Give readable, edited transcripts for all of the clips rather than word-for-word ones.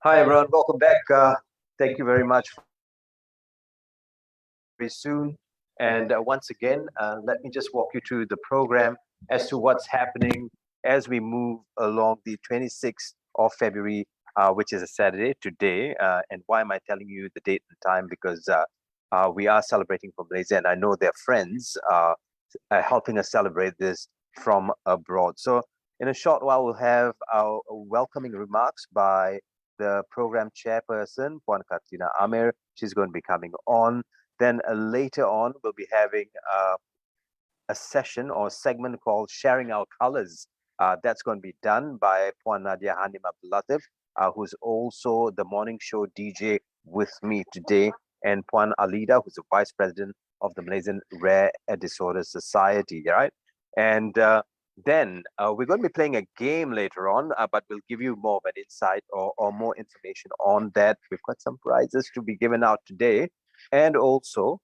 Hi everyone, welcome back. Thank you very much for very soon. And once again, let me just walk you through the program as to what's happening as we move along the 26th of February, which is a Saturday today. And why am I telling you the date and time? Because we are celebrating for Malaysia, and I know their friends helping us celebrate this from abroad. So in a short while, we'll have our welcoming remarks by the program chairperson, Puan Kartina Amir. She's going to be coming on. Then later on, we'll be having a session or segment called Sharing Our Colors. That's going to be done by Puan Nadia Hanim Abdulatif, who's also the morning show DJ with me today, and Puan Alida, who's the vice president of the Malaysian Rare Disorder Society, right? And then we're going to be playing a game later on, but we'll give you more of an insight or more information on that. We've got some prizes to be given out today, and also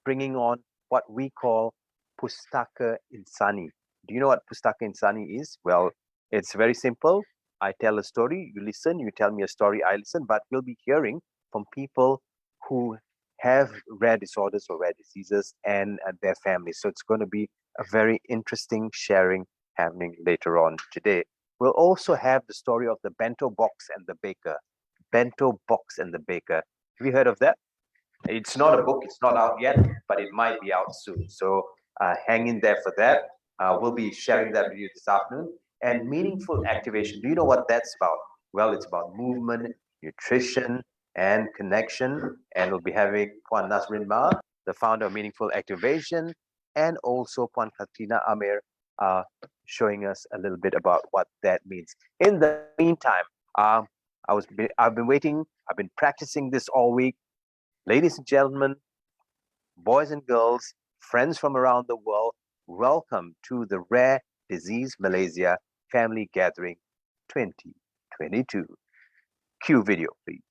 bringing on what we call Pustaka Insani. Do you know what Pustaka Insani is? Well, it's very simple. I tell a story, you listen, you tell me a story, I listen, but we'll be hearing from people who have rare disorders or rare diseases and their families. So it's going to be a very interesting sharing happening later on today. We'll also have the story of the bento box and the baker. Bento box and the baker. Have you heard of that? It's not a book, it's not out yet, but it might be out soon. So hang in there for that. We'll be sharing that with you this afternoon. And meaningful activation. Do you know what that's about? Well, it's about movement, nutrition, and connection. And we'll be having Puan Nasrin Ma, the founder of Meaningful Activation, and also Puan Katrina Amir showing us a little bit about what that means. In the meantime, I've been waiting, I've been practicing this all week. Ladies and gentlemen, boys and girls, friends from around the world, welcome to the Rare Disease Malaysia Family Gathering 2022. Cue video, please.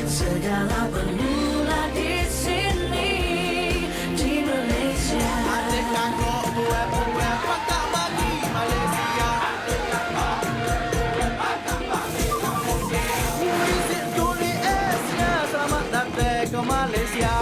Segala bermula di sini, di Malaysia. Adekan kok buat patah bagi Malaysia. Visit Tuli Asia, selamat datang ke Malaysia.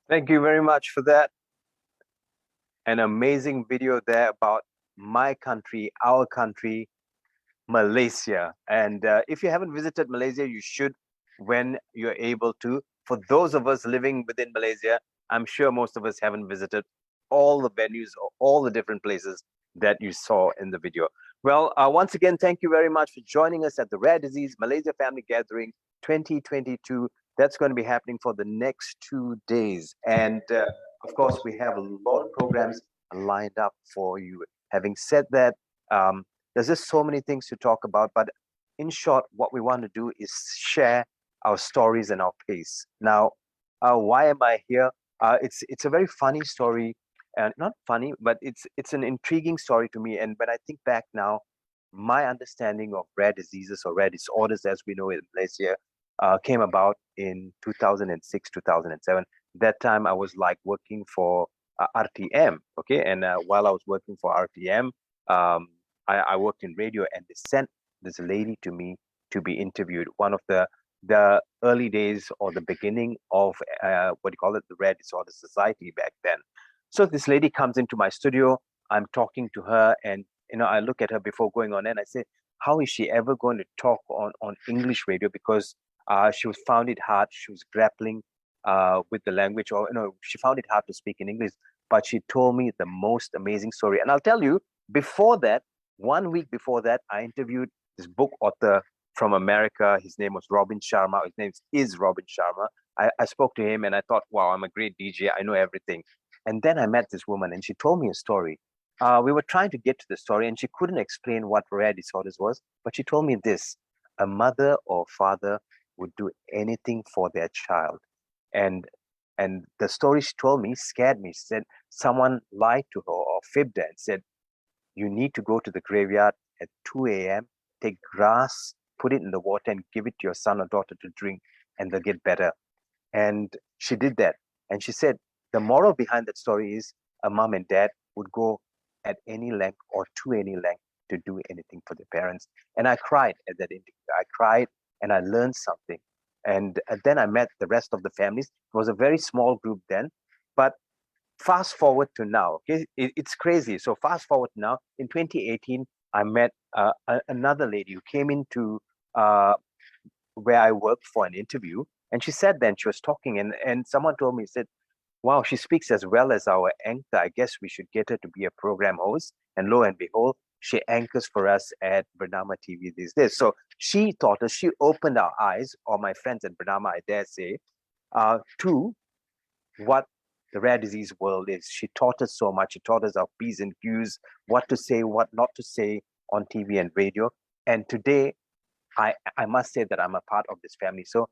Thank you very much for that. An amazing video there about my country, our country, Malaysia. And if you haven't visited Malaysia, you should when you're able to. For those of us living within Malaysia, I'm sure most of us haven't visited all the venues or all the different places that you saw in the video. Well, once again, thank you very much for joining us at the Rare Disease Malaysia Family Gathering 2022. That's going to be happening for the next 2 days. And of course, we have a lot of programs lined up for you. Having said that, there's just so many things to talk about, but in short, what we want to do is share our stories and our pace. Now, why am I here? It's a very funny story, and not funny, but it's an intriguing story to me. And when I think back now, my understanding of rare diseases or rare disorders, as we know it in Malaysia, came about in 2006, 2007. That time, I was like working for RTM, okay, and while I was working for RTM, I worked in radio, and they sent this lady to me to be interviewed. One of the early days or the beginning of what do you call it, the Rare Disorder Society back then. So this lady comes into my studio. I'm talking to her, and I look at her before going on, and I say, "How is she ever going to talk on English radio?" Because she was found it hard. She was grappling with the language, or she found it hard to speak in English. But she told me the most amazing story, and I'll tell you. Before that, 1 week before that, I interviewed this book author from America. His name was Robin Sharma. His name is Robin Sharma. I spoke to him and I thought, wow, I'm a great DJ. I know everything. And then I met this woman and she told me a story. We were trying to get to the story and she couldn't explain what rare disorders was, but she told me this: a mother or father would do anything for their child. And and the story she told me scared me. She said someone lied to her or fibbed her and said, you need to go to the graveyard at 2 a.m., take grass, put it in the water, and give it to your son or daughter to drink, and they'll get better. And she did that. And she said the moral behind that story is a mom and dad would go at any length or to any length to do anything for their parents. And I cried at that interview. I cried and I learned something. And then I met the rest of the families. It was a very small group then, but fast forward to now, okay, it's crazy. So fast forward now, in 2018, I met another lady who came into where I worked for an interview, and she said then she was talking, and someone told me, said, "Wow, she speaks as well as our anchor. I guess we should get her to be a program host." And lo and behold, she anchors for us at Bernama TV these days. So she taught us, she opened our eyes, or my friends at Bernama, I dare say, to what the rare disease world is. She taught us so much. She taught us our P's and Q's, what to say, what not to say on TV and radio. And today, I must say that I'm a part of this family. So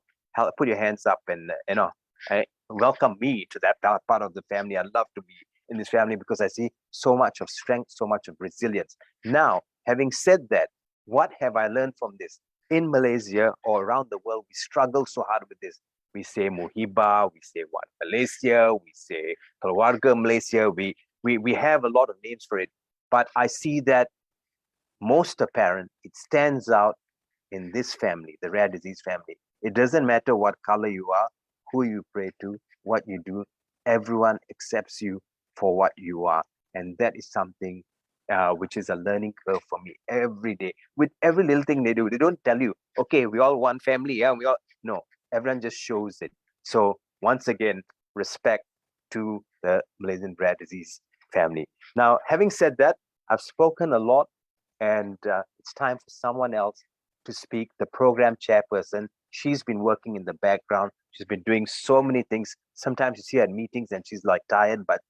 put your hands up and welcome me to that part of the family. I love to be in this family because I see so much of strength, so much of resilience. Now, having said that, what have I learned from this? In Malaysia or around the world, we struggle so hard with this. We say Muhibah, we say One Malaysia, we say Keluarga Malaysia. We have a lot of names for it, but I see that most apparent, it stands out in this family, the rare disease family. It doesn't matter what color you are, who you pray to, what you do, everyone accepts you for what you are. And that is something which is a learning curve for me every day. With every little thing they do, they don't tell you, okay, we all one family, yeah, we all, no, everyone just shows it. So once again, respect to the Malaysian rare disease family. Now, having said that, I've spoken a lot, and it's time for someone else to speak, the program chairperson. She's been working in the background. She's been doing so many things. Sometimes you see her at meetings and she's like tired, but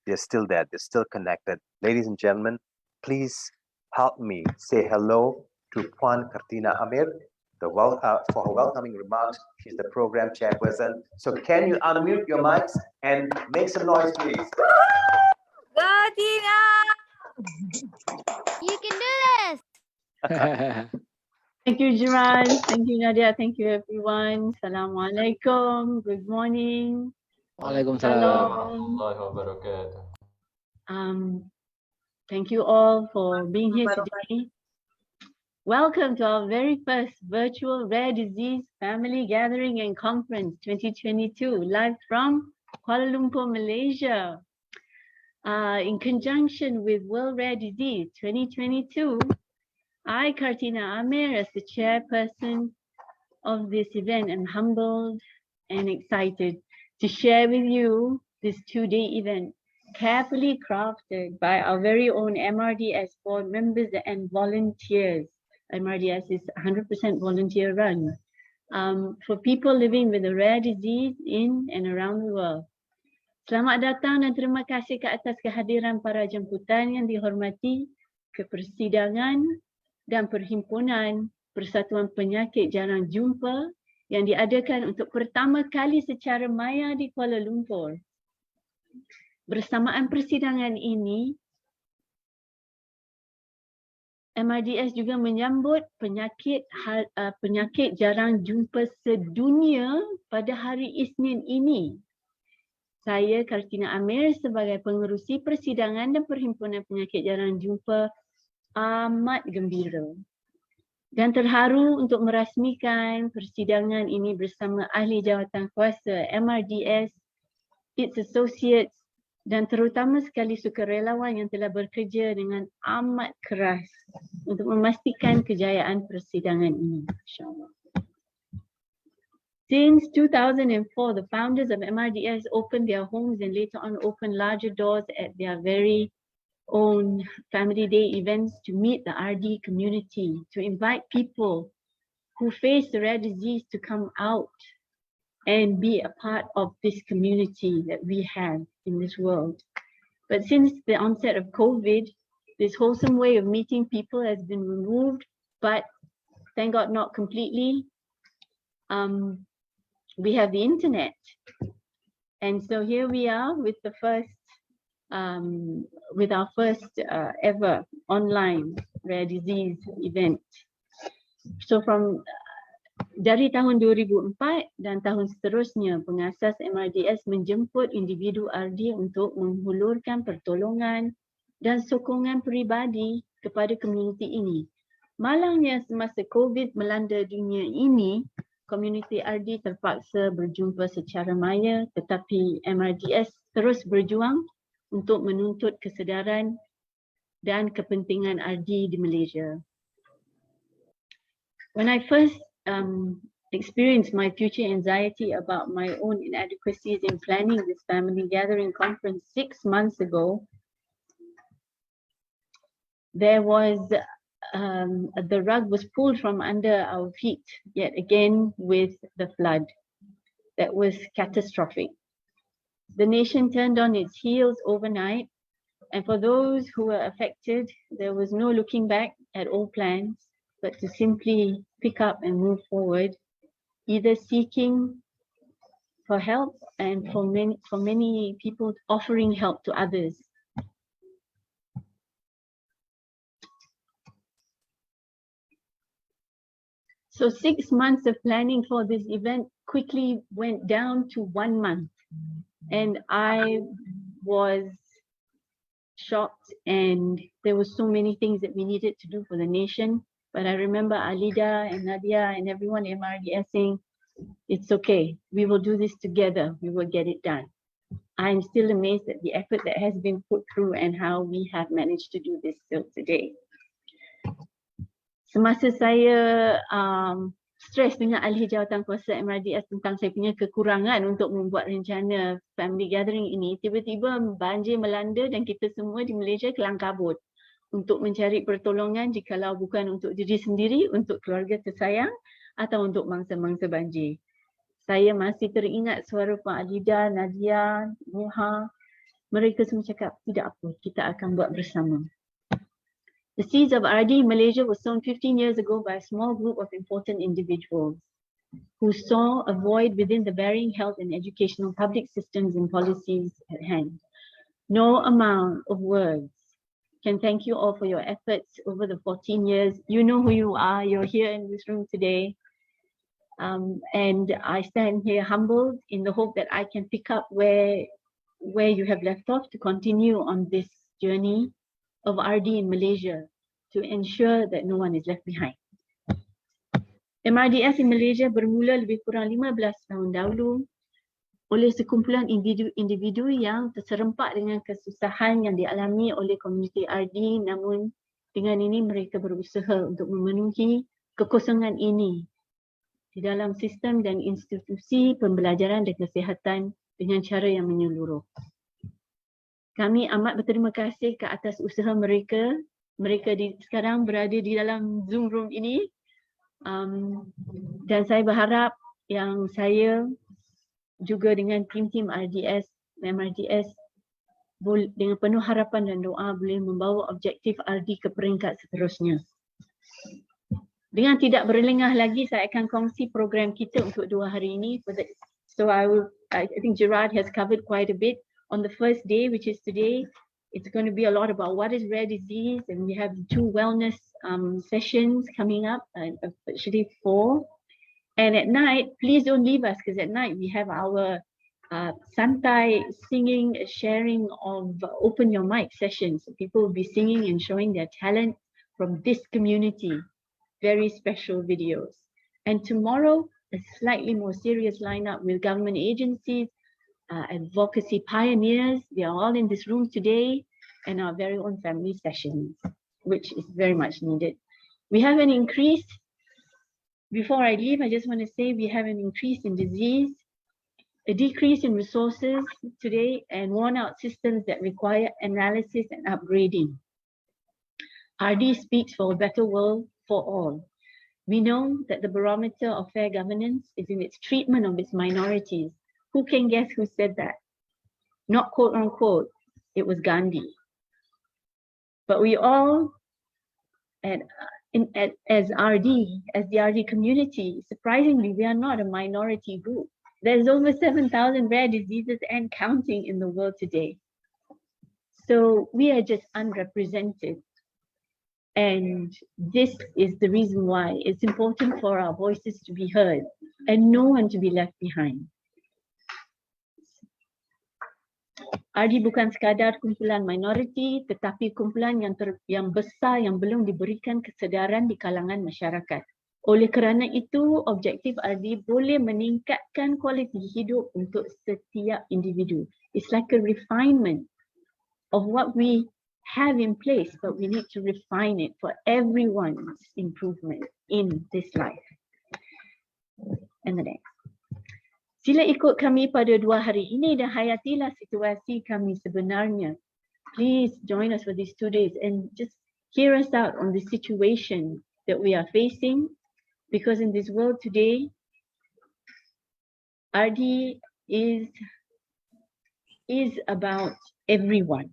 they're still there. They're still connected. Ladies and gentlemen, please help me say hello to Puan Kartina Amir for her welcoming remarks. She's the program chairperson. So can you unmute your mics and make some noise, please? Kartina! You can do this. Thank you, Jiran. Thank you, Nadia. Thank you, everyone. Assalamualaikum. Good morning. Waalaikumsalam. Thank you all for being here today. Welcome to our very first virtual Rare Disease Family Gathering and Conference 2022, live from Kuala Lumpur, Malaysia. In conjunction with World Rare Disease 2022, I, Kartina Amir, as the chairperson of this event, am humbled and excited to share with you this two-day event, carefully crafted by our very own MRDS board members and volunteers. MRDS is 100% volunteer run for people living with a rare disease in and around the world. Selamat datang dan terima kasih ke atas kehadiran para jemputan yang dihormati ke persidangan dan perhimpunan Persatuan Penyakit Jarang Jumpa yang diadakan untuk pertama kali secara maya di Kuala Lumpur. Bersamaan persidangan ini, MRDS juga menyambut penyakit jarang jumpa sedunia pada hari Isnin ini. Saya, Kartina Amir, sebagai pengerusi persidangan dan Perhimpunan Penyakit Jarang Jumpa amat gembira dan terharu untuk merasmikan persidangan ini bersama ahli jawatan kuasa MRDS, its associates dan terutama sekali sukarelawan yang telah bekerja dengan amat keras untuk memastikan kejayaan persidangan ini. InsyaAllah. Since 2004, the founders of MRDS opened their homes and later on opened larger doors at their very own Family Day events to meet the RD community, to invite people who face the rare disease to come out and be a part of this community that we have in this world. But since the onset of COVID, this wholesome way of meeting people has been removed, but thank God not completely. We have the internet. And so here we are with the first, with our first ever online rare disease event. So dari tahun 2004 dan tahun seterusnya, pengasas MRDS menjemput individu RD untuk menghulurkan pertolongan dan sokongan peribadi kepada komuniti ini. Malangnya semasa COVID melanda dunia ini, komuniti RD terpaksa berjumpa secara maya, tetapi MRDS terus berjuang untuk menuntut kesedaran dan kepentingan RD di Malaysia. When I first experienced my future anxiety about my own inadequacies in planning this family gathering conference 6 months ago, there was the rug was pulled from under our feet yet again with the flood that was catastrophic. The nation turned on its heels overnight, and for those who were affected, there was no looking back at all plans, but to simply pick up and move forward, either seeking for help and for many people offering help to others. So 6 months of planning for this event quickly went down to 1 month. And I was shocked, and there were so many things that we needed to do for the nation. But I remember Alida and Nadia and everyone in MRDS saying, it's okay, we will do this together, we will get it done. I'm still amazed at the effort that has been put through and how we have managed to do this till today. Semasa saya stres dengan ahli jawatan kuasa MRDS tentang saya punya kekurangan untuk membuat rencana family gathering ini, tiba-tiba banjir melanda dan kita semua di Malaysia kelang kabut untuk mencari pertolongan jikalau bukan untuk diri sendiri, untuk keluarga tersayang atau untuk mangsa-mangsa banjir. Saya masih teringat suara Pak Alida, Nadia, Muha, mereka semua cakap, tidak apa, kita akan buat bersama. The seeds of RD in Malaysia were sown 15 years ago by a small group of important individuals who saw a void within the varying health and educational public systems and policies at hand. No amount of words can thank you all for your efforts over the 14 years. You know who you are. You're here in this room today. And I stand here humbled in the hope that I can pick up where you have left off to continue on this journey of RD in Malaysia to ensure that no one is left behind. MRDS in Malaysia bermula lebih kurang 15 tahun dahulu oleh sekumpulan individu yang terserempak dengan kesusahan yang dialami oleh komuniti RD, namun dengan ini mereka berusaha untuk memenuhi kekosongan ini di dalam sistem dan institusi pembelajaran dan kesihatan dengan cara yang menyeluruh. Kami amat berterima kasih ke atas usaha mereka. Mereka sekarang berada di dalam Zoom room ini. Dan saya berharap yang saya juga dengan tim-tim RDS, MRDS dengan penuh harapan dan doa boleh membawa objektif RD ke peringkat seterusnya. Dengan tidak berlengah lagi, saya akan kongsi program kita untuk 2 hari ini. So I think Gerard has covered quite a bit. On the first day, which is today, it's going to be a lot about what is rare disease, and we have 2 wellness sessions coming up, actually 4. And at night, please don't leave us, because at night we have our santai singing, sharing of open your mic sessions. So people will be singing and showing their talent from this community. Very special videos. And tomorrow, a slightly more serious lineup with government agencies, advocacy pioneers. They are all in this room today, and our very own family sessions, which is very much needed. We have an increase. Before I leave, I just want to say we have an increase in disease, a decrease in resources today, and worn out systems that require analysis and upgrading. RD speaks for a better world for all. We know that the barometer of fair governance is in its treatment of its minorities. Who can guess who said that? Not quote unquote, it was Gandhi. But we all, as the RD community, surprisingly, we are not a minority group. There's over 7,000 rare diseases and counting in the world today. So we are just unrepresented. And this is the reason why it's important for our voices to be heard and no one to be left behind. RD bukan sekadar kumpulan minoriti, tetapi kumpulan yang besar yang belum diberikan kesedaran di kalangan masyarakat. Oleh kerana itu, objektif RD boleh meningkatkan kualiti hidup untuk setiap individu. It's like a refinement of what we have in place, but we need to refine it for everyone's improvement in this life. And the next. Sila ikut kami pada 2 hari ini dan hayatilah situasi kami sebenarnya. Please join us for these 2 days and just hear us out on the situation that we are facing, because in this world today, RD is about everyone.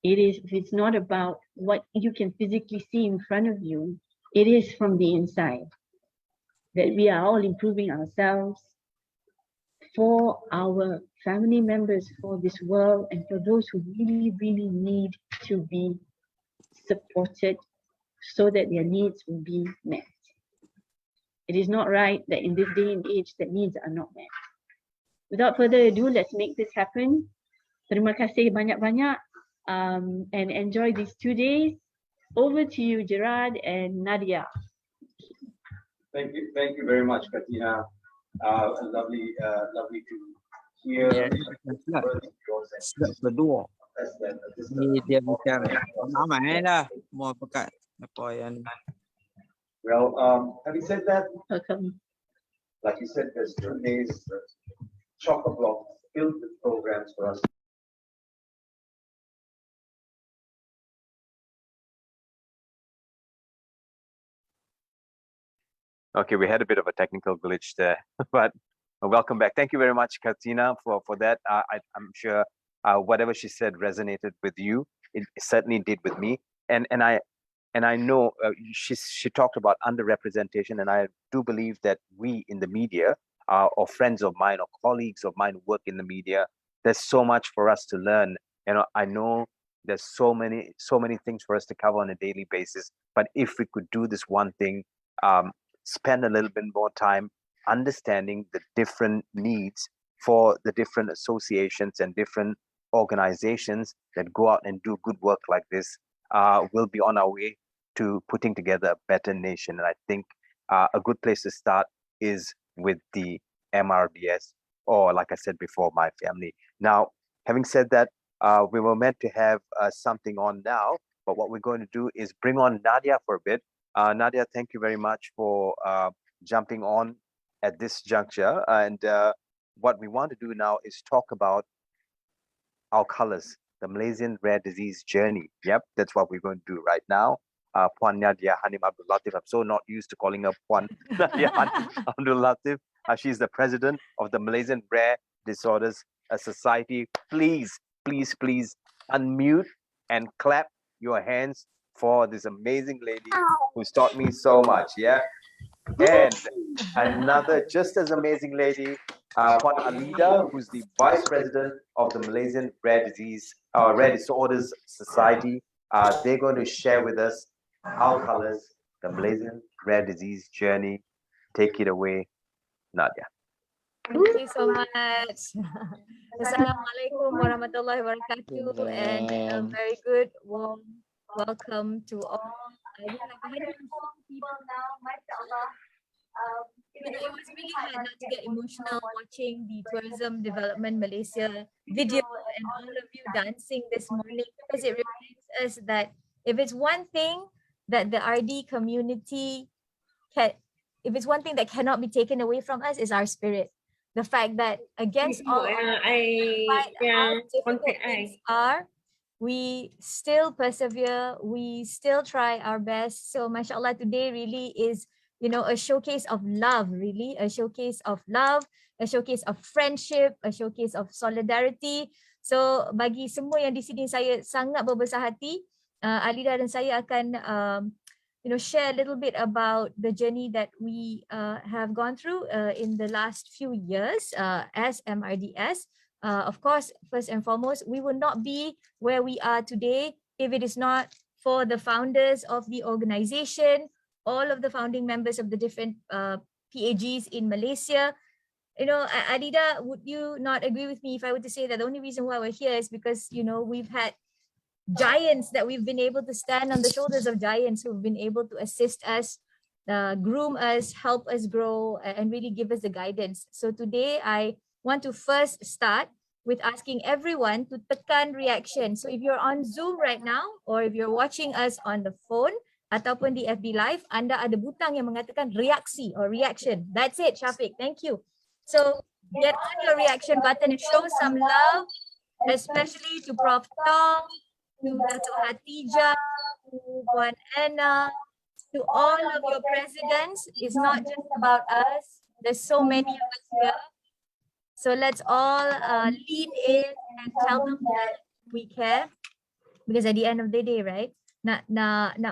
It's not about what you can physically see in front of you. It is from the inside that we are all improving ourselves for our family members, for this world, and for those who really, really need to be supported so that their needs will be met. It is not right that in this day and age that needs are not met. Without further ado, let's make this happen. Terima kasih banyak-banyak and enjoy these 2 days. Over to you, Gerard and Nadia. Thank you very much, Katina. Lovely to hear. Berdua. Ni dia bicara. Ramai lah. Mau pekat. Apa yang Well, having said that, Welcome. like you said, there's 2 days chock-a-block filled with programs for us. Okay, we had a bit of a technical glitch there, but welcome back. Thank you very much, Katina, for that. I'm sure whatever she said resonated with you. It certainly did with me, and I know she talked about underrepresentation, and I do believe that we in the media, or friends of mine or colleagues of mine who work in the media, there's so much for us to learn. You know, I know there's so many things for us to cover on a daily basis, but if we could do this one thing, spend a little bit more time understanding the different needs for the different associations and different organizations that go out and do good work like this, we'll be on our way to putting together a better nation. And I think a good place to start is with the MRDS or like I said before, my family. Now, having said that, we were meant to have something on now, but what we're going to do is bring on Nadia for a bit. Nadia, thank you very much for jumping on at this juncture. And what we want to do now is talk about our colors, the Malaysian rare disease journey. Yep, that's what we're going to do right now. Puan Nadia Hanim Abdul Latif. I'm so not used to calling her Puan Nadia Hanim Abdul Latif. She's the president of the Malaysian Rare Disorders Society. Please, please, please unmute and clap your hands for this amazing lady who's taught me so much. Yeah. And another just as amazing lady, Puan Alida, who's the vice president of the Malaysian Rare Disorders Society. They're going to share with us our colors, the Malaysian rare disease journey. Take it away, Nadia. Thank you so much. Assalamualaikum warahmatullahi wabarakatuh, and a very good warm welcome to all. We have 104 people now, mashallah. It was really hard not to get emotional watching the Tourism Development Malaysia video and all of you dancing this morning, because it reminds us that if it's one thing that the RD community if it's one thing that cannot be taken away from us, is our spirit. The fact that against all odds, despite how difficult things are, we still persevere, we still try our best. So mashallah, today really is, you know, a showcase of love, really, a showcase of love, a showcase of friendship, a showcase of solidarity. So bagi semua yang di sini, saya sangat berbesar hati. Alida dan saya akan share a little bit about the journey that we have gone through in the last few years as MRDS. Of course, first and foremost, we will not be where we are today if it is not for the founders of the organization, all of the founding members of the different PAGs in Malaysia. You know, Alida, would you not agree with me if I were to say that the only reason why we're here is because, you know, we've had giants that we've been able to stand on the shoulders of giants who've been able to assist us, groom us, help us grow, and really give us the guidance. So today I want to first start with asking everyone to tekan reaction. So if you're on Zoom right now, or if you're watching us on the phone ataupun di FB Live, anda ada butang yang mengatakan reaksi or reaction. That's it, Shafiq. Thank you. So get on your reaction button and show some love, especially to Prof. Tong, to Dato' Hatijah, to Puan Anna, to all of your presidents. It's not just about us. There's so many of us here. So let's all lean in and tell them that we care. Because at the end of the day, right, nak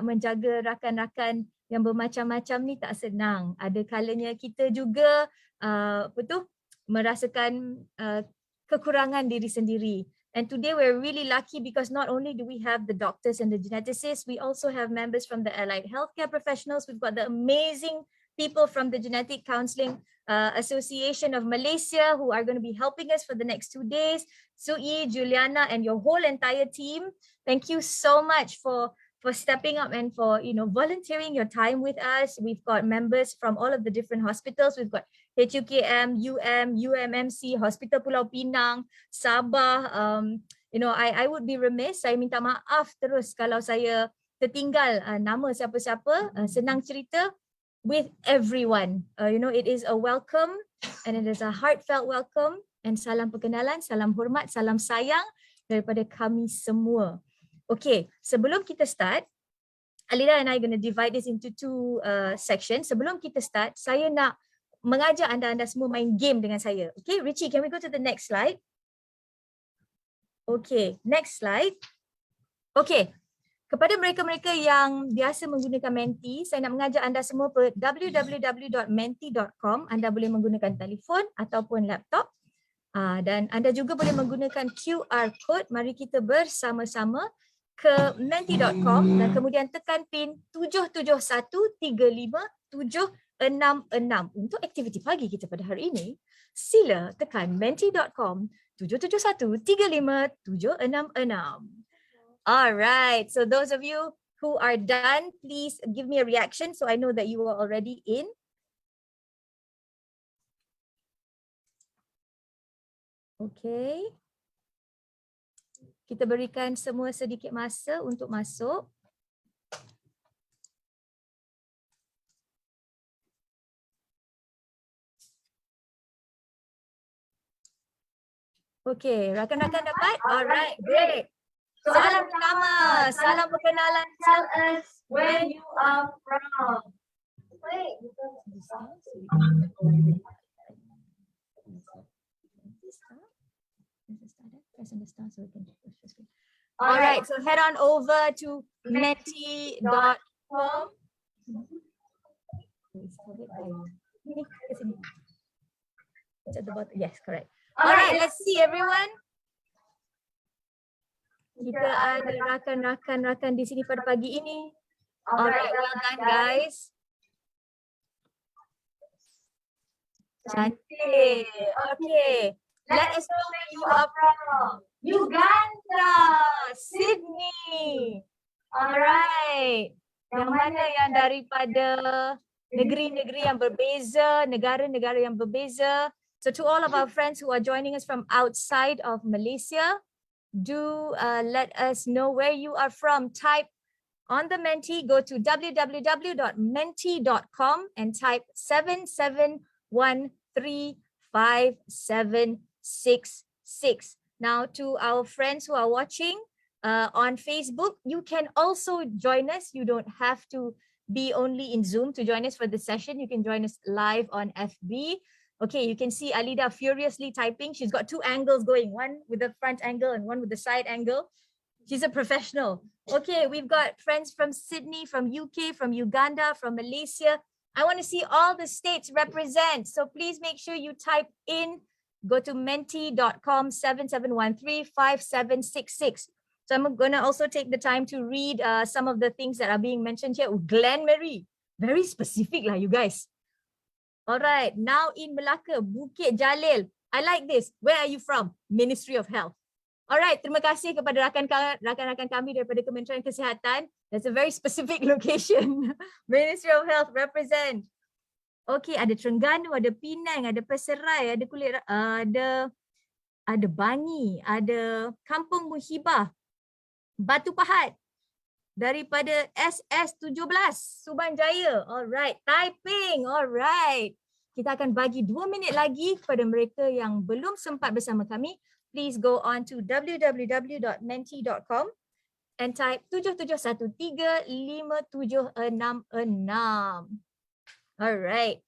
menjaga rakan-rakan yang bermacam-macam ni tak senang. Ada kalanya kita juga merasakan kekurangan diri sendiri. And today we're really lucky because not only do we have the doctors and the geneticists, we also have members from the allied healthcare professionals. We've got the amazing people from the Genetic Counseling Association of Malaysia who are going to be helping us for the next 2 days. Sui, Juliana, and your whole entire team. Thank you so much for stepping up and for, you know, volunteering your time with us. We've got members from all of the different hospitals. We've got HUKM, UMMC, Hospital Pulau Pinang, Sabah. You know, I would be remiss, saya minta maaf terus kalau saya tertinggal nama siapa-siapa. Senang cerita, with everyone. You know, it is a welcome and it is a heartfelt welcome, and salam perkenalan, salam hormat, salam sayang daripada kami semua. Okay, sebelum kita start, Alida and I are going to divide this into 2 sections. Sebelum kita start, saya nak mengajak anda semua main game dengan saya. Okay, Richie, can we go to the next slide? Okay, next slide. Okay, kepada mereka-mereka yang biasa menggunakan Menti, saya nak mengajak anda semua ke www.menti.com. Anda boleh menggunakan telefon ataupun laptop. Dan anda juga boleh menggunakan QR code. Mari kita bersama-sama ke menti.com dan kemudian tekan pin 77135766 untuk aktiviti pagi kita pada hari ini. Sila tekan menti.com 77135766. Alright, so those of you who are done, please give me a reaction so I know that you are already in. Okay. Kita berikan semua sedikit masa untuk masuk. Okay, rakan-rakan dapat? Alright, great. Soalan pertama, salam perkenalan. Tell us where you are from. Alright, so head on over to menti.com. It's at the bottom. Yes, correct. Alright, let's see everyone. Kita ada rakan-rakan di sini pada pagi ini. Alright, well done guys. Cantik. Okay. Let us know where you are from. Uganda, Sydney. Alright. Yang mana yang daripada negeri-negeri yang berbeza, negara-negara yang berbeza. So to all of our friends who are joining us from outside of Malaysia, do let us know where you are from. Type on the Menti, go to www.menti.com and type 77135766. Now to our friends who are watching on Facebook, you can also join us. You don't have to be only in Zoom to join us for the session. You can join us live on FB. Okay, you can see Alida furiously typing. She's got two angles going, one with the front angle and one with the side angle. She's a professional. Okay, we've got friends from Sydney, from UK, from Uganda, from Malaysia. I want to see all the states represent. So please make sure you type in, go to menti.com 77135766. So I'm going to also take the time to read some of the things that are being mentioned here. Glenmarie, very specific lah you guys. All right, now in Melaka, Bukit Jalil. I like this. Where are you from? Ministry of Health. All right, terima kasih kepada rakan-rakan kami daripada Kementerian Kesihatan. That's a very specific location. Ministry of Health represent. Okay, ada Terengganu, ada Penang, ada Peserai, ada Kulit, ada Bangi, ada Kampung Muhibah, Batu Pahat. Daripada SS17, Subanjaya. Alright, typing. Alright. Kita akan bagi 2 minit lagi kepada mereka yang belum sempat bersama kami. Please go on to www.menti.com and type 77135766. Alright.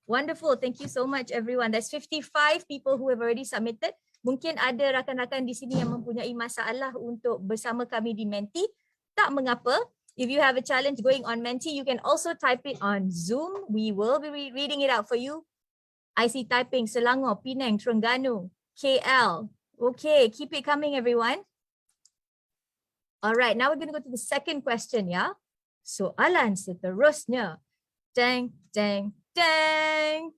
Wonderful. Thank you so much everyone. There's 55 people who have already submitted. Mungkin ada rakan-rakan di sini yang mempunyai masalah untuk bersama kami di Menti. Tak mengapa. If you have a challenge going on Menti, you can also type it on Zoom. We will be reading it out for you. I see typing Selangor, Penang, Terengganu, KL. Okay, keep it coming everyone. Alright, now we're going to go to the second question ya. Soalan seterusnya. Dang, dang, dang.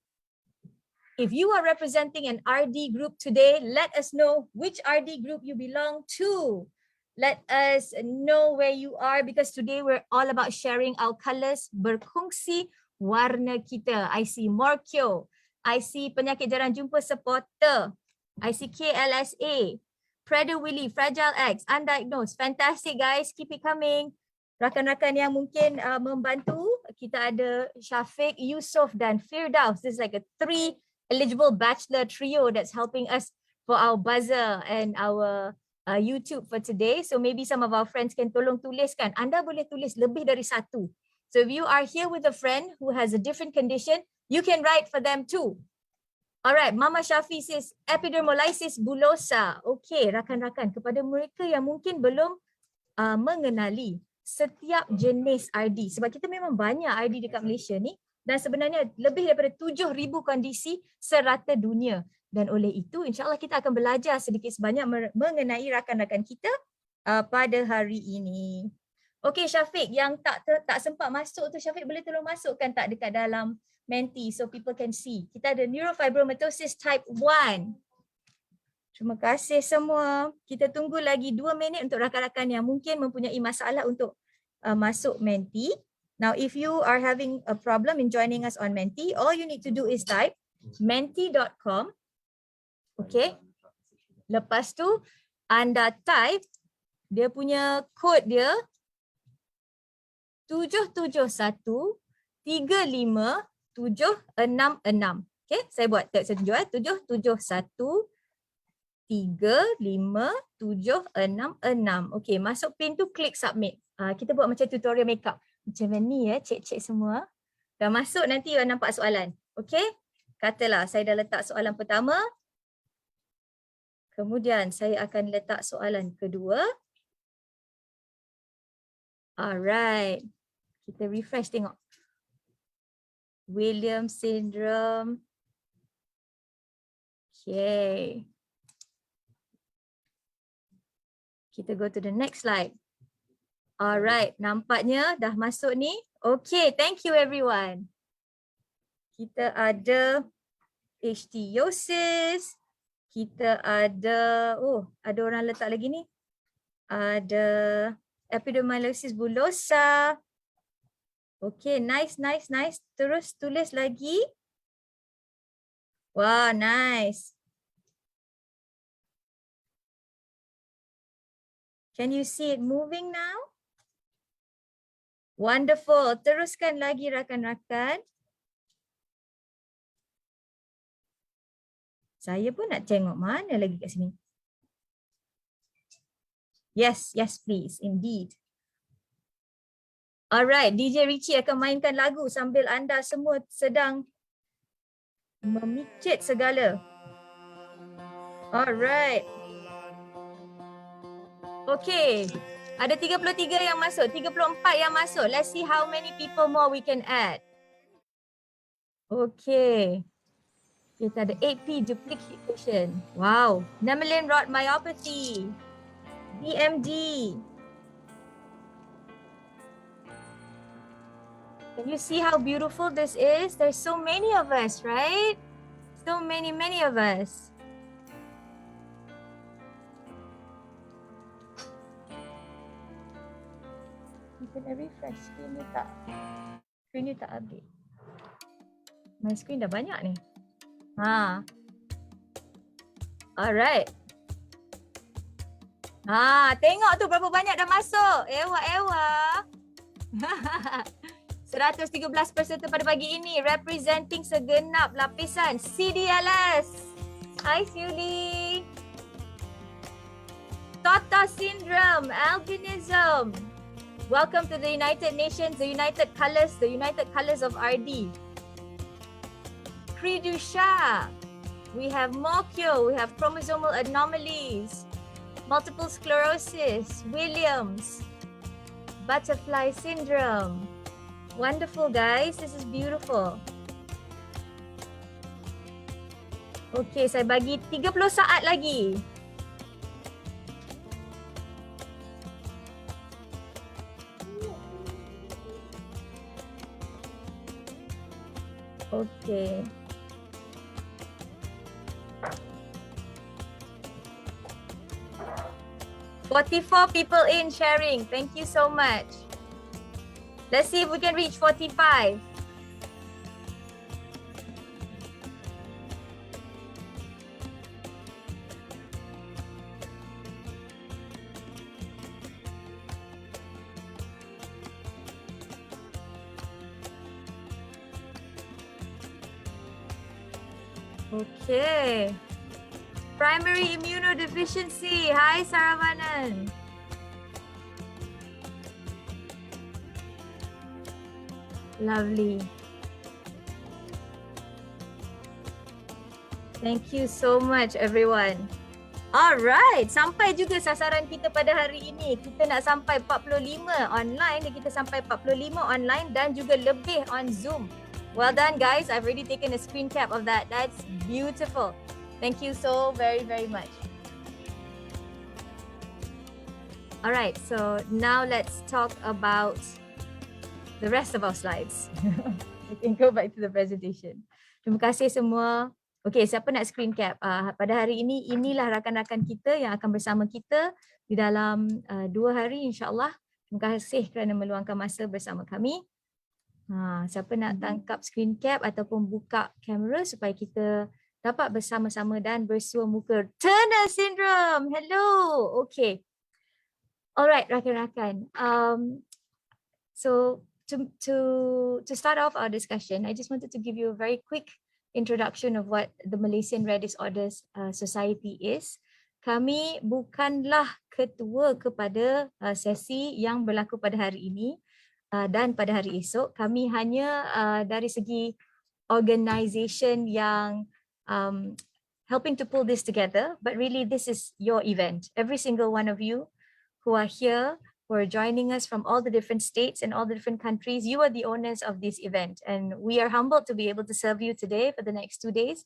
If you are representing an RD group today, let us know which RD group you belong to. Let us know where you are because today we're all about sharing our colors, berkongsi warna kita. I see Morkyo, I see penyakit jarang jumpa supporter, I see KLSA, Predator Willy, Fragile X, Undiagnosed. Fantastic guys, keep it coming. Rakan-rakan yang mungkin membantu, kita ada Syafiq, Yusof dan Firdaus. This is like a 3 eligible bachelor trio that's helping us for our buzzer and our YouTube for today. So maybe some of our friends can tolong tuliskan. Anda boleh tulis lebih dari satu. So if you are here with a friend who has a different condition, you can write for them too. Alright, Mama Syafi says epidermolysis bullosa. Okay, rakan-rakan, kepada mereka yang mungkin belum mengenali setiap jenis RD. Sebab kita memang banyak RD dekat Malaysia ni. Dan sebenarnya lebih daripada 7,000 kondisi serata dunia. Dan oleh itu, insyaAllah kita akan belajar sedikit sebanyak mengenai rakan-rakan kita pada hari ini. Okay Syafiq, yang tak sempat masuk tu Syafiq boleh tolong masukkan tak dekat dalam Menti so people can see. Kita ada neurofibromatosis type 1. Terima kasih semua. Kita tunggu lagi 2 minit untuk rakan-rakan yang mungkin mempunyai masalah untuk masuk Menti. Now if you are having a problem in joining us on Menti, all you need to do is type menti.com. Okay, Lepas tu anda type dia punya kod dia 77135766. Okay, saya buat saya tunjuk 77135766. Okay, masuk pin tu klik submit. Kita buat macam tutorial makeup. Macam ni cek-cek semua. Dah masuk nanti nampak soalan. Okay, katalah saya dah letak soalan pertama. Kemudian saya akan letak soalan kedua. Alright. Kita refresh tengok. Williams syndrome. Okay. Kita go to the next slide. Alright, nampaknya dah masuk ni. Okay, thank you everyone. Kita ada ichthyosis. Kita ada, ada orang letak lagi ni. Ada epidermolysis bullosa. Okay, nice. Terus tulis lagi. Wow, nice. Can you see it moving now? Wonderful. Teruskan lagi rakan-rakan. Saya pun nak tengok mana lagi kat sini. Yes, please. Indeed. Alright, DJ Richie akan mainkan lagu sambil anda semua sedang memicit segala. Alright. Okay. Ada 33 yang masuk, 34 yang masuk. Let's see how many people more we can add. Okay. Kita ada 8P duplication. Wow. Mammalian rod myopathy. DMD. Can you see how beautiful this is? There's so many of us, right? So many of us. Kita dah refresh screen ni tak? Screen ni tak update. My screen dah banyak ni. Alright. Tengok tu berapa banyak dah masuk. Ewa. 113 peserta pada pagi ini representing segenap lapisan CDLS. Hi Suli. Toto syndrome, albinism. Welcome to the United Nations, the United Colors of RD. Credusha. We have Mokyo, we have chromosomal anomalies, multiple sclerosis, Williams, butterfly syndrome. Wonderful guys, this is beautiful. Okay, saya bagi 30 saat lagi. Okay. "44 people in sharing. Thank you so much. Let's see if we can reach 45. Okay. Primary immunodeficiency. Hi Saravanan. Lovely. Thank you so much everyone. Alright, sampai juga sasaran kita pada hari ini. Kita nak sampai 45 online dan kita sampai 45 online dan juga lebih on Zoom. Well done guys, I've already taken a screen cap of that. That's beautiful. Thank you so very much. Alright, so now let's talk about the rest of our slides. We can go back to the presentation. Terima kasih semua. Okay, siapa nak screen cap? Pada hari ini, inilah rakan-rakan kita yang akan bersama kita di dalam 2 hari insyaAllah. Terima kasih kerana meluangkan masa bersama kami. Siapa nak tangkap screen cap ataupun buka kamera supaya kita dapat bersama-sama dan bersua muka. Turner syndrome. Hello. Okay. Alright, rakan-rakan. So to start off our discussion, I just wanted to give you a very quick introduction of what the Malaysian Rare Disorders Society is. Kami bukanlah ketua kepada sesi yang berlaku pada hari ini dan pada hari esok. Kami hanya dari segi organisation yang helping to pull this together, but really this is your event. Every single one of you who are here, who are joining us from all the different states and all the different countries, you are the owners of this event. And we are humbled to be able to serve you today for the next 2 days.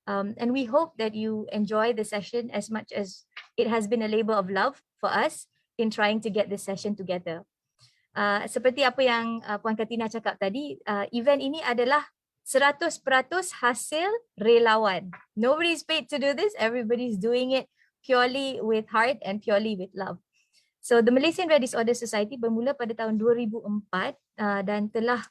And we hope that you enjoy the session as much as it has been a labor of love for us in trying to get this session together. Seperti apa yang Puan Katina cakap tadi, event ini adalah 100% hasil relawan. Nobody's paid to do this, everybody's doing it purely with heart and purely with love. So the Malaysian Rare Disorders Society bermula pada tahun 2004 dan telah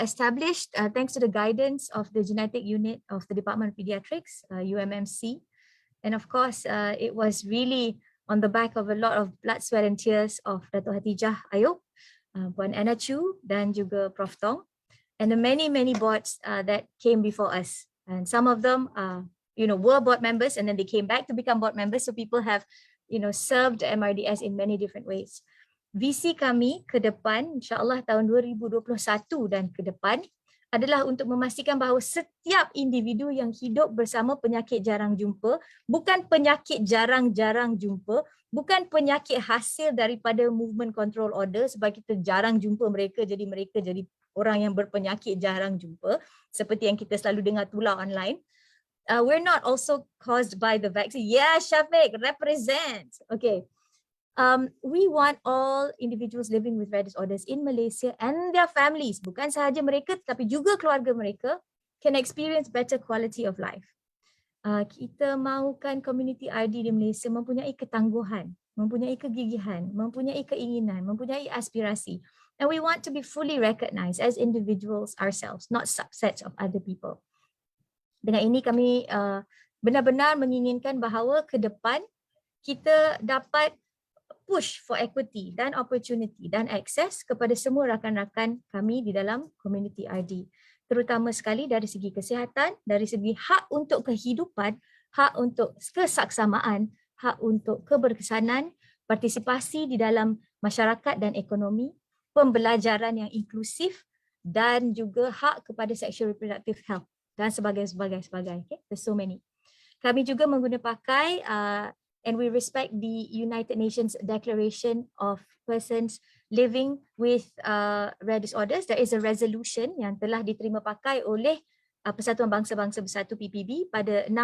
established thanks to the guidance of the genetic unit of the Department of Pediatrics, UMMC. And of course, it was really on the back of a lot of blood, sweat and tears of Dato' Hatijah Ayub, Puan Anna Chu dan juga Prof Tong, and the many boards that came before us. And some of them were board members and then they came back to become board members. So people have, served MRDS in many different ways. Visi kami ke depan, insyaAllah tahun 2021 dan ke depan adalah untuk memastikan bahawa setiap individu yang hidup bersama penyakit jarang jumpa, bukan penyakit jarang-jarang jumpa, bukan penyakit hasil daripada movement control order sebab kita jarang jumpa mereka jadi orang yang berpenyakit jarang jumpa seperti yang kita selalu dengar tular online. We're not also caused by the vaccine. Yeah, Shafiq, represent. Okay. We want all individuals living with rare disorders in Malaysia and their families, bukan sahaja mereka tetapi juga keluarga mereka, can experience better quality of life. Kita mahukan community RD di Malaysia mempunyai ketangguhan, mempunyai kegigihan, mempunyai keinginan, mempunyai aspirasi. And we want to be fully recognized as individuals ourselves, not subsets of other people. Dengan ini kami benar-benar menginginkan bahawa ke depan kita dapat push for equity dan opportunity dan akses kepada semua rakan-rakan kami di dalam community RD. Terutama sekali dari segi kesihatan, dari segi hak untuk kehidupan, hak untuk kesaksamaan, hak untuk keberkesanan, partisipasi di dalam masyarakat dan ekonomi, pembelajaran yang inklusif dan juga hak kepada sexual reproductive health dan sebagainya. Okay? There's so many. Kami juga mengguna pakai and we respect the United Nations Declaration of Persons Living with Rare Disorders. There is a resolution yang telah diterima pakai oleh Persatuan Bangsa-Bangsa Bersatu PPB pada 16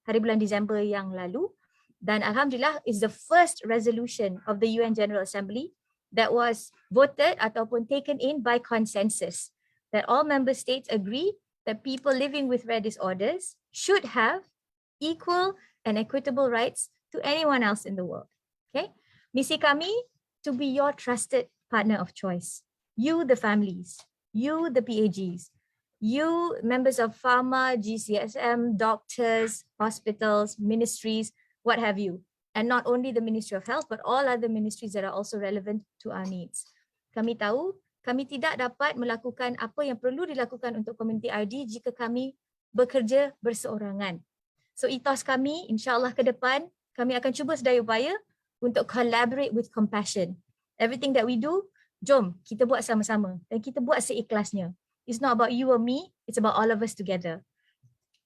hari bulan Disember yang lalu. Dan Alhamdulillah is the first resolution of the UN General Assembly that was voted ataupun taken in by consensus. That all member states agree that people living with rare disorders should have equal and equitable rights to anyone else in the world. Okay? Misi kami to be your trusted partner of choice. You, the families, you, the PAGs, you, members of pharma, GCSM, doctors, hospitals, ministries, what have you. And not only the Ministry of Health, but all other ministries that are also relevant to our needs. Kami tahu, kami tidak dapat melakukan apa yang perlu dilakukan untuk community RD jika kami bekerja berseorangan. So ethos kami, insyaAllah ke depan, kami akan cuba sedaya upaya untuk collaborate with compassion. Everything that we do, jom kita buat sama-sama dan kita buat seikhlasnya. It's not about you or me, it's about all of us together.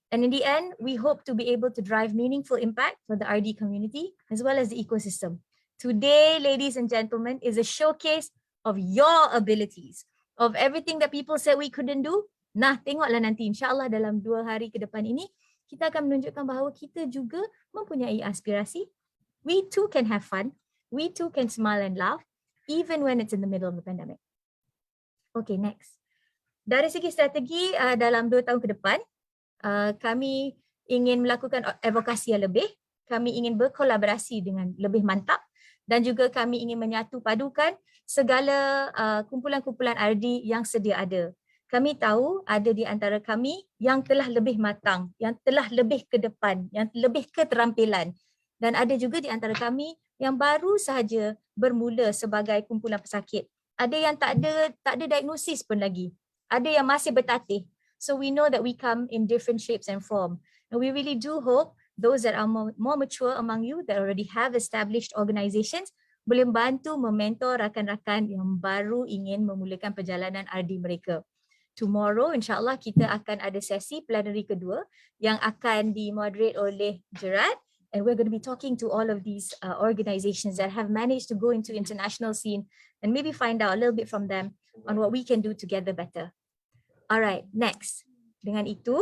And in the end, we hope to be able to drive meaningful impact for the RD community as well as the ecosystem. Today, ladies and gentlemen, is a showcase of your abilities, of everything that people said we couldn't do. Nah, tengoklah nanti insyaAllah dalam 2 hari ke depan ini, kita akan menunjukkan bahawa kita juga mempunyai aspirasi. We too can have fun. We too can smile and laugh, even when it's in the middle of the pandemic. Okay, next. Dari segi strategi dalam 2 tahun ke depan, kami ingin melakukan advokasi yang lebih. Kami ingin berkolaborasi dengan lebih mantap dan juga kami ingin menyatu padukan segala kumpulan-kumpulan RD yang sedia ada. Kami tahu ada di antara kami yang telah lebih matang, yang telah lebih ke depan, yang lebih keterampilan, dan ada juga di antara kami yang baru sahaja bermula sebagai kumpulan pesakit. Ada yang tak ada diagnosis pun lagi. Ada yang masih bertatih. So we know that we come in different shapes and form. And we really do hope those that are more mature among you that already have established organizations boleh bantu mementor rakan-rakan yang baru ingin memulakan perjalanan RD mereka. Tomorrow, insyaAllah kita akan ada sesi plenary kedua yang akan dimoderate oleh Gerard. And we're going to be talking to all of these organizations that have managed to go into international scene and maybe find out a little bit from them on what we can do together better. All right, next. Dengan itu,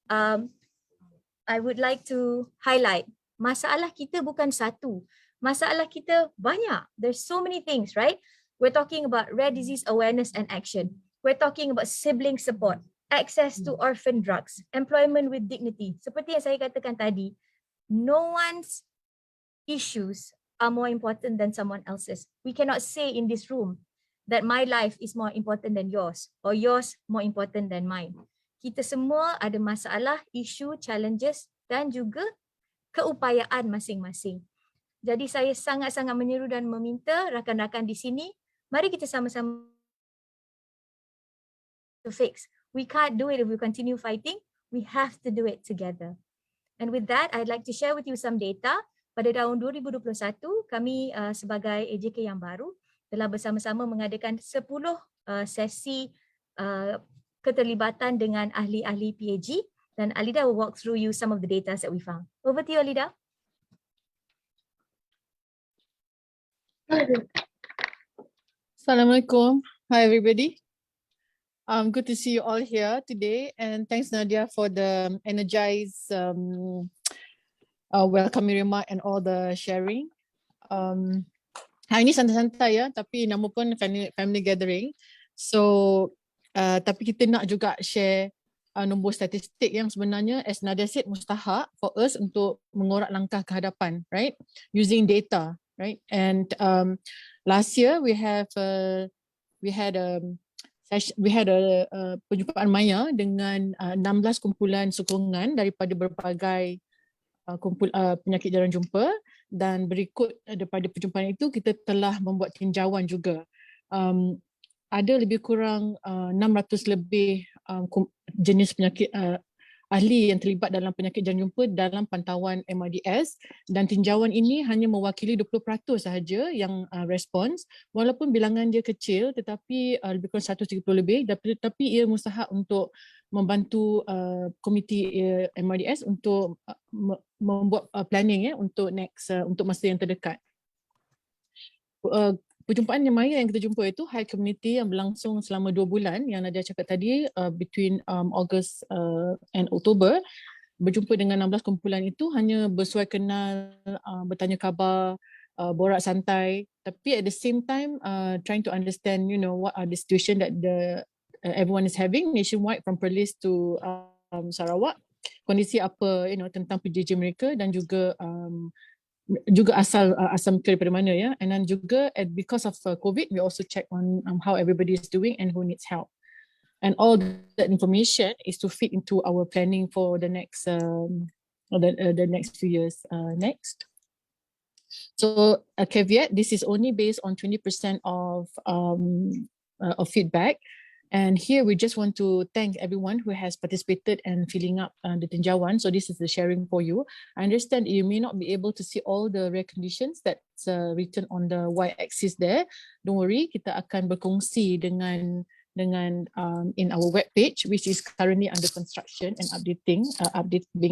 I would like to highlight masalah kita bukan satu. Masalah kita banyak. There's so many things, right? We're talking about rare disease awareness and action. We're talking about sibling support, access to orphan drugs, employment with dignity. Seperti yang saya katakan tadi, no one's issues are more important than someone else's. We cannot say in this room that my life is more important than yours or yours more important than mine. Kita semua ada masalah, isu, challenges dan juga keupayaan masing-masing. Jadi saya sangat-sangat menyeru dan meminta rakan-rakan di sini, mari kita sama-sama to fix. We can't do it if we continue fighting. We have to do it together. And with that, I'd like to share with you some data. Pada tahun 2021, kami sebagai AJK yang baru telah bersama-sama mengadakan 10 sesi keterlibatan dengan ahli-ahli PAG, dan Alida will walk through you some of the data that we found. Over to you, Alida. Assalamualaikum. Hi, everybody. Good to see you all here today, and thanks Nadia for the energized welcoming remark and all the sharing. Hari ini santai-santai ya, tapi nama pun family gathering. So tapi kita nak juga share nombor statistik yang sebenarnya as Nadia said mustahak for us untuk mengorak langkah ke hadapan, right? Using data, right? And last year we had a perjumpaan maya dengan 16 kumpulan sokongan daripada berbagai penyakit jarang jumpa, dan berikut daripada perjumpaan itu kita telah membuat tinjauan juga. Ada lebih kurang 600 lebih jenis penyakit ahli yang terlibat dalam penyakit jarang jumpa dalam pantauan MRDS, dan tinjauan ini hanya mewakili 20% sahaja yang respons, walaupun bilangan dia kecil tetapi lebih kurang 130 lebih, tetapi ia mustahak untuk membantu komiti MRDS untuk membuat planning untuk untuk masa yang terdekat. Perjumpaan yang maya yang kita jumpa itu high community yang berlangsung selama 2 bulan yang Nadia cakap tadi, between August and October. Berjumpa dengan 16 kumpulan itu hanya bersuai kenal, bertanya khabar, borak santai, tapi at the same time trying to understand what are the situation that everyone is having nationwide from Perlis to Sarawak, kondisi apa tentang PJJ mereka, dan juga asal mereka daripada mana ya. And then juga because of COVID, we also check on how everybody is doing and who needs help. And all that information is to fit into our planning for the next the next few years. Next. So a caveat, this is only based on 20% of feedback. And here we just want to thank everyone who has participated and filling up the tinjauan. So this is the sharing for you. I understand you may not be able to see all the rare conditions that's written on the y-axis there. Don't worry, kita akan berkongsi dengan in our web page, which is currently under construction and being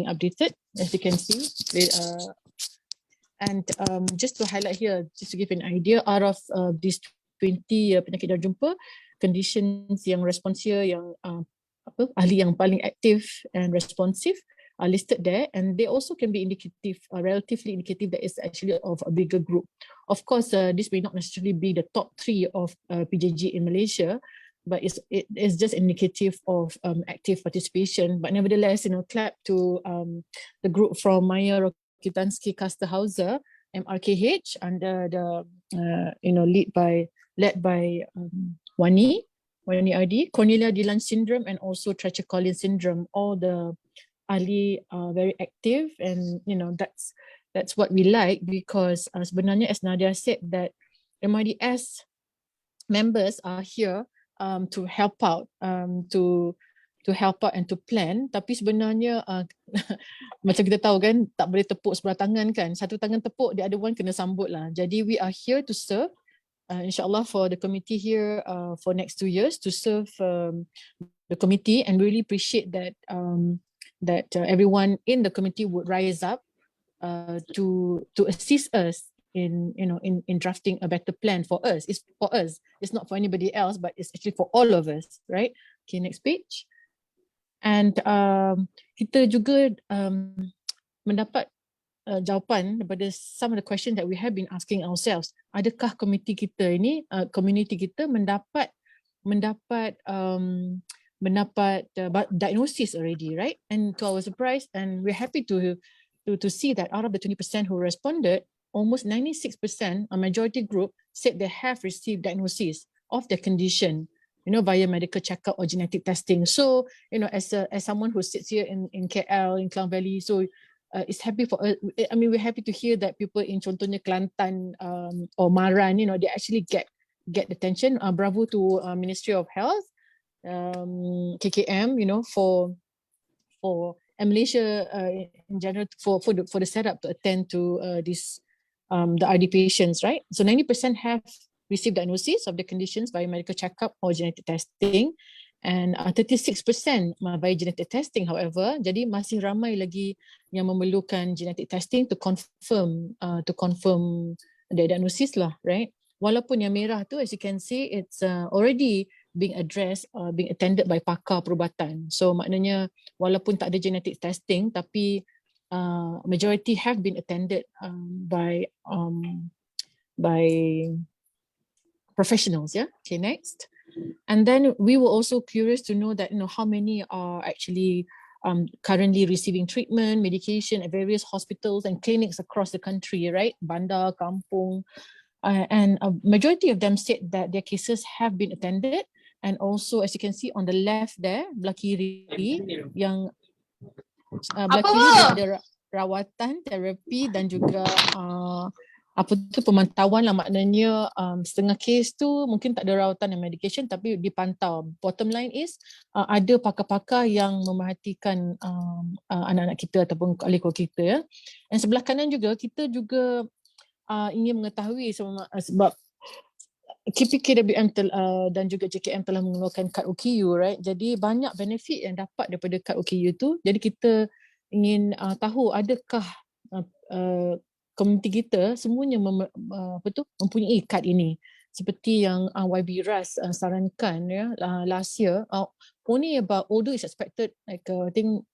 updated, as you can see. And just to highlight here, just to give an idea, out of these 20 penyakit jarang jumpa, conditions yang responsia yang ahli yang paling aktif and responsive are listed there, and they also can be indicative, relatively indicative that is actually of a bigger group. Of course, this may not necessarily be the top 3 of PJJ in Malaysia, but it is just indicative of active participation. But nevertheless, clap to the group from Maya Rokitansky Kasterhauser MRKH under the led by Wani RD, Cornelia de Lange syndrome, and also Treacher-Collins syndrome. All the ahli are very active, and that's what we like, because sebenarnya, as Nadia said, that MRDS members are here to help out, to help out and to plan. Tapi sebenarnya macam kita tahu kan, tak boleh tepuk sebelah tangan kan, satu tangan tepuk, the other one kena sambut lah. Jadi we are here to serve, insyaAllah, for the committee here for next 2 years, to serve the committee, and really appreciate that everyone in the committee would rise up to assist us in drafting a better plan for us. It's for us. It's not for anybody else, but it's actually for all of us, right? Okay, next page. And kita juga mendapat jawapan daripada some of the questions that we have been asking ourselves. Adakah community kita mendapat diagnosis already, right? And to our surprise, and we're happy to see that out of the 20% who responded, almost 96%, a majority group, said they have received diagnosis of their condition, via medical checkup or genetic testing. So, as someone who sits here in KL, in Klang Valley, so it's happy for us. I mean, we're happy to hear that people in contohnya Kelantan or Maran, they actually get attention. Bravo to Ministry of Health, KKM, for and Malaysia in general, for the setup to attend to the RD patients, right? So 90% have received diagnosis of the conditions via medical checkup or genetic testing, and 36% via genetic testing. However, jadi masih ramai lagi yang memerlukan genetic testing to confirm the diagnosis lah, right? Walaupun yang merah tu, as you can see, it's already being addressed, being attended by pakar perubatan. So maknanya walaupun tak ada genetic testing, tapi majority have been attended by professionals. Yeah. Okay, next. And then we were also curious to know that how many are actually currently receiving treatment, medication at various hospitals and clinics across the country, right? Bandar, kampung, and a majority of them said that their cases have been attended. And also, as you can see on the left there, belah kiri, yang belah kiri dia ada rawatan, terapi, dan juga pemantauan lah. Maknanya setengah kes tu mungkin tak ada rawatan dan medication, tapi dipantau. Bottom line is ada pakar-pakar yang memerhatikan anak-anak kita ataupun ahli keluarga kita, ya. Dan sebelah kanan juga, kita juga ingin mengetahui sebab KPKWM dan juga JKM telah mengeluarkan kad OKU, right? Jadi banyak benefit yang dapat daripada kad OKU tu. Jadi kita ingin tahu adakah komuniti kita semuanya mempunyai kad ini. Seperti yang YB Ras sarankan, ya, last year, only about, although it's expected like I think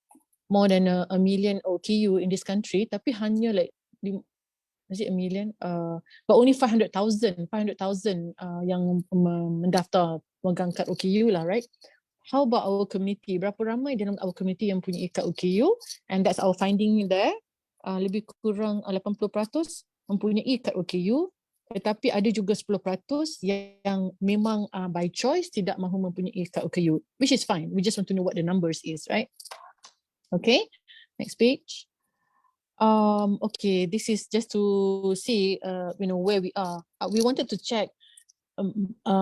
more than a million OKU in this country, tapi hanya like is it a million? But only 500,000 yang mendaftar pemegang kad OKU lah, right? How about our community? Berapa ramai dalam our community yang punya kad OKU? And that's our finding there. Lebih kurang 80% mempunyai kad OKU, tetapi ada juga 10% yang memang by choice tidak mahu mempunyai kad OKU, which is fine. We just want to know what the numbers is, right? Okay, next page. Okay, this is just to see where we are. We wanted to check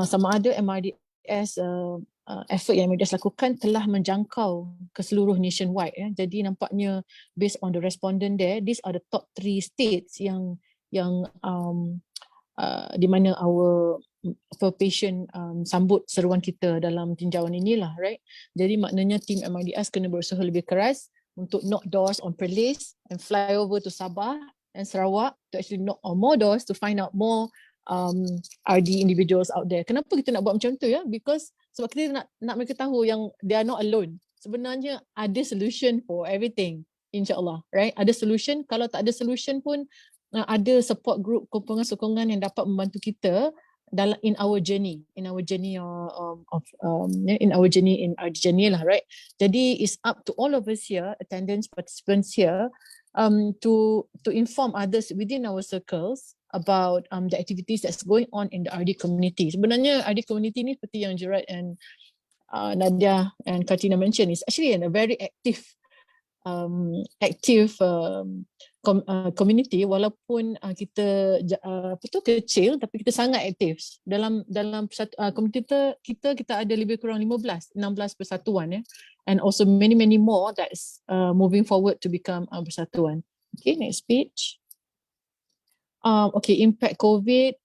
sama ada MRDS effort yang MRDS lakukan telah menjangkau ke seluruh nationwide, ya. Jadi nampaknya based on the respondent there, these are the top 3 states yang di mana our patient sambut seruan kita dalam tinjauan inilah, right? Jadi maknanya tim MRDS kena berusaha lebih keras untuk knock doors on Perlis and fly over to Sabah and Sarawak to actually knock on more doors to find out more RD individuals out there. Kenapa kita nak buat macam tu, ya? Because sebab kita nak mereka tahu yang they are not alone. Sebenarnya ada solution for everything, insyaAllah, right? Ada solution. Kalau tak ada solution pun ada support group, sokongan yang dapat membantu kita dalam in our journey in RD journey lah, right? Jadi it's up to all of us here, attendance participants here, to inform others within our circles about the activities that's going on in the RD community. Sebenarnya RD community ni seperti yang Gerard and Nadia and Katrina mentioned, is actually a very active community, walaupun kita kecil, tapi kita sangat aktif dalam community kita ada lebih kurang 16 persatuan, ya, and also many more that's moving forward to become persatuan. Okay, next page. Okay, impact COVID.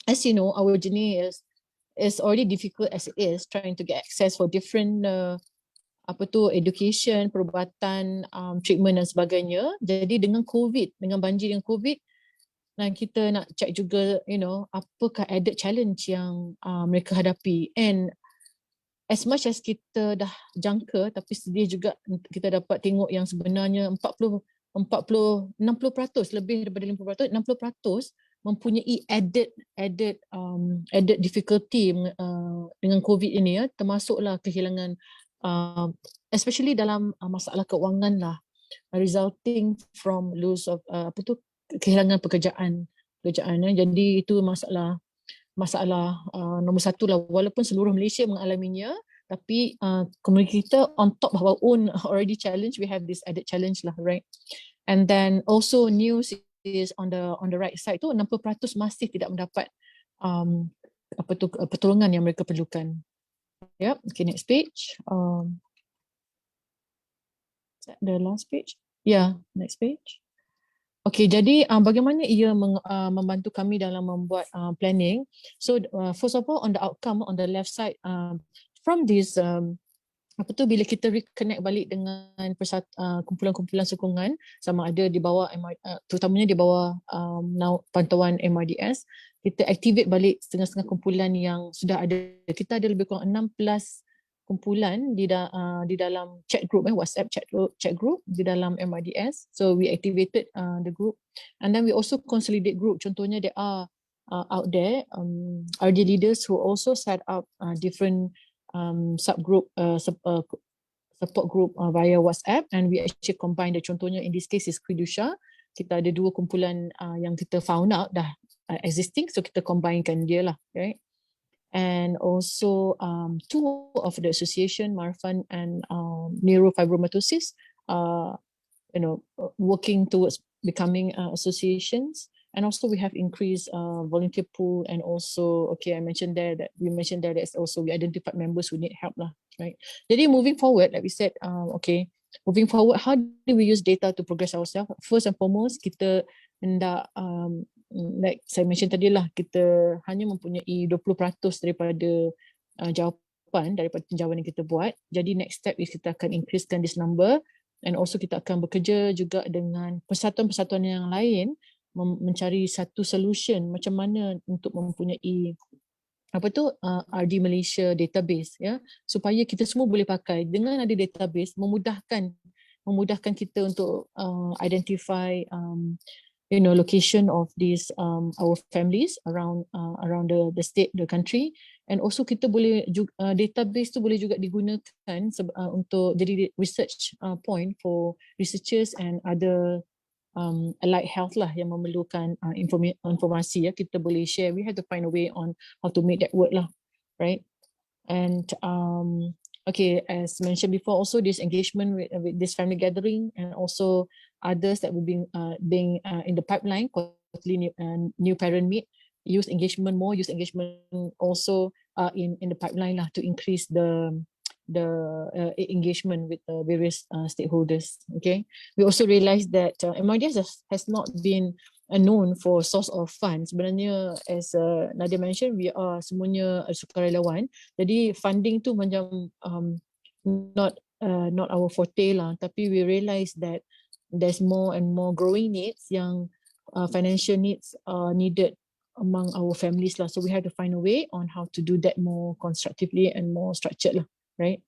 As you know, our journey is already difficult as it is, trying to get access for different education, perubatan, treatment dan sebagainya. Jadi dengan banjir dengan COVID, dan kita nak check juga, apakah added challenge yang mereka hadapi. And as much as kita dah jangka, tapi sedih juga kita dapat tengok yang sebenarnya 60%, lebih daripada 50%, 60% mempunyai added difficulty dengan COVID ini, ya, termasuklah kehilangan especially dalam masalah keuangan lah, resulting from loss of kehilangan pekerjaan, ya. Jadi itu masalah nombor satu lah, walaupun seluruh Malaysia mengalaminya, tapi komuniti kita on top of our own already challenge, we have this added challenge lah, right? And then also news is on the right side tu, 60% masih tidak mendapat pertolongan yang mereka perlukan. Yep, okay, next page. Is that the last page? Yeah, next page. Okay, jadi bagaimana ia membantu kami dalam membuat planning. So first of all, on the outcome on the left side, from this bila kita reconnect balik dengan kumpulan-kumpulan sokongan, sama ada di bawah terutamanya di bawah pantauan MRDS, kita activate balik setengah-setengah kumpulan yang sudah ada. Kita ada lebih kurang 16 kumpulan di dalam chat group, WhatsApp chat group di dalam MRDS. So we activated the group, and then we also consolidate group. Contohnya there are out there RD leaders who also set up different subgroup support group via WhatsApp, and we actually combine the, contohnya in this case is Kidusha. Kita ada 2 kumpulan yang kita found out dah existing, so kita combinekan dia lah, right? And also 2 of the association, Marfan and neurofibromatosis, working towards becoming associations. And also we have increased volunteer pool, and also, okay, we mentioned there that also we identified members who need help lah, right? Jadi moving forward, like we said, moving forward, how do we use data to progress ourselves? First and foremost, kita hendak like saya mention tadi lah, kita hanya mempunyai 20% daripada jawapan daripada tinjauan yang kita buat. Jadi next step is kita akan increasekan this number, and also kita akan bekerja juga dengan persatuan-persatuan yang lain mencari satu solution macam mana untuk mempunyai RD Malaysia database, ya, supaya kita semua boleh pakai. Dengan ada database, memudahkan kita untuk identify location of these our families around the state, the country, and also kita boleh database tu boleh juga digunakan untuk jadi research point for researchers and other allied health lah yang memerlukan informasi, ya. Kita boleh share. We have to find a way on how to make that work lah, right? And okay, as mentioned before, also this engagement with this family gathering, and also others that will be being in the pipeline, quarterly new parent meet, youth engagement also in the pipeline lah, to increase the engagement with the various stakeholders. Okay, we also realized that MRDS has not been known for source of funds. Sebenarnya, as Nadia mentioned, we are semuanya sukarelawan. Jadi funding tu macam not our forte lah. Tapi we realized that there's more and more growing needs, yang financial needs are needed among our families lah. So we have to find a way on how to do that more constructively and more structured lah, right?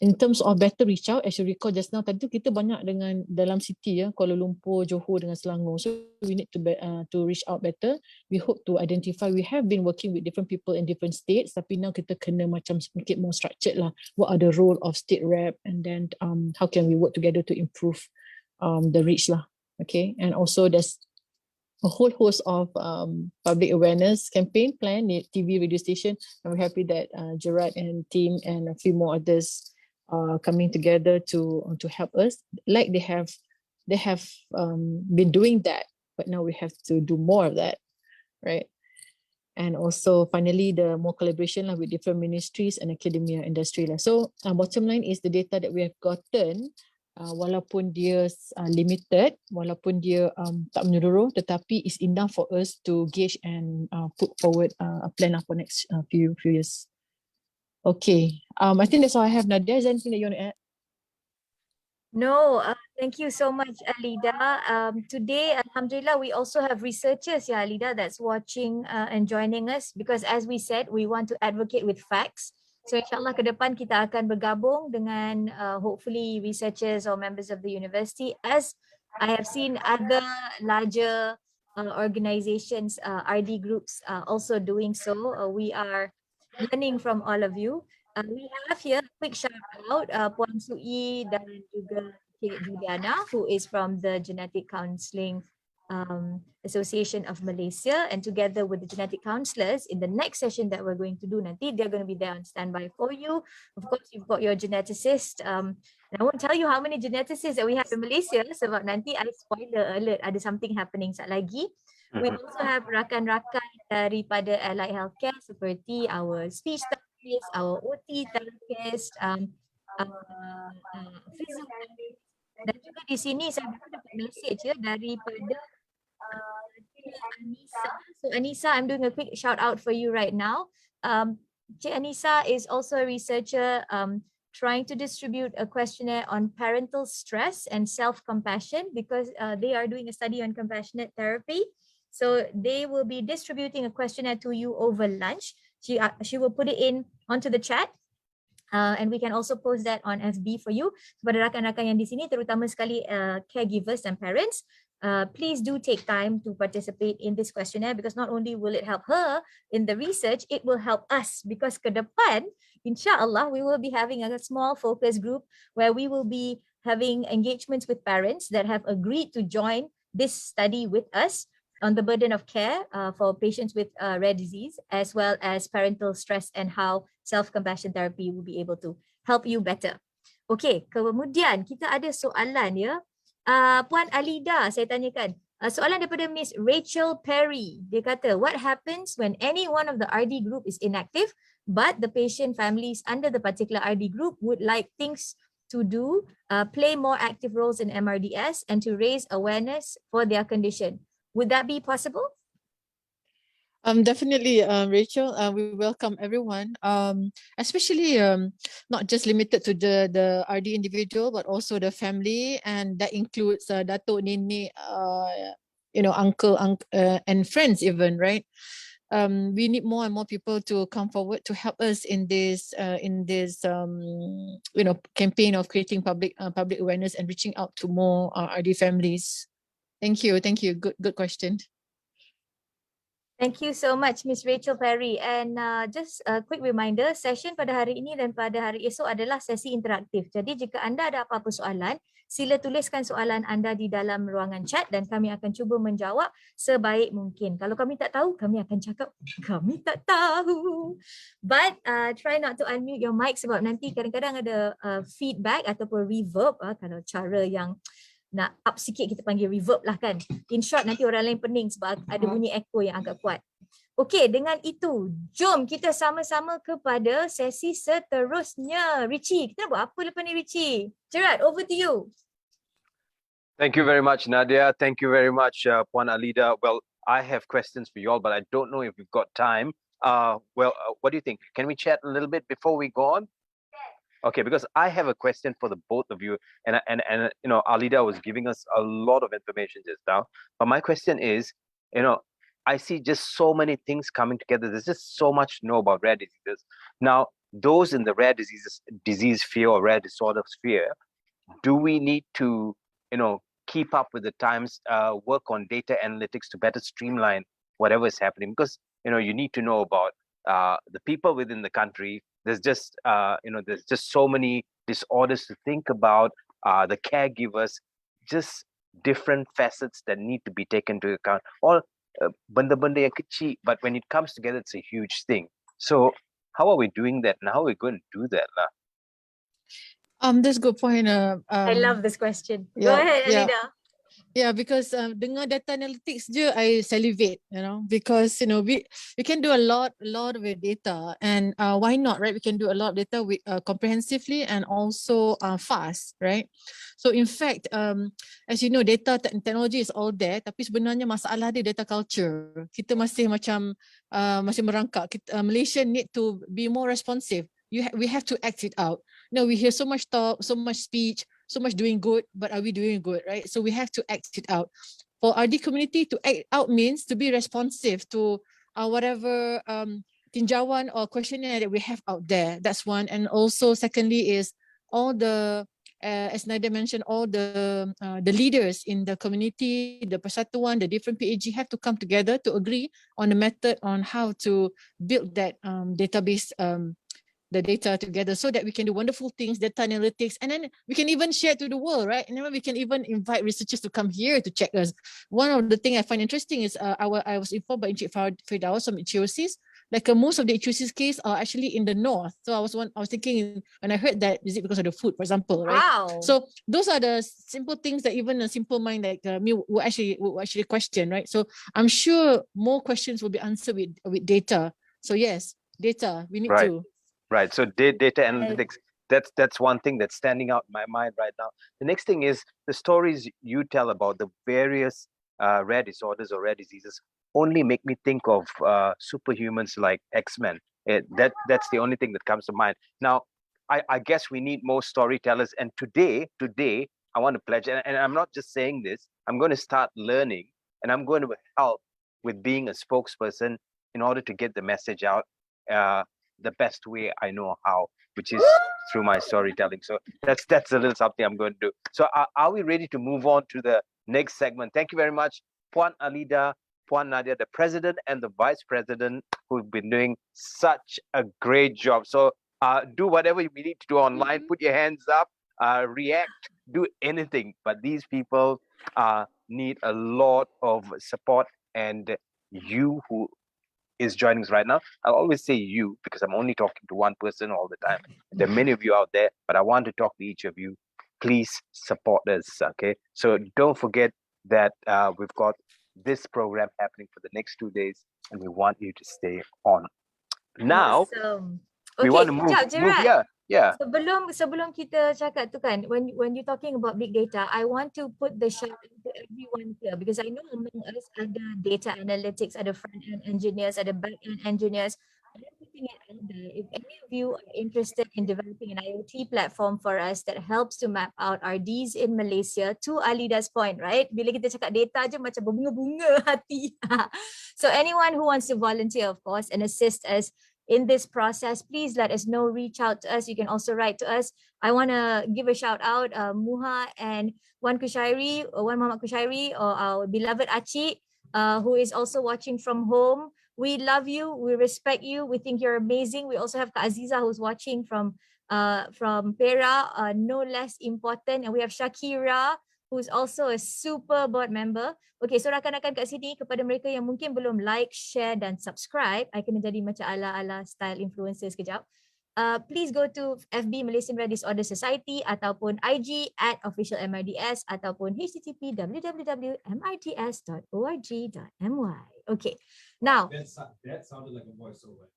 In terms of better reach out, as you recall just now, tadi tu kita banyak dengan dalam city, ya, Kuala Lumpur, Johor dengan Selangor. So we need to reach out better. We hope to identify, we have been working with different people in different states, tapi now kita kena macam sedikit more structured lah. What are the role of state rep, and then how can we work together to improve the reach lah. Okay, and also there's a whole host of public awareness campaign plan at TV radio station. And we're happy that Gerard and team and a few more others are coming together to help us. Like they have been doing that, but now we have to do more of that, right? And also finally the more collaboration with different ministries and academia industry lah. So bottom line is the data that we have gotten, walaupun dia limited, walaupun dia tak menyeluruh, tetapi is enough for us to gauge and put forward a plan for next few years. Okay, I think that's all I have. Nadia, is there anything that you want to add? No, thank you so much, Alida. Today, Alhamdulillah, we also have researchers, yeah, Alida, that's watching and joining us, because as we said, we want to advocate with facts. So insyaAllah ke depan kita akan bergabung dengan hopefully researchers or members of the university, as I have seen other larger organizations, RD groups also doing so. We are learning from all of you. We have here a quick shout out Puan Sui dan juga Cik Juliana, who is from the Genetic Counselling Association of Malaysia, and together with the genetic counselors in the next session that we're going to do nanti, they're going to be there on standby for you. Of course, you've got your geneticist, and I won't tell you how many geneticists that we have in Malaysia sebab nanti I spoiler alert, ada something happening sat lagi. We also have rakan-rakan daripada allied healthcare seperti our speech therapist, our OT therapist, physiotherapist, dan juga di sini saya baru dapat message ya daripada Anissa. So Anissa, I'm doing a quick shout out for you right now. Cik Anissa is also a researcher trying to distribute a questionnaire on parental stress and self-compassion, because they are doing a study on compassionate therapy. So they will be distributing a questionnaire to you over lunch. She will put it in onto the chat. And we can also post that on FB for you. Kepada rakan-rakan yang di sini, terutama sekali caregivers and parents, please do take time to participate in this questionnaire, because not only will it help her in the research, it will help us, because ke depan, insyaAllah, we will be having a small focus group where we will be having engagements with parents that have agreed to join this study with us on the burden of care for patients with rare disease, as well as parental stress and how self-compassion therapy will be able to help you better. Okay, kemudian kita ada soalan ya. Puan Alida, saya tanyakan. Soalan daripada Miss Rachel Perry. Dia kata, what happens when any one of the RD group is inactive, but the patient families under the particular RD group would like things to do, play more active roles in MRDS and to raise awareness for their condition? Would that be possible? Definitely, Rachel. We welcome everyone, especially not just limited to the RD individual, but also the family, and that includes datuk, nenek, uncle, and friends even, right? We need more and more people to come forward to help us in this campaign of creating public awareness and reaching out to more RD families. Thank you. Good question. Thank you so much, Miss Rachel Perry. And just a quick reminder, session pada hari ini dan pada hari esok adalah sesi interaktif. Jadi jika anda ada apa-apa soalan, sila tuliskan soalan anda di dalam ruangan chat dan kami akan cuba menjawab sebaik mungkin. Kalau kami tak tahu, kami akan cakap kami tak tahu. But try not to unmute your mic sebab nanti kadang-kadang ada feedback ataupun reverb. Kalau cara yang nak up sikit kita panggil reverb lah kan. In short, nanti orang lain pening sebab ada bunyi echo yang agak kuat. Okey, dengan itu, jom kita sama-sama kepada sesi seterusnya. Richie, kita nak buat apa lepas ni Richie? Gerard, over to you. Thank you very much, Nadia. Thank you very much, Puan Alida. Well, I have questions for you all, but I don't know if we've got time. What do you think? Can we chat a little bit before we go on? Okay, because I have a question for the both of you, and Alida was giving us a lot of information just now. But my question is, I see just so many things coming together. There's just so much to know about rare diseases. Now, those in the rare disease sphere or rare disorder sphere, do we need to, keep up with the times, work on data analytics to better streamline whatever is happening? Because, you need to know about the people within the country. There's just so many disorders to think about, the caregivers. just different facets that need to be taken into account. All benda-benda yang kecil, but when it comes together, it's a huge thing. So how are we doing that and how are we going to do that lah? That's a good point. I love this question. Go yeah, ahead, yeah. Alida. Yeah, because dengar data analytics je, I salivate, because we can do a lot with data, and why not, right? We can do a lot of data with comprehensively and also fast, right? So in fact, as you know, data technology is all there, tapi sebenarnya masalah dia data culture. Kita masih macam masih merangkak. Malaysia need to be more responsive. We have to act it out. We hear so much talk, so much speech, so much doing good, but are we doing good, right? So we have to act it out. For RD community, to act out means to be responsive to whatever tinjauan or questionnaire that we have out there. That's one. And also secondly is all the, as Nadia mentioned, all the leaders in the community, the persatuan, the different PAG have to come together to agree on the method on how to build that database, the data together, so that we can do wonderful things, data analytics, and then we can even share to the world, right? And then we can even invite researchers to come here to check us. One of the things I find interesting is I was informed by Encik Firdaus from ECOSIS, like most of the ECOSIS case are actually in the north. So I was thinking, when I heard that, is it because of the food, for example, right? Wow. So those are the simple things that even a simple mind like me will actually question, right? So I'm sure more questions will be answered with data. So yes, data, we need Right. to. Right. So data analytics, that's one thing that's standing out in my mind right now. The next thing is the stories you tell about the various rare disorders or rare diseases only make me think of superhumans like X-Men. That's the only thing that comes to mind. Now, I guess we need more storytellers. And today, I want to pledge, and I'm not just saying this, I'm going to start learning, and I'm going to help with being a spokesperson in order to get the message out the best way I know how, which is through my storytelling. So that's a little something I'm going to do. So are we ready to move on to the next segment? Thank you very much, Puan Alida, Puan Nadia, the president and the vice president, who've been doing such a great job. So do whatever you need to do online, put your hands up, react, do anything. But these people need a lot of support, and you who is joining us right now. I'll always say you because I'm only talking to one person all the time. There are many of you out there, but I want to talk to each of you. Please support us, okay? So don't forget that we've got this program happening for the next 2 days, and we want you to stay on. Now, Awesome. we want to move Gerard. yeah. Sebelum kita cakap tu kan, when you're talking about big data, I want to put the shout out to everyone here, because I know among us ada data analytics, ada front end engineers, ada back end engineers. I'm putting it out there. If any of you are interested in developing an IoT platform for us that helps to map out RDs in Malaysia, to Alida's point, right? Bila kita cakap data je macam berbunga-bunga hati. So anyone who wants to volunteer, of course, and assist us in this process, please let us know, reach out to us. You can also write to us. I want to give a shout out, Muha and Wan Muhammad Kushairi, or our beloved Aci, who is also watching from home. We love you, we respect you, we think you're amazing. We also have Kak Aziza who's watching from Perak, no less important. And we have Shakira, who's also a super board member. Okay, so rakan-rakan kat sini, kepada mereka yang mungkin belum like, share dan subscribe, I kena jadi macam ala-ala style influencer sekejap. Please go to FB Malaysian Rare Disorder Society ataupun IG @officialmrds ataupun http www.mrds.org.my. Okay, now. That sounded like a voiceover.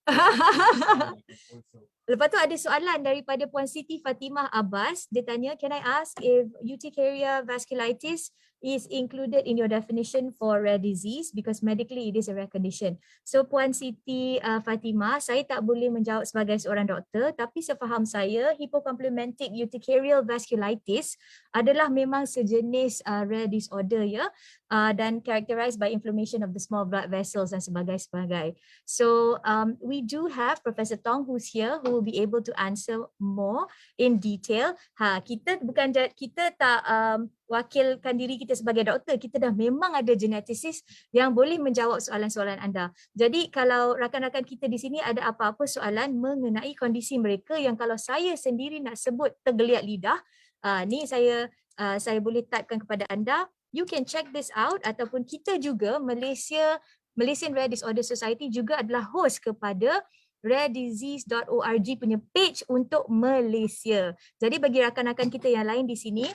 Lepas tu ada soalan daripada Puan Siti Fatimah Abbas. Dia tanya, can I ask if urticaria vasculitis is included in your definition for rare disease, because medically it is a rare condition. So Puan Siti Fatimah, saya tak boleh menjawab sebagai seorang doktor, tapi sefaham saya hypocomplementic urticarial vasculitis adalah memang sejenis rare disorder, ya, dan characterized by inflammation of the small blood vessels dan sebagainya. So we do have Professor Tong who's here, who will be able to answer more in detail. Kita tak wakilkan diri kita sebagai doktor, kita dah memang ada geneticists yang boleh menjawab soalan-soalan anda. Jadi kalau rakan-rakan kita di sini ada apa-apa soalan mengenai kondisi mereka yang kalau saya sendiri nak sebut tergeliat lidah, ni saya saya boleh typekan kepada anda. You can check this out ataupun kita juga Malaysian Rare Disorder Society juga adalah host kepada raredisease.org punya page untuk Malaysia. Jadi bagi rakan-rakan kita yang lain di sini,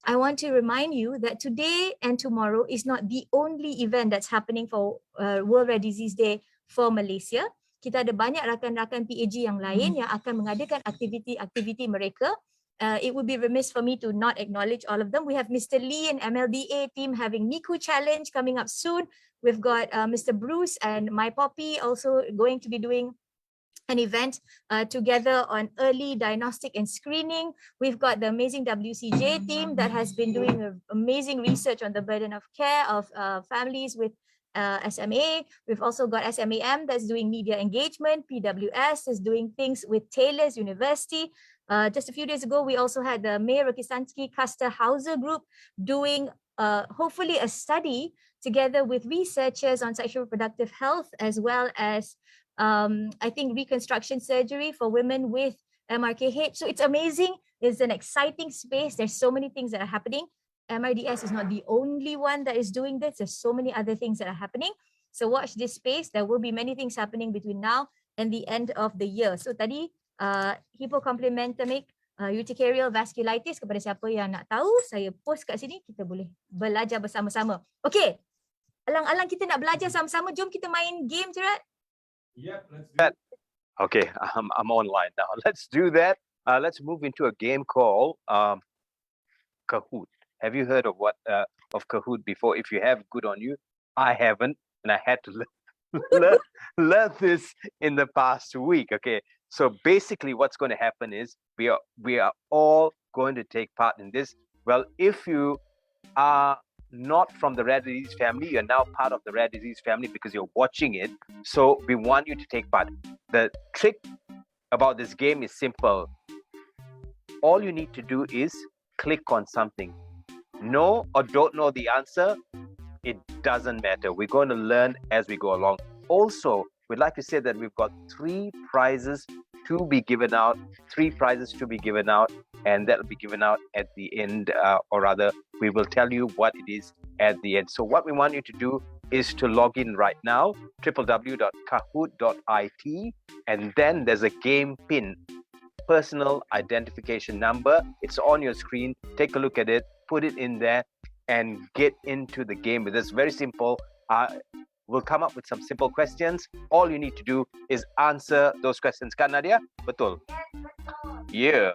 I want to remind you that today and tomorrow is not the only event that's happening for World Rare Disease Day for Malaysia. Kita ada banyak rakan-rakan PAG yang lain yang akan mengadakan aktiviti-aktiviti mereka. It would be remiss for me to not acknowledge all of them. We have Mr. Lee and MLDA team having Niku Challenge coming up soon. We've got Mr. Bruce and My Poppy also going to be doing an event together on early diagnostic and screening. We've got the amazing WCJ team that has been doing amazing research on the burden of care of families with SMA. We've also got SMAM that's doing media engagement. PWS is doing things with Taylor's University. Just a few days ago, we also had the Mayor Rokisansky Custer Hauser group doing hopefully a study together with researchers on sexual reproductive health, as well as I think reconstruction surgery for women with MRKH. So it's amazing. It's an exciting space. There's so many things that are happening. MRDS is not the only one that is doing this. There's so many other things that are happening. So watch this space. There will be many things happening between now and the end of the year. So tadi hypocomplementamic urticarial vasculitis, kepada siapa yang nak tahu, saya post kat sini, kita boleh belajar bersama-sama. Okay, alang-alang kita nak belajar sama-sama, jom kita main game, Jerat. Yep, let's do That- it. Okay, I'm online now. Let's do that. Let's move into a game called Kahoot. Have you heard of Kahoot before? If you have, good on you. I haven't, and I had to learn this in the past week. Okay, so basically, what's going to happen is we are all going to take part in this. Well, if you are not from the rare disease family, you're now part of the rare disease family because you're watching it. So we want you to take part. The trick about this game is simple. All you need to do is click on something. Know or don't know the answer, it doesn't matter. We're going to learn as we go along. Also, we'd like to say that we've got 3 prizes to be given out, and that'll be given out at the end, or rather, we will tell you what it is at the end. So what we want you to do is to log in right now, www.kahoot.it, and then there's a game pin, personal identification number. It's on your screen. Take a look at it, put it in there, and get into the game with us. Very simple. We'll come up with some simple questions. All you need to do is answer those questions. Kan Nadia? Betul? Yeah.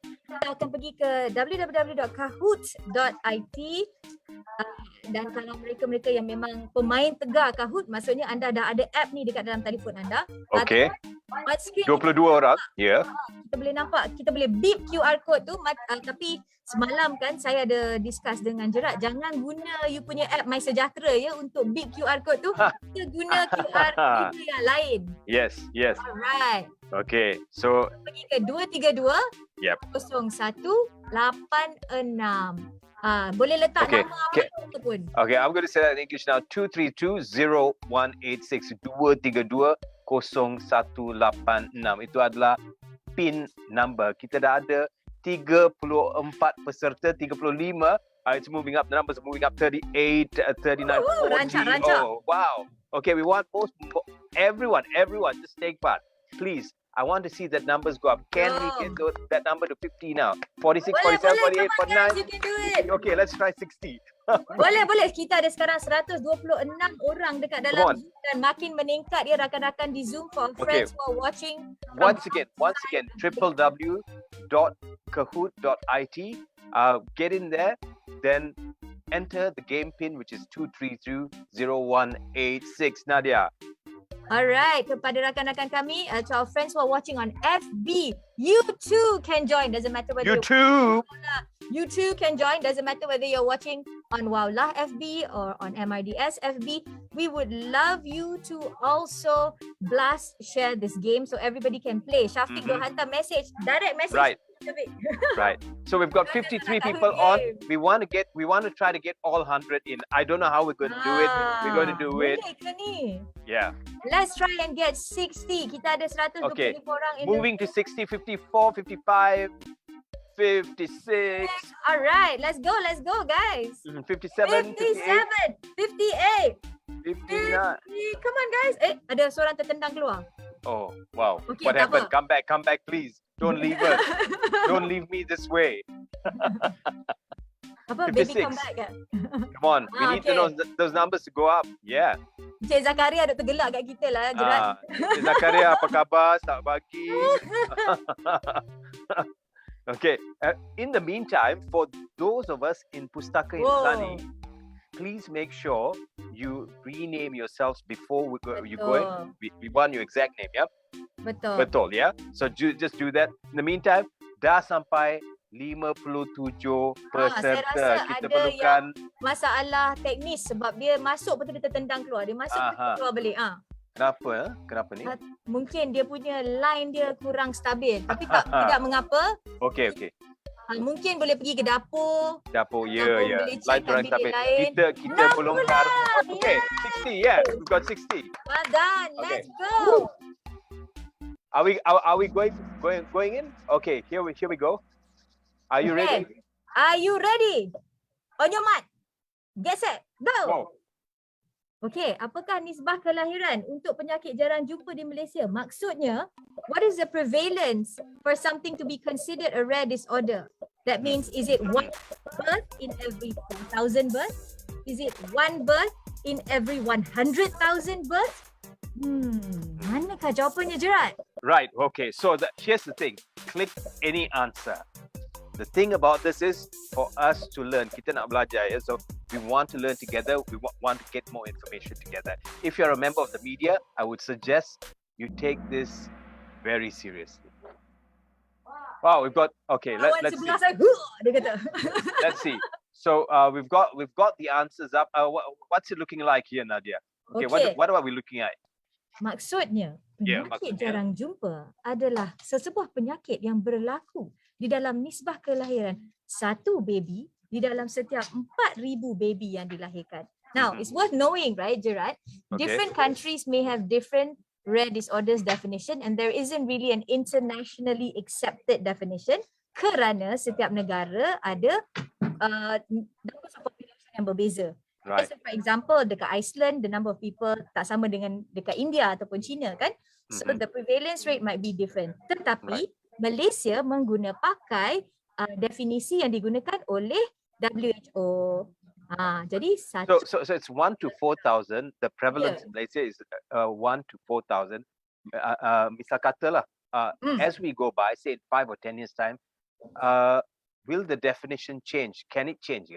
Kita akan pergi ke www.kahoot.it dan kalau mereka-mereka yang memang pemain tegar Kahoot, maksudnya anda dah ada app ni dekat dalam telefon anda. Okay. On screen 22 orang. Yeah. kita boleh nampak, kita boleh beep QR code tu, tapi semalam kan saya ada discuss dengan Jerat, jangan guna you punya app My Sejahtera ya untuk beep QR code tu. Kita guna QR code yang lain. Yes. Alright. Okay. So, Pergi ke 232 Yep. 0186. Boleh letak Okay, nama okay. apa pun. okay, I'm going to say that in English now. 232-0186. 232-0186. Itu adalah PIN number. Kita dah ada 34 peserta, 35. It's moving up. The numbers are moving up. 38, 39, 40. Rancak. Oh, wow. Okay, we want everyone, just take part. Please, I want to see that numbers go up. Can we get that number to 50 now? 46, 47, 48, come on guys, 49. you can do it. Okay, let's try 60. Boleh. Kita ada sekarang 126 orang dekat Come dalam on. Zoom dan makin meningkat ya rakan-rakan di Zoom for friends who are watching. from Once again, www.kahoot.it. Get in there, then enter the game pin, which is 232-0186. Nadia. Alright, kepada rakan-rakan kami, to our friends who are watching on FB, you too can join. Doesn't matter whether you too can join. Doesn't matter whether you're watching on Wowlah FB or on MRDS FB. We would love you to also blast share this game so everybody can play. Shafiq, go hantar message, direct message. Right. to Shafiq. Right. So we've got 53 people on. We want to try to get all 100 in. I don't know how we're going to do it. We're going to do it. Boleh ke ni? Yeah. Let's try and get 60. Kita ada 125 Okay. orang in Moving to 60, 54, 55. 56, Alright, let's go, guys. 57, 58, 57, 58, 59. 50. Come on, guys. Ada seorang tertendang keluar. Oh, wow. Okay, What tak happened? apa. Come back, please. Don't leave us. Don't leave me this way. Apa, baby 56. come back kan? Come on. We need to know those numbers to go up. Yeah. Encik Zakaria duk tergelak kat kita lah, Jerat. Encik Zakaria, apa khabar? Selamat pagi. Okay. In the meantime, for those of us in Pustaka Insani, please make sure you rename yourselves before you go in. We want your exact name, yeah? Betul. Betul, yeah? So just do that. In the meantime, dah sampai 57 saya rasa peserta. Kita ada perlukan Masalah teknis sebab dia masuk betul dia tertendang keluar. Dia masuk betul keluar balik. kenapa? Kenapa ni? Mungkin dia punya line dia kurang stabil. Tapi tidak mengapa. Okay. Mungkin boleh pergi ke dapur. Dapur, ya. boleh Line check kurang bilik stabil. lain. Kita bongkar. Okay, 60, yeah. We've got 60. Well done. Okay. Let's go. Are we going in? Okay, here we go. Are you ready? Are you ready? On your mark. Get set. Go. Wow. Okey, apakah nisbah kelahiran untuk penyakit jarang jumpa di Malaysia? Maksudnya, what is the prevalence for something to be considered a rare disorder? That means, is it one birth in every 1,000 births? Is it one birth in every 100,000 births? Manakah jawapannya, Jerat? Right, okay. So here's the thing. Click any answer. The thing about this is for us to learn. Kita nak belajar, ya. So we want to learn together. We want to get more information together. If you're a member of the media, I would suggest you take this very seriously. Wow, we've got okay. Let's see. Dia kata. Let's see. So we've got the answers up. What's it looking like here, Nadia? Okay. What are we looking at? Maksudnya, Ya, penyakit maksudnya. jarang jumpa adalah sesebuah penyakit yang berlaku di dalam nisbah kelahiran satu baby di dalam setiap 4,000 baby yang dilahirkan. Now, it's worth knowing, right, Gerard? Okay. Different countries may have different rare disorders definition and there isn't really an internationally accepted definition kerana setiap negara ada numbers of population yang berbeza. Right. So, for example, dekat Iceland, the number of people tak sama dengan dekat India ataupun China kan. So the prevalence rate might be different. Tetapi Malaysia pakai definisi yang digunakan oleh WHO. Jadi So it's 1 to 4,000. The prevalence in Malaysia is 1 to 4,000. Misal katalah, as we go by, say in 5 or 10 years time, will the definition change? Can it change?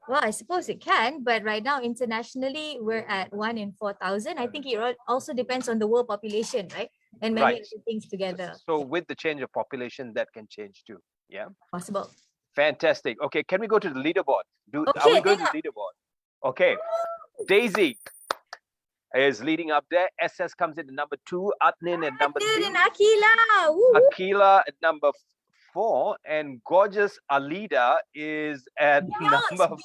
Well, I suppose it can, but right now internationally we're at 1 in 4,000. I think it also depends on the world population, right? And many other things together. So with the change of population, that can change too. Yeah. Possible. Fantastic. Okay, can we go to the leaderboard? Are Okay, we going to the leaderboard? Okay. Daisy is leading up there. SS comes in at number 2. Adnin at number 3. Dan Akila. Akila at number 4. And gorgeous Alida is at number 4.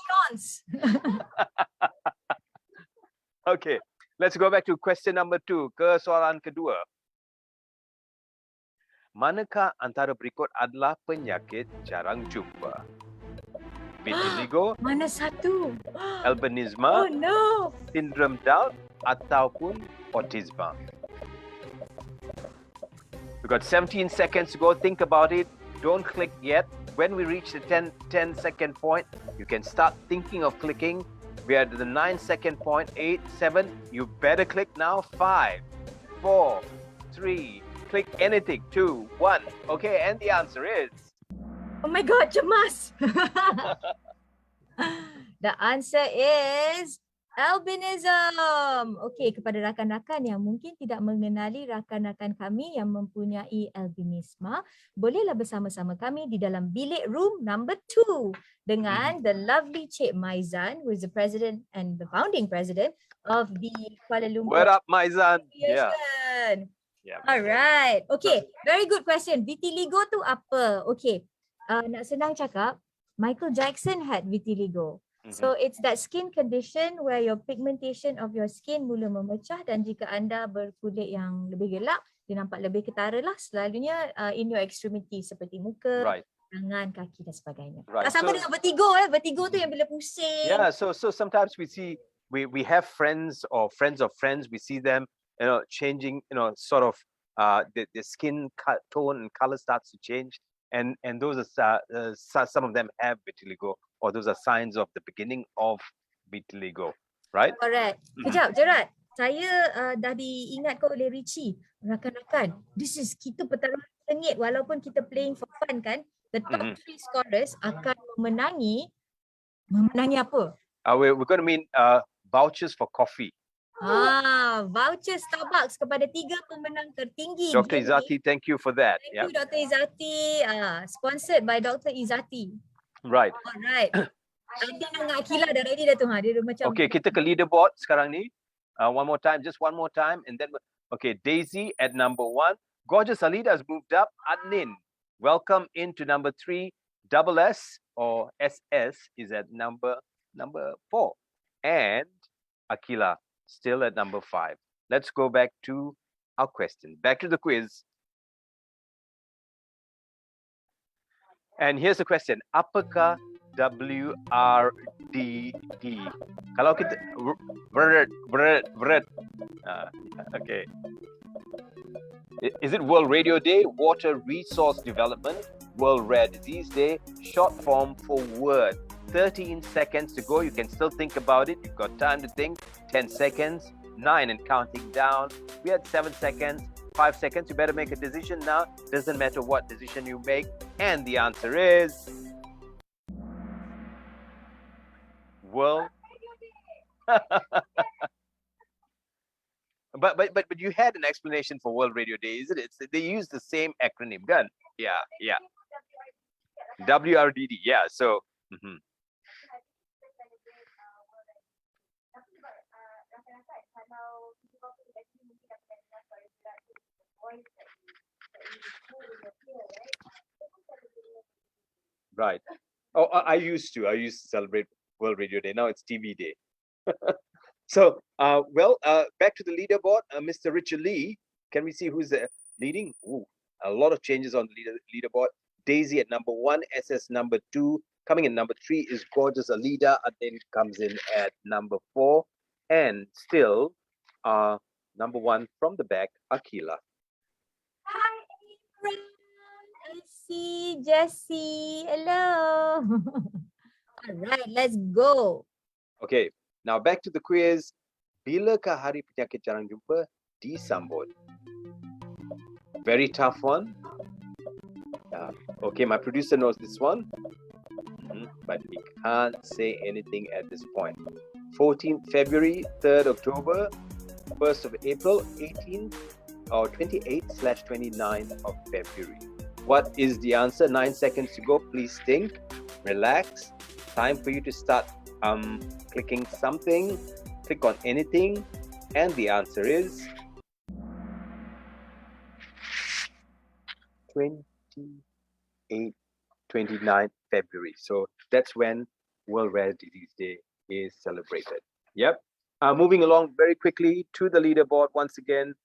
Okay, let's go back to question number 2. Ke soalan kedua. Manakah antara berikut adalah penyakit jarang jumpa? Vitiligo, Mana satu? albinisme, Oh no. sindrom Down, ataupun autism. We've got 17 seconds to go. Think about it. Don't click yet. When we reach the 10-second point, you can start thinking of clicking. We are at the 9-second point. 8, 7. You better click now. 5, 4, 3. Click anything. 2, 1. Okay, and the answer is. Oh my God, cemas. The answer is albinism. Okey, kepada rakan-rakan yang mungkin tidak mengenali rakan-rakan kami yang mempunyai albinisme, bolehlah bersama-sama kami di dalam bilik room number 2 dengan the lovely Cik Maizan, who is the president and the founding president of the Kuala Lumpur What up, Maizan? Yeah. Association. Yeah. Alright. Okay. Very good question. Vitiligo tu apa? Okay. Nak senang cakap, Michael Jackson had vitiligo. So it's that skin condition where your pigmentation of your skin mula memecah dan jika anda berkulit yang lebih gelap, dia nampak lebih ketara lah. Selalunya in your extremity seperti muka, Right. tangan, kaki dan sebagainya. Right. Tak sama So- dengan vertigo vertigo tu yang bila pusing. Yeah, so sometimes we see we have friends of friends, we see them, changing, sort of the skin tone and color starts to change, and those are some of them have vitiligo, or those are signs of the beginning of vitiligo, right? Correct. Kejap, Gerard. Saya dah diingatkan oleh Richie. Rakan-rakan, kita pertarungan sengit walaupun kita playing for fun kan. The top 3 scorers akan memenangi apa? We're going to mean vouchers for coffee. Voucher Starbucks kepada 3 pemenang tertinggi. Dr. game ni. Izati, thank you for that. Thank you Dr. Izati. Sponsored by Dr. Izati. Right. Alright. Adi dengan Akila dah ready dah tu. Dia macam Okay, kita ke leaderboard sekarang ni. One more time, just one more time, and then okay, Daisy at number 1. Gorgeous Alida has moved up. Adnin, welcome into number 3. Double S or SS is at number 4, and Akila still at number 5. Let's go back to our question. Back to the quiz. And here's the question. Apakah WRDD? Kalau kita okay. Is it World Radio Day, Water Resource Development, World Rare Disease Day, short form for word? 13 seconds to go. You can still think about it. You've got time to think. 10 seconds, 9 and counting down. We had 7 seconds, 5 seconds. You better make a decision now. Doesn't matter what decision you make. And the answer is World. But you had an explanation for World Radio Day, isn't it? They use the same acronym. Done. Yeah. WRDD. Yeah. So. Right. Oh, I used to celebrate World Radio Day. Now it's TV Day. So, back to the leaderboard. Mr. Richard Lee, can we see who's leading? Ooh, a lot of changes on the leaderboard. Daisy at number 1, SS number 2. Coming in number 3 is Gorgeous Alida. Then comes in at number 4. And still, number 1 from the back, Akila. Hi everyone. I see Jessie. Hello. All right, let's go. Okay, now back to the quiz. Bilakah hari penyakit jarang jumpa disambut? Very tough one. Okay, my producer knows this one. But he can't say anything at this point. 14th February, 3rd October, 1st of April, 18th or 28/29th of February. What is the answer? 9 seconds to go. Please think, relax. Time for you to start clicking something. Click on anything, and the answer is 29th February. So that's when World Rare Disease Day is celebrated. Yep. Moving along very quickly to the leaderboard once again.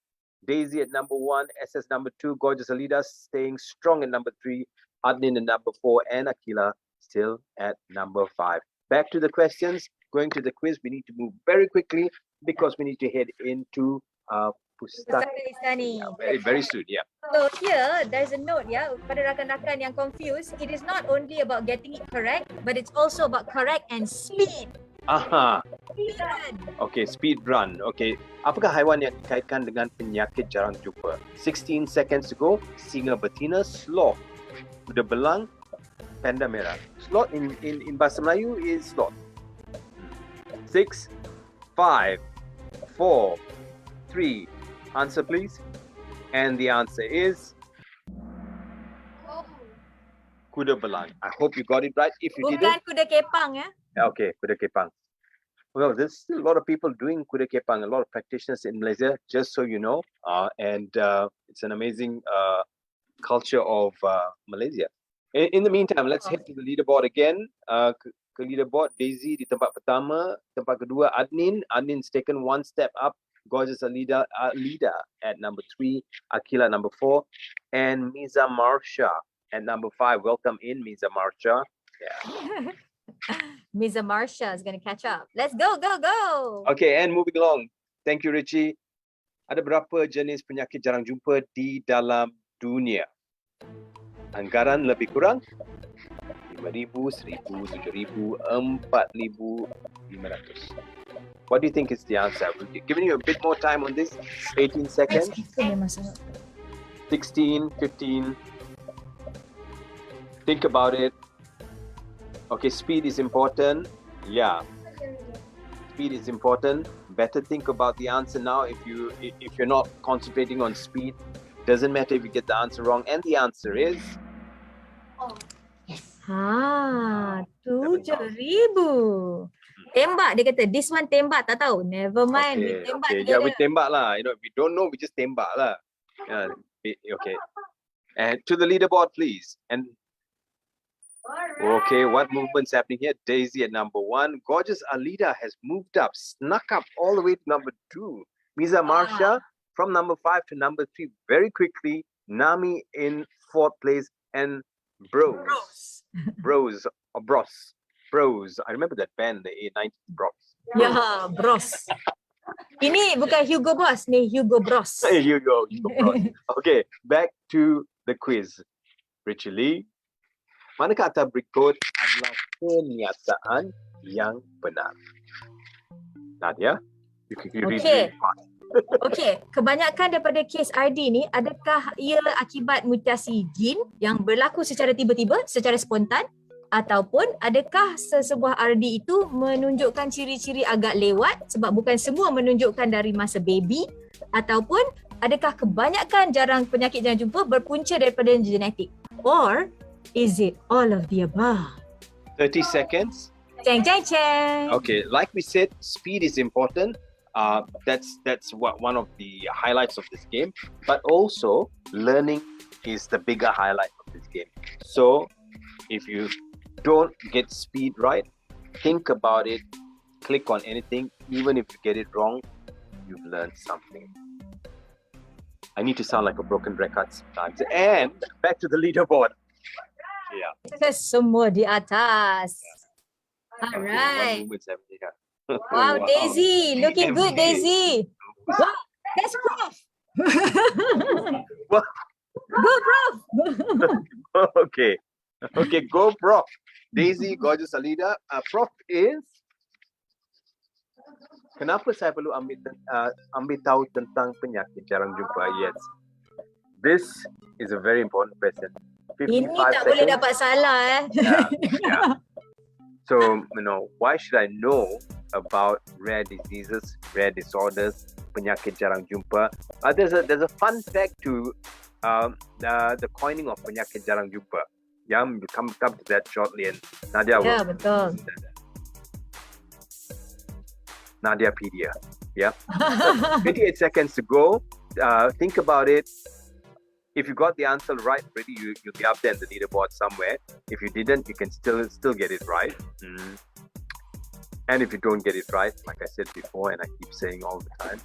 Daisy at number 1, SS number 2, Gorgeous Alida staying strong at number 3, Adnin at number 4, and Akila still at number 5. Back to the questions. Going to the quiz, we need to move very quickly because we need to head into Pustaka Istani. very soon. Yeah. So here, there's a note, pada rakan-rakan yang confused. It is not only about getting it correct, but it's also about correct and speed. Speed run. Okay, speed run. Okay. Apakah haiwan yang dikaitkan dengan penyakit jarang jumpa? 16 seconds to go. Singa betina, sloth. Kuda belang, panda merah. Sloth in bahasa Melayu is sloth. 6, 5, 4, 3. Answer please. And the answer is kuda belang. I hope you got it right. If you Bukan didn't, kuda kepang okay, kuda kepang. Well, there's still a lot of people doing kuda kepang, a lot of practitioners in Malaysia, just so you know. And it's an amazing culture of Malaysia. In the meantime, let's head to the leaderboard again. Ke leaderboard, Daisy di tempat pertama, tempat kedua Adnin's taken one step up Gorgeous Alida at number 3, Akila number 4, and Miza Marsha at number 5. Welcome in, Miza Marsha. Yeah. Miza Marsha is going to catch up. Let's go, go, go. Okay, and moving along. Thank you, Richie. Ada berapa jenis penyakit jarang jumpa di dalam dunia? Anggaran lebih kurang 5,000, 1,000, 7,000, 4,500. What do you think is the answer? We're giving you a bit more time on this. 18 seconds. 16, 15. Think about it. Okay, speed is important. Yeah. Speed is important. Better think about the answer now. If you're not concentrating on speed, doesn't matter if you get the answer wrong. And the answer is 7,000. Tembak, dia kata. This one tembak, tak tahu. Never mind. We tembak Yeah, together. we tembak lah. You know, if we don't know, we just tembak lah. Yeah, okay. And to the leaderboard, please. And okay, what movement's happening here? Daisy at number 1. Gorgeous Alida has moved up, snuck up all the way to number 2. Miza Marsha from number 5 to number 3 very quickly. Nami in 4th place, and Bros. I remember that band, the A90 Bros. Ya, Bros. Ini bukan Hugo Boss, ni Hugo Bros. Hey, Hugo Bros. Okay, back to the quiz. Richie Lee, manakah kata berikut adalah pernyataan yang benar? Nadia, you can read Okay. really fast. Okey, kebanyakan daripada kes RD ni, adakah ia akibat mutasi gen yang berlaku secara tiba-tiba, secara spontan, ataupun adakah sesebuah RD itu menunjukkan ciri-ciri agak lewat sebab bukan semua menunjukkan dari masa baby, ataupun adakah kebanyakan jarang penyakit jarang jumpa berpunca daripada genetik, or is it all of the above? 30 seconds. Ceng ceng ceng. Okay, like we said, speed is important. That's what one of the highlights of this game. But also, learning is the bigger highlight of this game. So, if you don't get speed right, think about it. Click on anything, even if you get it wrong, you've learned something. I need to sound like a broken record sometimes. And back to the leaderboard. Yeah. Semua di atas. Okay, Alright. one movement's happening here. Wow, Daisy, looking good, Daisy. Wow, that's Prof. What? Go, Prof. Okay, go Prof. Daisy, Gorgeous Alida. Prof is. Kenapa saya perlu ambil tahu tentang penyakit jarang jumpa? Yes, this is a very important question. 55 Ini tak boleh dapat salah Yeah. So, why should I know about rare diseases, rare disorders, penyakit jarang jumpa? There's a fun fact to the coining of penyakit jarang jumpa. Yeah, we'll come to that shortly. And Nadia Ya, will. betul. Nadiapedia. Yeah. 58 seconds to go. Think about it. If you got the answer right already, you'll be up there in the leaderboard somewhere. If you didn't, you can still get it right. And if you don't get it right, like I said before, and I keep saying all the time,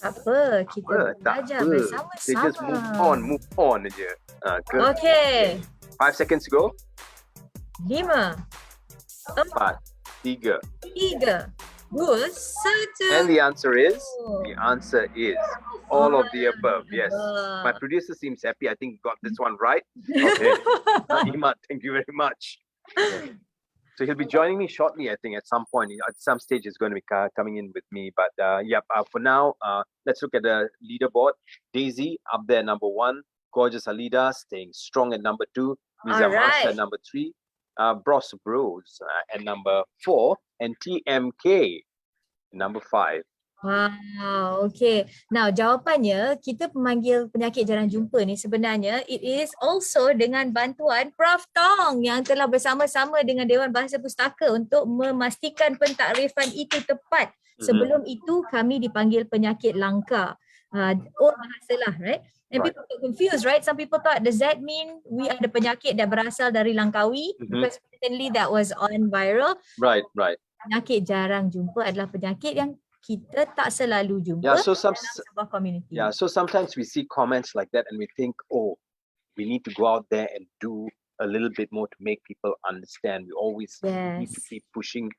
Tak apa, kita belajar They just bersama-sama. move on aja. Good. Okay, 5 seconds to go. 5, 4, 4, 3. 3, 2, 1. And the answer is all of the above. Yes. My above. producer seems happy. I think got this one right. Okay. Iman, thank you very much. So he'll be joining me shortly, I think, at some point. At some stage, he's going to be coming in with me. But for now, let's look at the leaderboard. Daisy up there, number 1. Gorgeous Alida staying strong at number 2. Miza Marsha at number 3. Bros at number 4. And TMK number 5. Wow, okay. Now, jawapannya, kita pemanggil penyakit jarang jumpa ni sebenarnya it is also dengan bantuan Prof. Tong yang telah bersama-sama dengan Dewan Bahasa Pustaka untuk memastikan pentakrifan itu tepat. Sebelum itu, kami dipanggil penyakit langka. Bahasa lah, right? And people get confused, right? Some people thought, does that mean we ada penyakit that berasal dari Langkawi? Because recently that was on viral. Right. Penyakit jarang jumpa adalah penyakit yang kita tak selalu jumpa Yeah, so dalam sebuah community. so sometimes we see comments like that and we think, oh, we need to go out there and do a little bit more to make people understand. We always need to Yes. keep pushing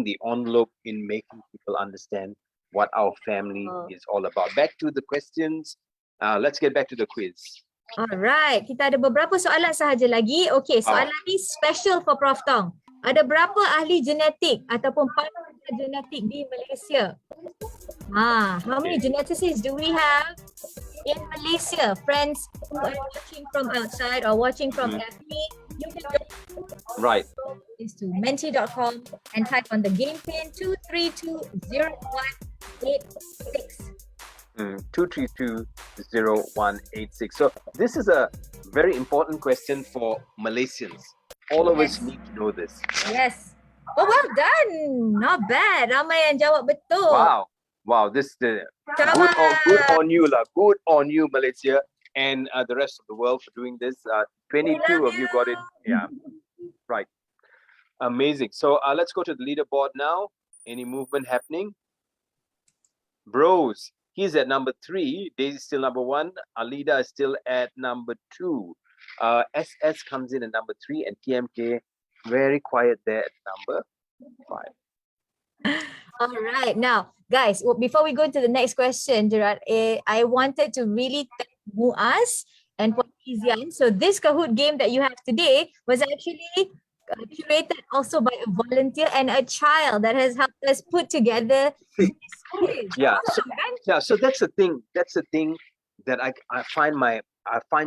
the envelope in making people understand what our family is all about. Back to the questions. Let's get back to the quiz. Alright, kita ada beberapa soalan sahaja lagi. Okay, soalan ni special for Prof Tong. Ada berapa ahli genetik ataupun pakar genetik di Malaysia? How many geneticists do we have in Malaysia? Friends who are watching from outside or watching from FB, you can go Right. to menti.com and type on the game pin 2320186. 2320186. So this is a very important question for Malaysians. All of us need to know this. Yes. Oh, well done. Not bad. Ramai yang jawab betul. Wow, this the Come good on you lah. Good on you, Malaysia, and the rest of the world for doing this. 22 of you got it. Yeah, right. Amazing. So let's go to the leaderboard now. Any movement happening? Bros, he's at number 3. Daisy's still number 1. Alida is still at number 2. SS comes in at number 3, and TMK very quiet there at number 5. All right. Now, guys, before we go to the next question, Gerard, I wanted to really thank Muaz and Puan Izian. So this Kahoot game that you have today was actually curated also by a volunteer and a child that has helped us put together this quiz. Yeah, Awesome, kan? so that's the thing. That's the thing that I find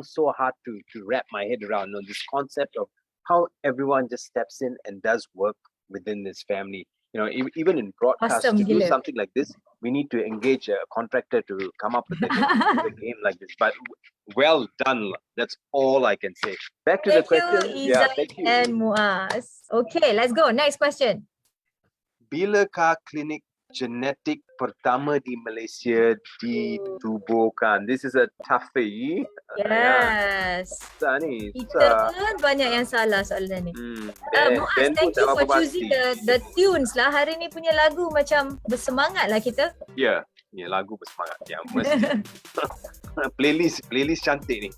so hard to wrap my head around, this concept of how everyone just steps in and does work within this family. Even in broadcast, Awesome, to do gila. something like this, we need to engage a contractor to come up with a game like this. But well done. That's all I can say. Back to the question. Izzat Thank you. and Muaz. Okay, let's go. Next question. Bilakah klinik genetik pertama di Malaysia ditubuhkan? This is a toughie. Yes. Susah ni. Kita pun banyak yang salah soalan ni. Muaz, thank you for choosing the tunes lah. Hari ni punya lagu macam bersemangat lah kita. Ya, lagu bersemangat. Ya, mesti. playlist cantik ni.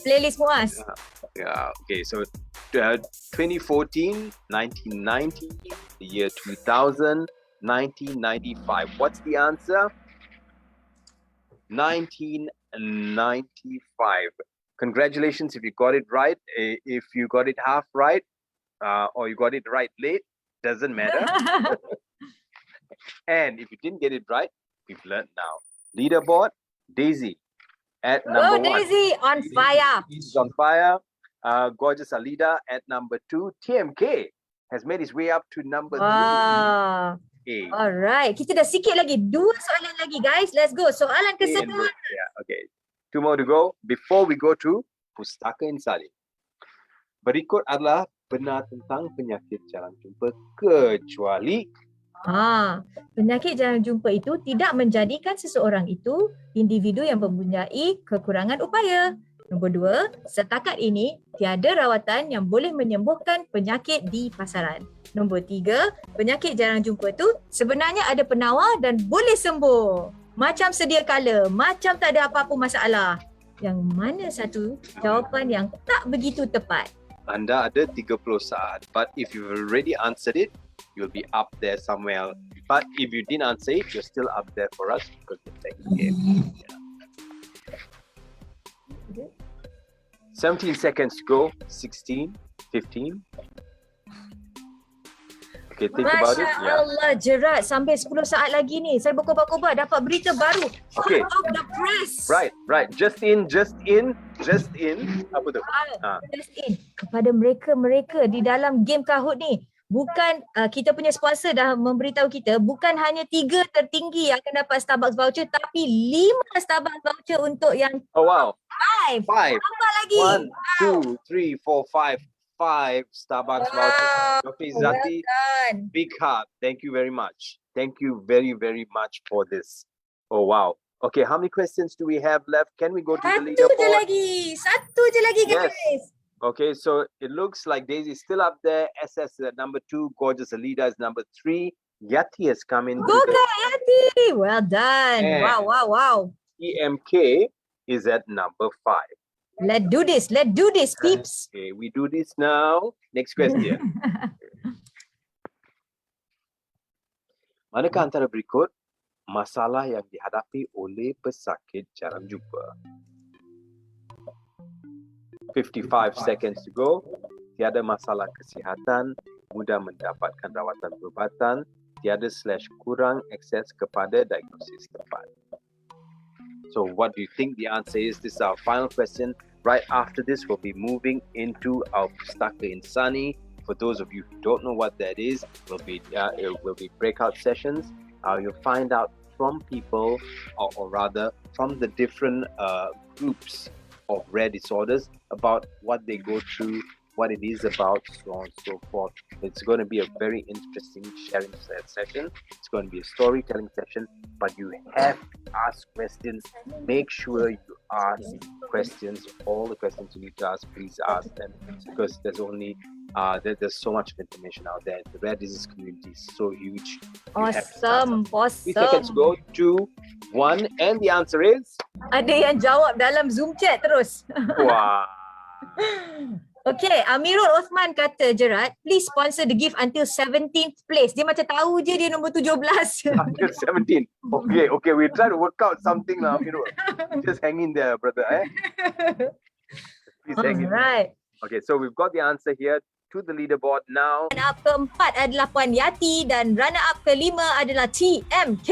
Playlist Muaz. Yeah, okay. So 2014, 1990, the year 2000, 1995. What's the answer? 1995. Congratulations if you got it right. If you got it half right, or you got it right late, doesn't matter. And if you didn't get it right, we've learned now. Leaderboard, Daisy at number 1. Daisy on fire. He's on fire. Gorgeous Alida at number 2. TMK has made his way up to number 3. Alright, kita dah sikit lagi. 2 soalan lagi, guys. Let's go. Soalan ke-10. Yeah, okay. 2 more to go before we go to Pustaka Insani. Berikut adalah benar tentang penyakit jalan jumpa kecuali penyakit jalan jumpa itu tidak menjadikan seseorang itu individu yang mempunyai kekurangan upaya. Nombor 2, setakat ini tiada rawatan yang boleh menyembuhkan penyakit di pasaran. Nombor 3, penyakit jarang jumpa itu sebenarnya ada penawar dan boleh sembuh. Macam sedia kala, macam tak ada apa-apa masalah. Yang mana satu jawapan yang tak begitu tepat? Anda ada 30 saat, but if you've already answered it, you'll be up there somewhere. But if you didn't answer it, you're still up there for us because you're playing the game. 17 seconds to go. 16, 15. Okay, think about it. Masya Allah, Gerard, sampai 10 saat lagi ni. Saya berkobar-kobar dapat berita baru. Okay. Hot off the press. Right. Just in. Apa tu? Just in. Kepada mereka-mereka di dalam game Kahoot ni. Bukan kita punya sponsor dah memberitahu kita bukan hanya 3 tertinggi yang akan dapat Starbucks voucher tapi 5 Starbucks voucher untuk yang Oh wow. 5. 5. Tambah lagi. 1, 2, 3, 4, 5. 5 Starbucks vouchers. Dr. Izzati, big heart. Thank you very much. Thank you very, very much for this. Oh wow. Okay, how many questions do we have left? Can we go to the leaderboard? Satu je lagi guys. Yes. Okay, so it looks like Daisy is still up there. SS is at number 2. Gorgeous Alida is number 3. Yati has come in. Go Yati! Well done. And- Wow, wow, wow. EMK is at number 5. Let's do this. Let's do this, peeps. Okay, we do this now. Next question. Manakah antara berikut masalah yang dihadapi oleh pesakit jarang jumpa? 55 seconds to go. Tiada masalah kesihatan, mudah mendapatkan rawatan perubatan, tiada/kurang akses kepada diagnosis tepat. So what do you think the answer is? This is our final question. Right after this, we'll be moving into our Pustaka Insani. For those of you who don't know what that is, it will be breakout sessions. You'll find out from people, or rather from the different groups of rare disorders about what they go through, what it is about, so on and so forth. It's going to be a very interesting sharing session. It's going to be a storytelling session, but you have to ask questions. Make sure you ask questions. All the questions you need to ask, please ask them, because there's only there's so much information out there. The rare disease community is so huge. You have to start Awesome, something. 3 seconds awesome. go, 2, 1, and the answer is Ada yang jawab dalam Zoom chat terus. wow. Okay, Amirul Osman kata, Gerard, please sponsor the gift until 17th place. Dia macam tahu je dia nombor 17. Until 17. Okay, we'll try to work out something now, Amirul. Just hang in there, brother. Please hang in there. Alright. Okay, so we've got the answer here to the leaderboard now. Runner-up keempat adalah Puan Yati dan runner-up kelima adalah TMK.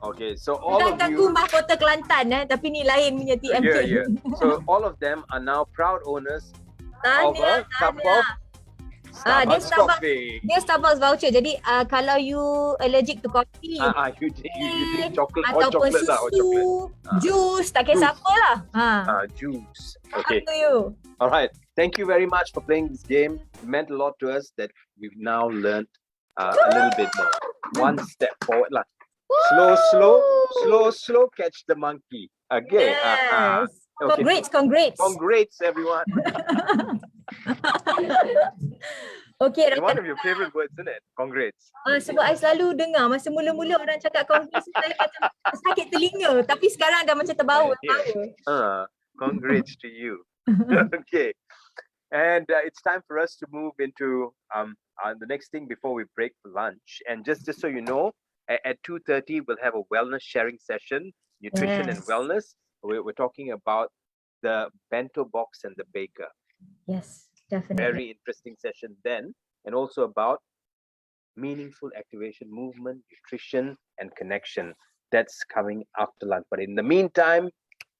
Okay, so all of Bukan you, Mahkota Kelantan, tapi ni lain punya TMK. yeah. So all of them are now proud owners of Tahniah, a cup of tahniah. Dia Starbucks Starbucks. coffee. Dia Starbucks voucher. Jadi kalau you allergic to coffee, You drink chocolate, hot ataupun chocolate lah, hot susu, chocolate. jus, tak kisah Juice. apa lah. Juice. Up Okay, to you. all right. Thank you very much for playing this game. It meant a lot to us that we've now learned a little bit more. One step forward lah. Slow, catch the monkey. Again. Yes. Okay. Congrats. Congrats, everyone. Okay, One of your favorite words, isn't it? Congrats. sebab I selalu dengar masa mula-mula orang cakap congrats, saya macam sakit telinga. Tapi sekarang dah macam terbawa. Congrats to you. Okay. And it's time for us to move into the next thing before we break for lunch. And just so you know, at 2:30 we'll have a wellness sharing session, nutrition and Yes. wellness. We're talking about the bento box and the baker. Yes, definitely. Very interesting session then, and also about meaningful activation, movement, nutrition, and connection. That's coming after lunch. But in the meantime,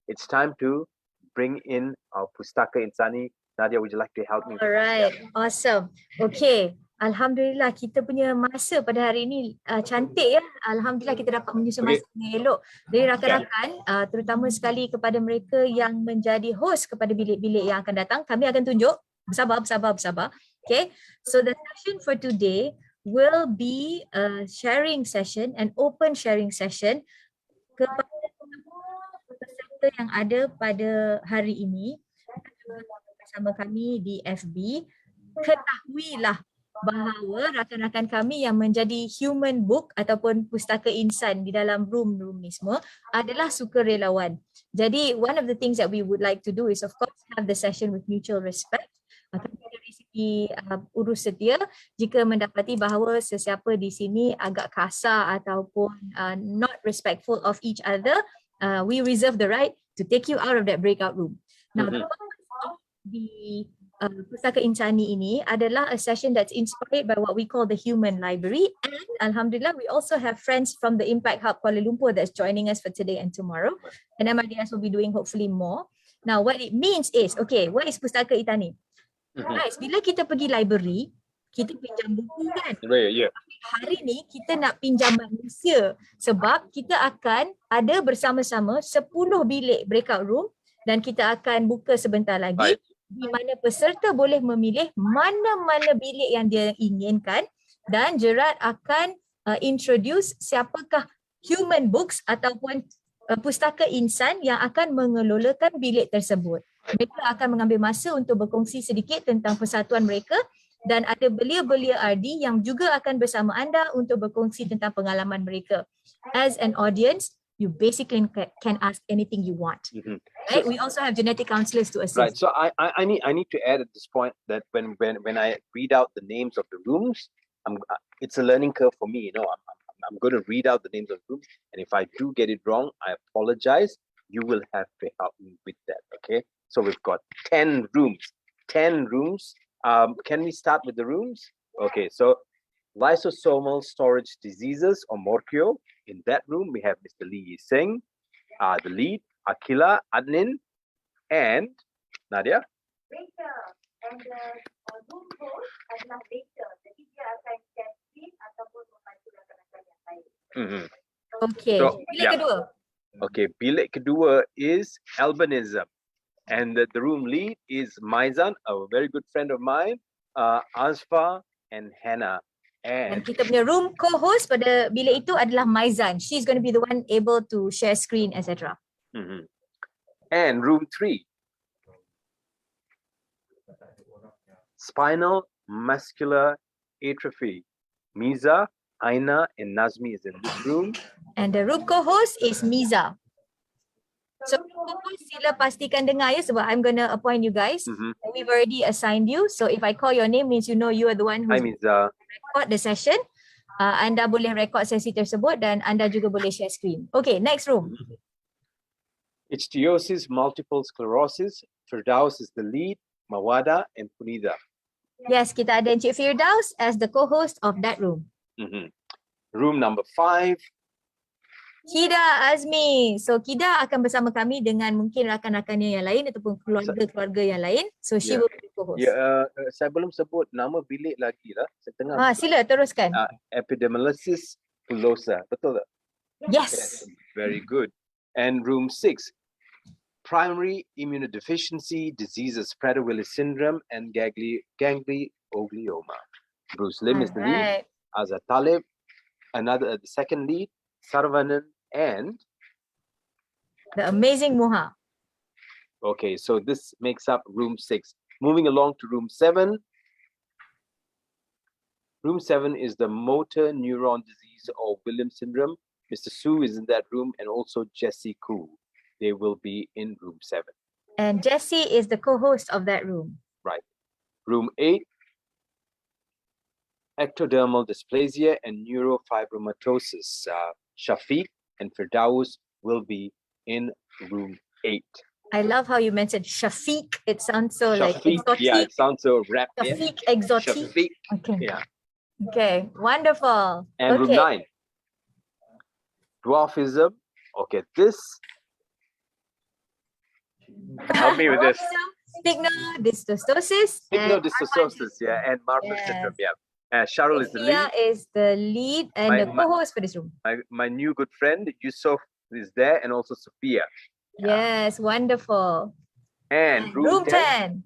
it's time to bring in our Pustaka Insani. Nadia, would you like to help me? Alright, awesome. Okay, Alhamdulillah kita punya masa pada hari ini cantik ya. Alhamdulillah kita dapat menyusun masa dengan elok. Jadi rakan-rakan, terutama sekali kepada mereka yang menjadi host kepada bilik-bilik yang akan datang, kami akan tunjuk. Bersabar. Okay, so the session for today will be a sharing session, an open sharing session kepada peserta yang ada pada hari ini bersama kami di FB. Ketahuilah bahawa rakan-rakan kami yang menjadi human book ataupun pustaka insan di dalam room ni semua adalah sukarelawan. Jadi one of the things that we would like to do is of course have the session with mutual respect. Tapi dari segi urus setia, jika mendapati bahawa sesiapa di sini agak kasar ataupun not respectful of each other, we reserve the right to take you out of that breakout room. Now, the purpose of the Pustaka Insani ini adalah a session that's inspired by what we call the Human Library, and Alhamdulillah we also have friends from the Impact Hub Kuala Lumpur that's joining us for today and tomorrow, and MRDS will be doing hopefully more. Now what it means is, okay, what is Pustaka Insani? Guys, bila kita pergi library, kita pinjam buku kan? Yeah. Hari ni kita nak pinjam manusia sebab kita akan ada bersama-sama 10 bilik breakout room dan kita akan buka sebentar lagi di mana peserta boleh memilih mana-mana bilik yang dia inginkan dan Gerard akan introduce siapakah human books ataupun pustaka insan yang akan mengelolakan bilik tersebut. Mereka akan mengambil masa untuk berkongsi sedikit tentang persatuan mereka dan ada belia-belia RD yang juga akan bersama anda untuk berkongsi tentang pengalaman mereka. As an audience, you basically can ask anything you want. Right? We also have genetic counselors to assist. Right. So I need to add at this point that when I read out the names of the rooms, it's a learning curve for me. I'm going to read out the names of the rooms, and if I do get it wrong, I apologize. You will have to help me with that. Okay. So we've got 10 rooms. 10 rooms. Can we start with the rooms? Okay. So lysosomal storage diseases or Morkio. In that room, we have Mr. Lee Singh, the lead, Akila, Adnin, and Nadia. Baker and the room host adalah baker. Jadi dia akan share screen ataupun membantu rakan-rakan yang lain. Okay. So, Bilik kedua. Okay, bilik kedua is albinism. And the room lead is Maizan, a very good friend of mine, Azfa and Hannah. Dan kita punya room co-host pada bilik itu adalah Maizan. She's going to be the one able to share screen, etc. And room 3, spinal muscular atrophy. Miza, Aina, and Nazmi is in this room. And the room co-host is Miza. So co-host sila pastikan dengar ya, sebab I'm gonna appoint you guys. We've already assigned you. So if I call your name, means you know you are the one who's record the session. Anda boleh record sesi tersebut dan anda juga boleh share screen. Okay, next room. Ichthyosis, multiple sclerosis. Firdaus is the lead, Mawada, and Punida. Yes, kita ada Encik Firdaus as the co-host of that room. Room number 5. Kida Azmi. So Kida akan bersama kami dengan mungkin rakan-rakannya yang lain ataupun keluarga-keluarga yang lain. So she will be co-host. Saya belum sebut nama bilik lagi lah. Sila teruskan. Epidermolysis bullosa. Betul tak? Yes. Very good. And room 6. Primary immunodeficiency diseases, Prader-Willi syndrome and ganglioglioma. Bruce Lim is the lead. Azhar Talib, the second lead, Saravanan, and the amazing Moha. Okay, so this makes up room 6. Moving along to room 7. Room 7 is the motor neuron disease or Williams syndrome. Mr. Su is in that room, and also Jesse Koo. They will be in room 7. And Jesse is the co-host of that room. Right. Room 8. Ectodermal dysplasia and neurofibromatosis. Shafiq and Firdaus will be in room 8. I love how you mentioned Shafiq. It sounds so like exotic. Yeah, it sounds so rap. Shafiq, exotic. Shafiq. Okay. Yeah. Okay, wonderful. And room 9. Dwarfism. Okay, this. Help me with this. Pycnodystosis. Pycnodystosis, and Marfan syndrome, Sharul is the lead. Is the lead and the co-host for this room. My new good friend Yusuf is there, and also Sophia. Yes, wonderful. And room 10.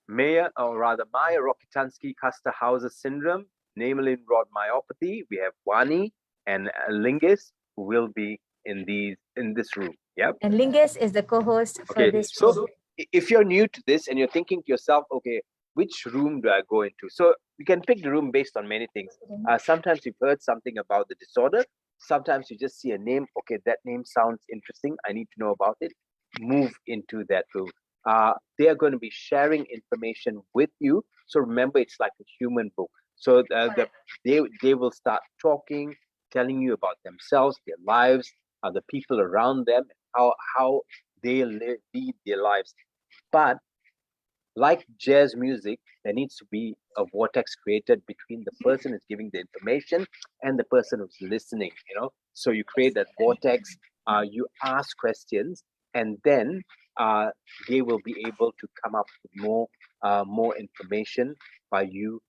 Maya Rokitansky Custer-Hauser syndrome, Namelin rod myopathy. We have Wani and Lingis who will be in this room. Yep. And Lingis is the co-host for this room. So if you're new to this and you're thinking to yourself, okay, which room do I go into? So you can pick the room based on many things. Sometimes you've heard something about the disorder. Sometimes you just see a name. Okay, that name sounds interesting. I need to know about it. Move into that room. They are going to be sharing information with you. So remember, it's like a human book. So they will start talking, telling you about themselves, their lives, the people around them, how they lead their lives. But like jazz music, there needs to be a vortex created between the person who's giving the information and the person who's listening, So you create that vortex, you ask questions, and then they will be able to come up with more information by you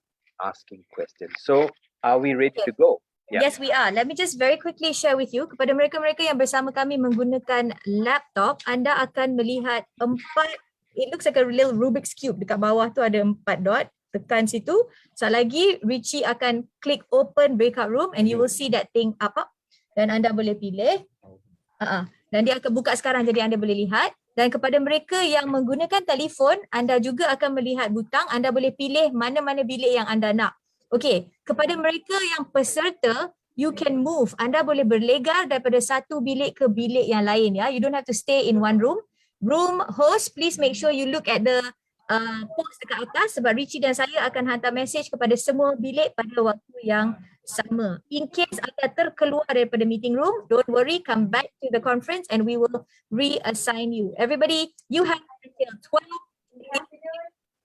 asking questions. So are we ready to go? Yeah. Yes, we are. Let me just very quickly share with you. Kepada mereka-mereka yang bersama kami menggunakan laptop, anda akan melihat 4, it looks like a little Rubik's Cube. Dekat bawah tu ada 4 dot. Tekan situ. Sekali lagi, Richie akan klik open breakout room and you will see that thing up. Dan anda boleh pilih. Dan dia akan buka sekarang, jadi anda boleh lihat. Dan kepada mereka yang menggunakan telefon, anda juga akan melihat butang, anda boleh pilih mana-mana bilik yang anda nak. Okey, kepada mereka yang peserta, you can move. Anda boleh berlegar daripada satu bilik ke bilik yang lain ya. You don't have to stay in one room. Room host, please make sure you look at the post dekat atas sebab Richie dan saya akan hantar message kepada semua bilik pada waktu yang sama. In case anda terkeluar daripada meeting room, don't worry, come back to the conference and we will reassign you. Everybody, you have until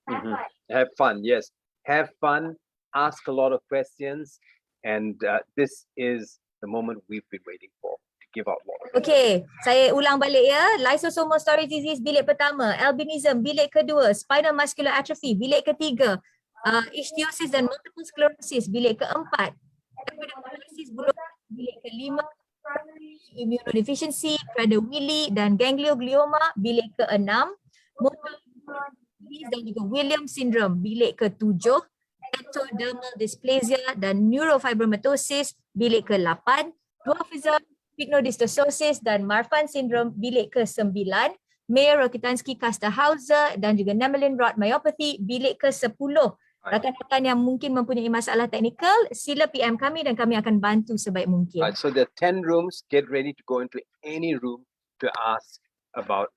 12. Have fun, yes. Have fun, ask a lot of questions, and this is the moment we've been waiting for to give out more. Okay, saya ulang balik ya. Lysosomal storage disease bilik pertama, albinism bilik kedua, spinal muscular atrophy bilik ketiga, ichthyosis dan multiple sclerosis bilik keempat, epidermolysis bullosa bilik kelima, immunodeficiency, Prader-Willi dan ganglioglioma bilik keenam, motor disease dan juga Williams syndrome bilik ketujuh, ectodermal dysplasia dan neurofibromatosis bilik ke-8, dwarfism, pycnodysostiosis dan Marfan syndrome bilik ke-9, Mayer-Rokitansky-Kuster-Hauser dan juga Nemelin-Rod myopathy bilik ke-10. Rakan-rakan yang mungkin mempunyai masalah teknikal, sila PM kami dan kami akan bantu sebaik mungkin. So there are 10 rooms. Get ready to go into any room to ask about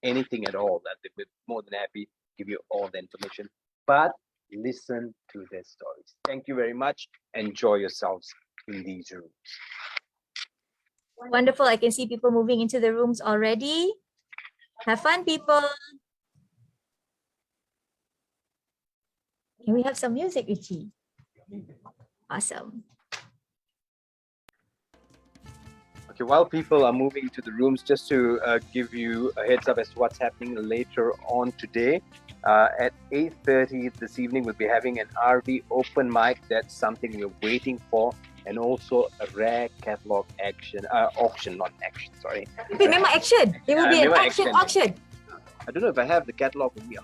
anything at all. That they will be more than happy to give you all the information. But listen to their stories. Thank you very much. Enjoy yourselves in these rooms. Wonderful. I can see people moving into the rooms already. Have fun, people. Can we have some music, Richie? Awesome. Okay, while people are moving to the rooms, just to give you a heads up as to what's happening later on today. At 8:30 this evening, we'll be having an RV open mic. That's something we're waiting for. And also a rare catalog auction, not action, sorry. Memang action. It will be an memang action action. auction. I don't know if I have the catalog with me.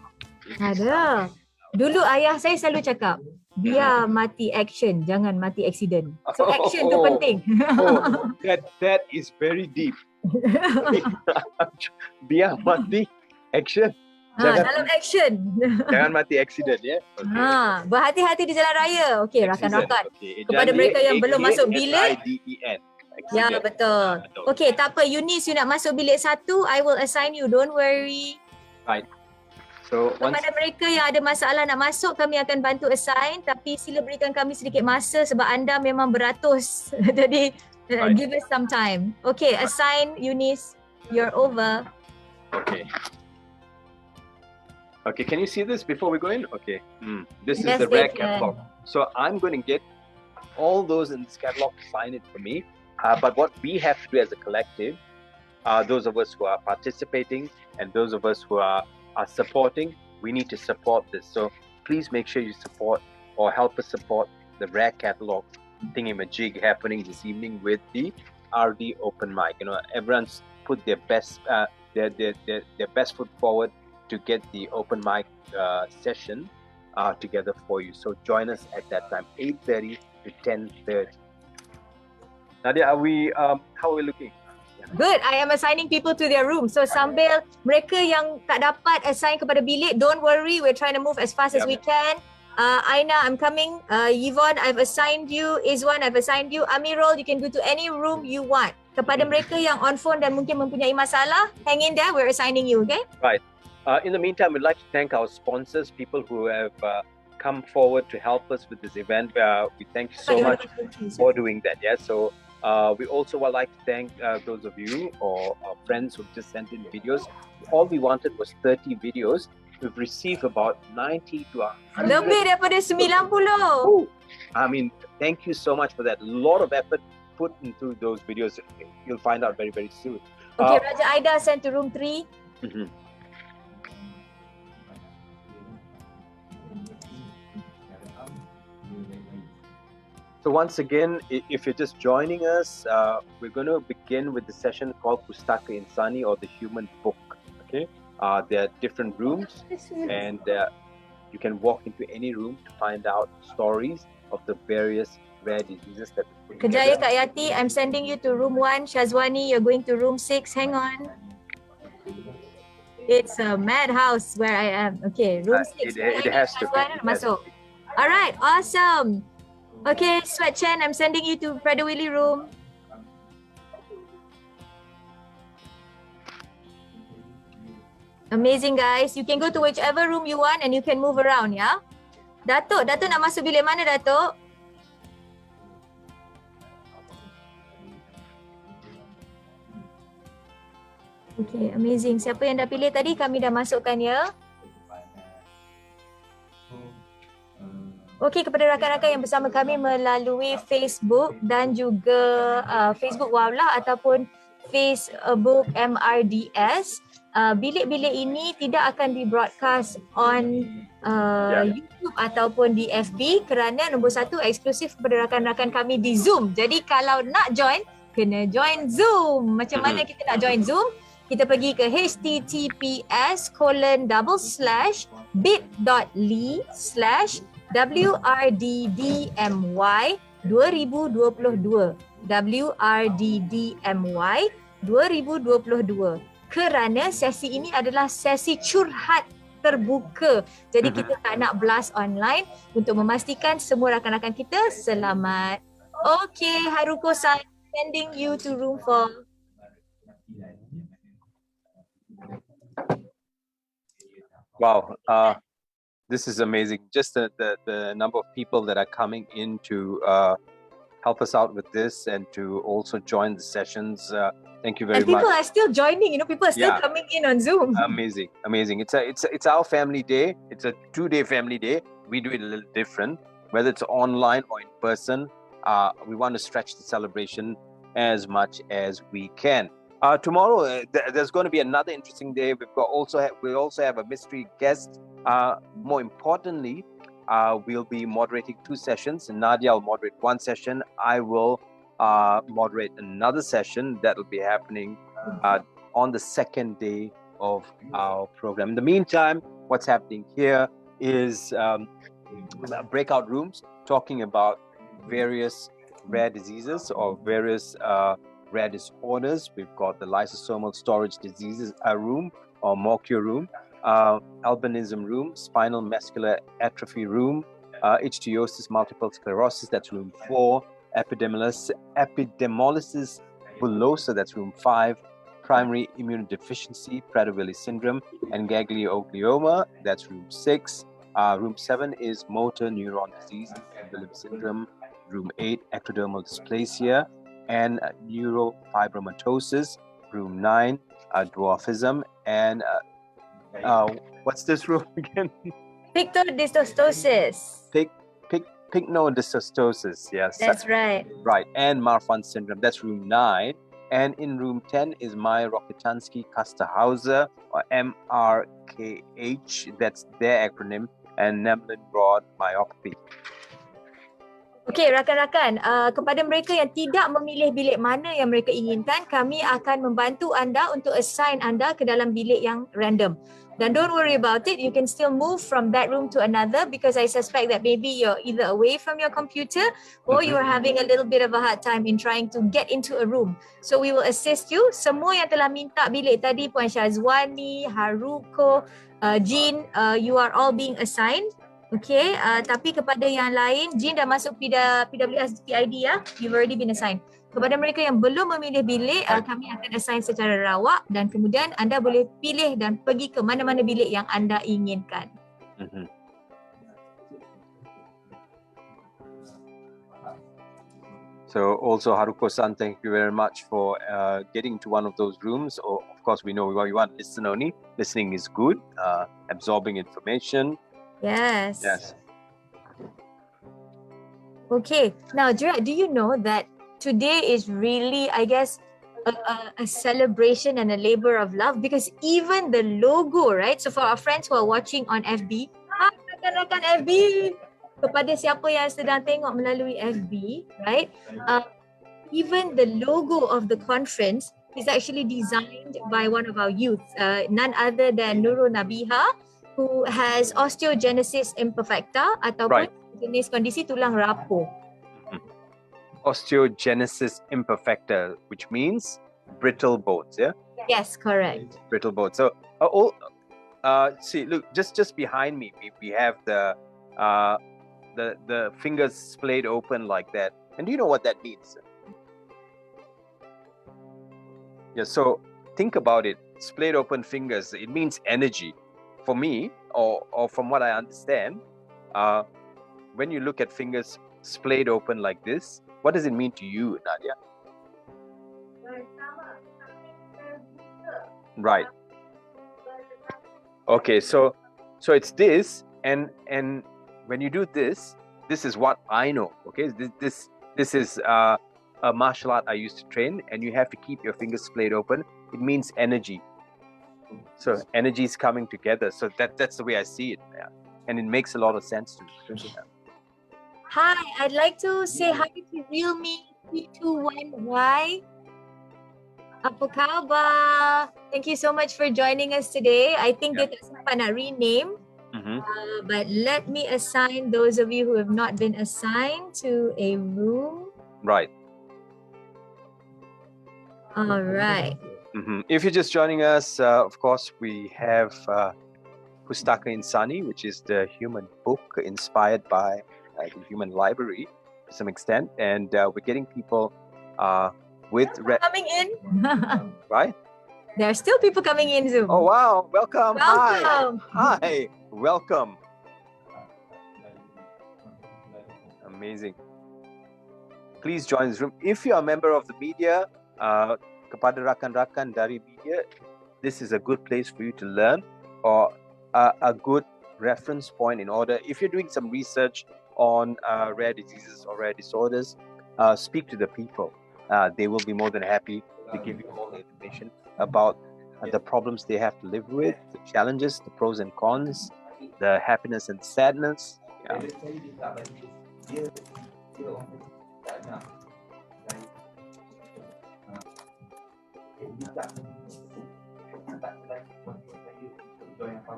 Ada. Dulu ayah saya selalu cakap, biar mati action, jangan mati accident. So action tu penting. Oh, that is very deep. Biar mati action. Dalam action. Jangan mati accident ya. Okay. Berhati-hati di jalan raya. Okey, rakan-rakan. Kepada mereka yang belum masuk bilik. Ya, betul. Okey, tak apa. Eunice, you nak masuk bilik 1, I will assign you. Don't worry. Right. So kepada mereka yang ada masalah nak masuk, kami akan bantu assign. Tapi sila berikan kami sedikit masa sebab anda memang beratus. Jadi, give us some time. Okay, assign Eunice. You're over. Okay. Okay, can you see this before we go in? Okay. This is Yes, the they rare catalog. So I'm going to get all those in this catalog to sign it for me. But what we have to do as a collective, those of us who are participating and those of us who are supporting, we need to support this. So please make sure you support or help us support the rare catalog thingamajig happening this evening with the RD open mic. You know, everyone's put their best their best foot forward to get the open mic session together for you. So join us at that time, 8:30 to 10:30. Nadia, how are we looking? Good. I am assigning people to their room. So sambil mereka yang tak dapat assign kepada bilik, don't worry. We're trying to move as fast as we can. Aina, I'm coming. Yvonne, I've assigned you. Izwan, I've assigned you. Amirul, you can go to any room you want. Kepada mereka yang on phone dan mungkin mempunyai masalah, hang in there. We're assigning you, okay? Right. In the meantime, we'd like to thank our sponsors, people who have come forward to help us with this event. We thank you so much for doing that. Yeah. So we also would like to thank those of you or our friends who just sent in videos. All we wanted was 30 videos. We've received about 90 to 100. Lebih daripada 90. I mean, thank you so much for that. A lot of effort put into those videos. You'll find out very, very soon. Okay, Raja Aida sent to room 3. So once again, if you're just joining us, we're going to begin with the session called Pustaka Insani, or the Human Book. Okay, there are different rooms, and you can walk into any room to find out stories of the various rare diseases that we put Kejaya together. Kak Yati, I'm sending you to room 1. Shazwani, you're going to room 6. Hang on. It's a madhouse where I am. Okay, room 6. It has to be. It has to Masuk. be. All right, awesome. Okay, Sweat Chen, I'm sending you to Brother Willie room. Amazing, guys. You can go to whichever room you want and you can move around, ya. Datuk nak masuk bilik mana, Datuk? Okay, amazing. Siapa yang dah pilih tadi, kami dah masukkan, ya. Okey, kepada rakan-rakan yang bersama kami melalui Facebook dan juga Facebook Wawlah ataupun Facebook MRDS, bilik-bilik ini tidak akan di-broadcast on YouTube ataupun di FB kerana nombor satu eksklusif kepada rakan-rakan kami di Zoom. Jadi kalau nak join, kena join Zoom. Macam mana kita nak join Zoom? Kita pergi ke https:/bit.ly/WRDDMY 2022 WRDDMY 2022 kerana sesi ini adalah sesi curhat terbuka. Jadi kita tak nak blast online untuk memastikan semua rakan-rakan kita selamat. Okay, Haruko-san, sending you to room 4. Wow, this is amazing. Just the number of people that are coming in to help us out with this and to also join the sessions. Thank you very much. And people much. are still joining. People are still coming in on Zoom. Amazing, amazing. It's our family day. It's a 2-day family day. We do it a little different, whether it's online or in person. We want to stretch the celebration as much as we can. Tomorrow, there's going to be another interesting day. We also have a mystery guest. More importantly, we'll be moderating 2 sessions. Nadia will moderate 1 session. I will moderate another session that will be happening on the 2nd day of our program. In the meantime, what's happening here is breakout rooms talking about various rare diseases or various rare disorders. We've got the lysosomal storage diseases room or Morchio room, albinism room, spinal muscular atrophy room, ichthyosis, multiple sclerosis, that's room 4, epidermolysis bullosa, that's room 5, primary immunodeficiency, Prader-Willi syndrome, and ganglioglioma, that's room 6. Room 7 is motor neuron disease, Williams syndrome. Room 8, ectodermal dysplasia and neurofibromatosis. Room 9, dwarfism, and what's this room again? Pictodystosis. Pycnodystosis, yes. That's right. Right, and Marfan syndrome, that's room 9. And in room 10 is Mayer-Rokitansky-Kusterhauser, or MRKH, that's their acronym, and Nemelin-Rod myopathy. Okey, rakan-rakan, kepada mereka yang tidak memilih bilik mana yang mereka inginkan, kami akan membantu anda untuk assign anda ke dalam bilik yang random. Dan don't worry about it, you can still move from that room to another because I suspect that maybe you're either away from your computer or you're having a little bit of a hard time in trying to get into a room. So we will assist you. Semua yang telah minta bilik tadi, Puan Syazwani, Haruko, Jean, you are all being assigned. Okay, tapi kepada yang lain, Jean dah masuk PWS PID ya. You've already been assigned. Kepada mereka yang belum memilih bilik, kami akan assign secara rawak dan kemudian anda boleh pilih dan pergi ke mana-mana bilik yang anda inginkan. So also Haruko-san, thank you very much for getting into one of those rooms. Or of course, we know we want to listen only. Listening is good. Absorbing information. Yes. Yes. Okay. Now, Gerard, do you know that today is really, I guess, a celebration and a labor of love because even the logo, right? So for our friends who are watching on FB, rakan-rakan FB, kepada siapa yang sedang tengok melalui FB, right? Even the logo of the conference is actually designed by one of our youth, none other than Nurul Nabiha, who has osteogenesis imperfecta ataupun jenis kondisi tulang rapuh. Osteogenesis imperfecta, which means brittle bones, yeah? Yes, correct. Brittle bones. So See, look, just behind me, we have uh, the fingers splayed open like that. And do you know what that means? Yeah, so think about it. Splayed open fingers, it means energy. For me, or from what I understand, when you look at fingers splayed open like this, what does it mean to you, Nadia? Right. Okay, so it's this, and when you do this, this is what I know. Okay, this is a martial art I used to train, and you have to keep your fingers splayed open. It means energy. So energy is coming together. So that's the way I see it, yeah. And it makes a lot of sense to me. Yeah. Hi, I'd like to say hi to Real Me 321Y. Apa khabar? Thank you so much for joining us today. I think Yeah. dia tak sempat nak rename, Mhm. but let me assign those of you who have not been assigned to a room. Right. All right. If you're just joining us, of course, we have Pustaka Insani, which is the human book inspired by the human library to some extent. And we're getting people with... Coming in. Right? There are still people coming in Zoom. Oh, wow. Welcome. Welcome. Hi. Welcome. Amazing. Please join this room. If you're a member of the media, kepada rakan-rakan dari media, this is a good place for you to learn, or a good reference point in order. If you're doing some research on rare diseases or rare disorders, speak to the people. They will be more than happy to give you all the information about the problems they have to live with, the challenges, the pros and cons, the happiness and sadness. Yeah.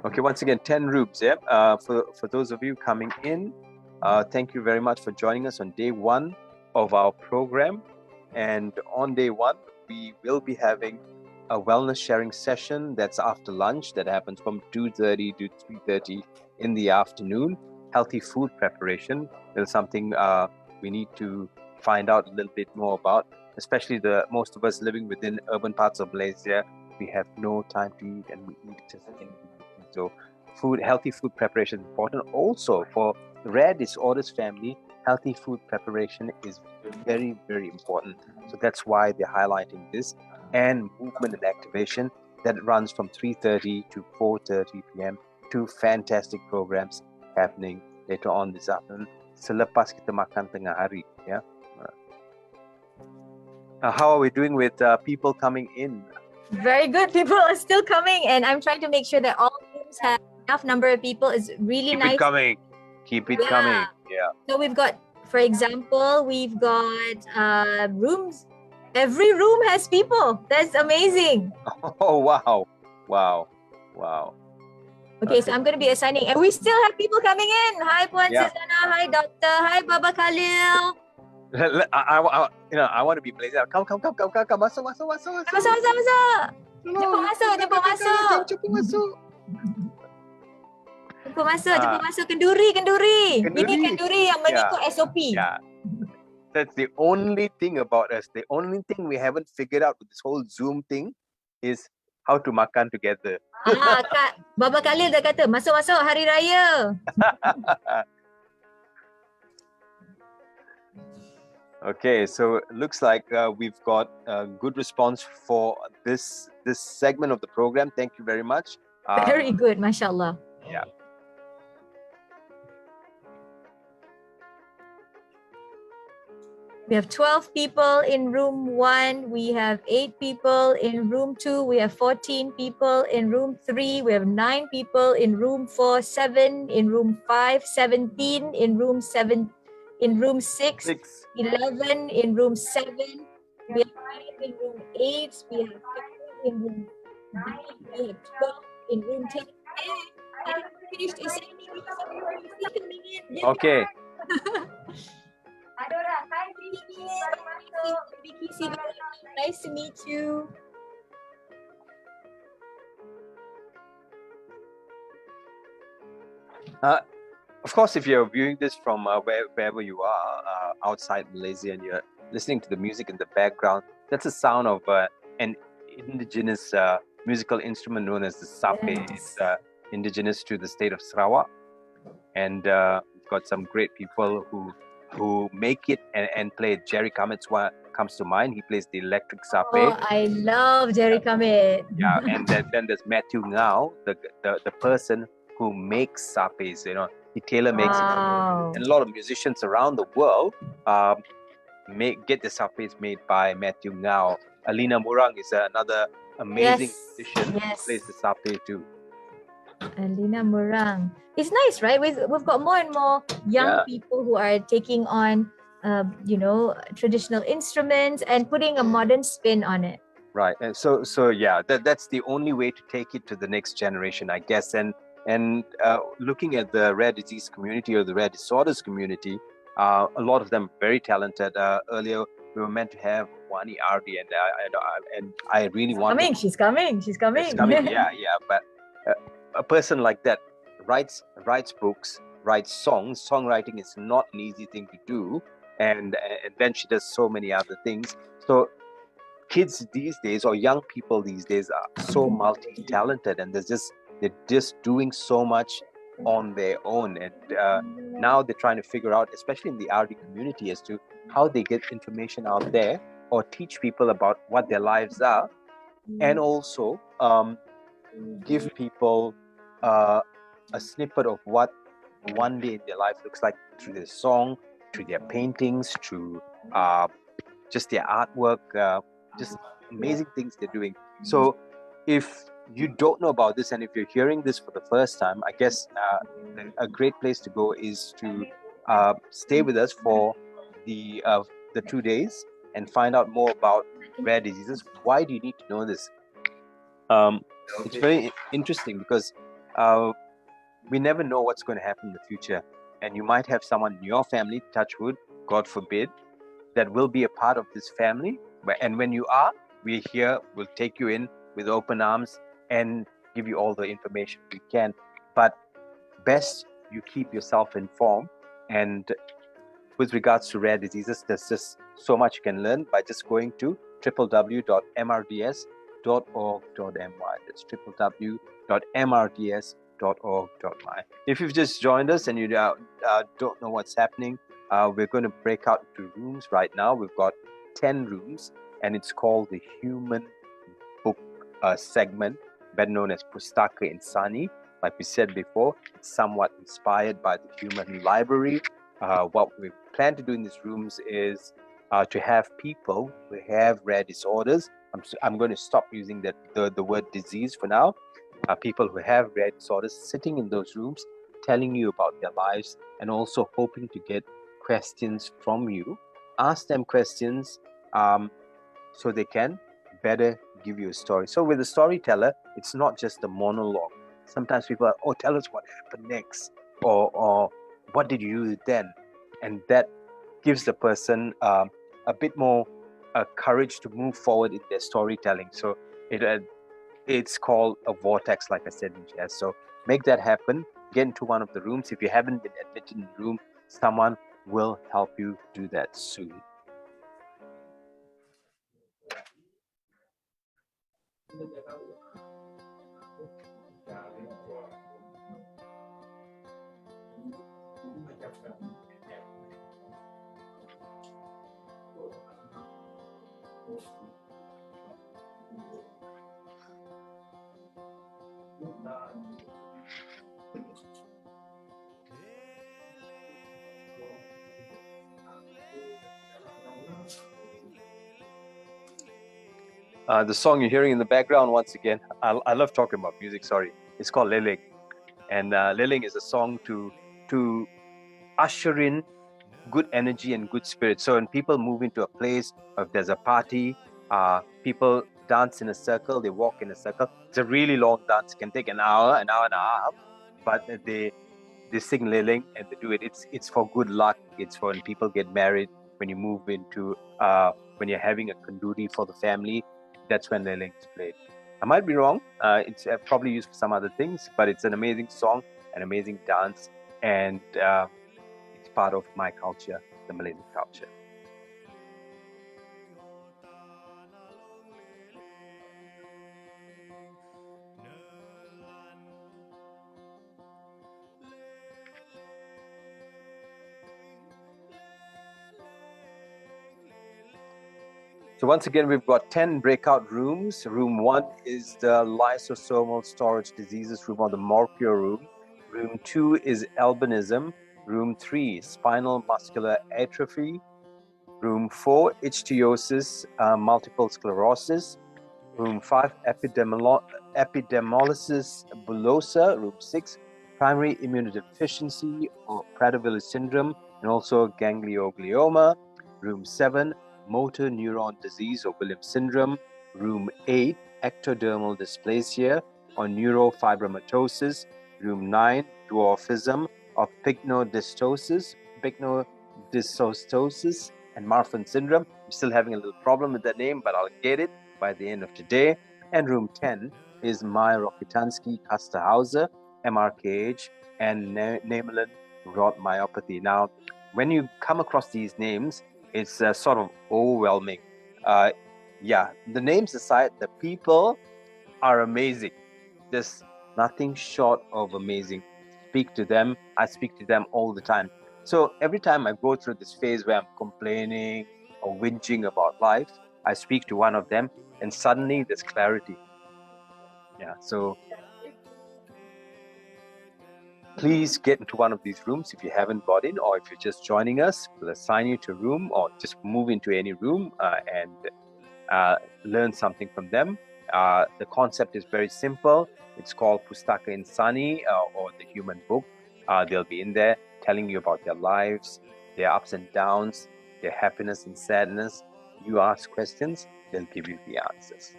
Okay, once again, 10 rooms. Yeah. For those of you coming in, thank you very much for joining us on day one of our program. And on day one, we will be having a wellness sharing session that's after lunch, that happens from 2:30 to 3:30 in the afternoon. Healthy food preparation is something we need to find out a little bit more about, especially most of us living within urban parts of Malaysia. We have no time to eat, and we eat just anything. So healthy food preparation is important. Also, for the rare disorders family, healthy food preparation is very, very important. So that's why they're highlighting this. And movement and activation that runs from 3:30 to 4:30 p.m. Two fantastic programs happening later on this afternoon. Selepas kita makan tengah hari, yeah. How are we doing with people coming in? Very good. People are still coming, and I'm trying to make sure that all rooms have enough number of people. It's really Keep nice. it coming. Keep it Yeah. coming. Yeah. So we've got, for example, we've got rooms. Every room has people. That's amazing. Oh, wow. Wow. Wow. Okay, so I'm going to be assigning, and we still have people coming in. Hi, Puan Yeah. Susanna. Hi, Doctor. Hi, Baba Khalil. I want to be Malaysia. Come. Masuk. Masuk. Jemput masuk. Jemput masuk. Jemput masuk. Kenduri. Ini kenduri yang mengikut SOP. Yeah. That's the only thing about us. The only thing we haven't figured out with this whole Zoom thing is how to makan together. Kak, Baba Khalil dah kata, masuk hari raya. Okay, so it looks like we've got a good response for this segment of the program. Thank you very much. Very good, mashallah. Yeah. We have 12 people in room 1. We have 8 people in room 2. We have 14 people in room 3. We have 9 people in room 4, 7 in room 5, 17 in room 7, in room 6, 11 in room 7. We have 5 in room 8. We have 5 in room 9. We have 12 in room 10. I haven't finished assigning you, so you are still coming in. Okay. Hi, Vicky. Nice to meet you. Of course, if you're viewing this from wherever you are outside Malaysia and you're listening to the music in the background, that's the sound of an indigenous musical instrument known as the sape. Yes. It's indigenous to the state of Sarawak, and we've got some great people who make it and play it. Jerry Kamit's one comes to mind. He plays the electric sape. Oh, I love Jerry Kamit. Yeah, and then there's Matthew Ngao, the person who makes sapes. You know, he tailor makes it. Wow. And a lot of musicians around the world get the sapes made by Matthew Ngao. Alina Murang is another amazing Yes, musician who yes. plays the sape too. Alina Murang. It's nice, right? We've got more and more young Yeah. people who are taking on, traditional instruments and putting a modern spin on it. Right, and so yeah, that's the only way to take it to the next generation, I guess. And looking at the rare disease community or the rare disorders community, a lot of them very talented. Earlier we were meant to have Wani RD, and I really want She's coming. It's coming. Yeah, but a person like that writes books, writes songs. Songwriting is not an easy thing to do, and then she does so many other things. So kids these days, or young people these days, are so multi-talented, and they're just doing so much on their own. And now they're trying to figure out, especially in the RD community, as to how they get information out there or teach people about what their lives are, and also give people a snippet of what one day in their life looks like through their song, through their paintings, through just their artwork, just amazing things they're doing. So if you don't know about this, and if you're hearing this for the first time, I guess a great place to go is to stay with us for the 2 days and find out more about rare diseases. Why do you need to know this? It's very interesting because we never know what's going to happen in the future, and you might have someone in your family, touch wood, God forbid, that will be a part of this family. And when you are, we're here, we'll take you in with open arms and give you all the information we can. But best you keep yourself informed. And with regards to rare diseases, there's just so much you can learn by just going to www.mrds.org.my. That's www.mrds.org.my. If you've just joined us and you don't know what's happening, we're going to break out into rooms right now. We've got 10 rooms, and it's called the Human Book segment, better known as Pustaka Insani. Like we said before, it's somewhat inspired by the Human Library. What we plan to do in these rooms is to have people who have rare disorders. I'm going to stop using the word disease for now. People who have rare disorders sitting in those rooms, telling you about their lives, and also hoping to get questions from you. Ask them questions so they can better give you a story. So with a storyteller, it's not just a monologue. Sometimes people are, oh, tell us what happened next, or what did you do then? And that gives the person a bit more courage to move forward in their storytelling. So it's called a vortex, like I said in jazz. So make that happen. Get into one of the rooms. If you haven't been admitted in the room, someone will help you do that soon. The song you're hearing in the background, once again, I love talking about music, sorry. It's called Leling. And Leling is a song to usher in good energy and good spirit. So when people move into a place, or if there's a party, people dance in a circle, they walk in a circle. It's a really long dance. It can take an hour and a half, but they sing Leling and they do it. It's for good luck. It's for when people get married, when you move into, when you're having a kanduri for the family, that's when Leling is played. I might be wrong. It's probably used for some other things, but it's an amazing song. an amazing dance, and it's part of my culture, the Malaysian culture. So once again, we've got 10 breakout rooms. Room 1 is the lysosomal storage diseases room, or the Morpio room. Room 2 is albinism. Room 3, spinal muscular atrophy. Room 4, ichthyosis, multiple sclerosis. Room 5, epidermolysis bullosa. Room 6, primary immunodeficiency or Prader-Willi syndrome, and also ganglioglioma. Room 7, motor neuron disease or Williams syndrome. Room 8, ectodermal dysplasia or neurofibromatosis. Room 9, dwarfism or pycnodysstosis, and Marfan syndrome. I'm still having a little problem with that name, but I'll get it by the end of today. And room 10 is Mayer-Rokitansky-Kusterhauser, MRKH, and Namelin rod myopathy. Now, when you come across these names, it's sort of overwhelming. Yeah, the names aside, the people are amazing. There's nothing short of amazing. Speak to them. I speak to them all the time. So every time I go through this phase where I'm complaining or whinging about life, I speak to one of them, and suddenly there's clarity. Yeah. So please get into one of these rooms if you haven't got in, or if you're just joining us, we'll assign you to a room, or just move into any room and learn something from them. The concept is very simple. It's called Pustaka Insani, or the Human Book. They'll be in there telling you about their lives, their ups and downs, their happiness and sadness. You ask questions, they'll give you the answers.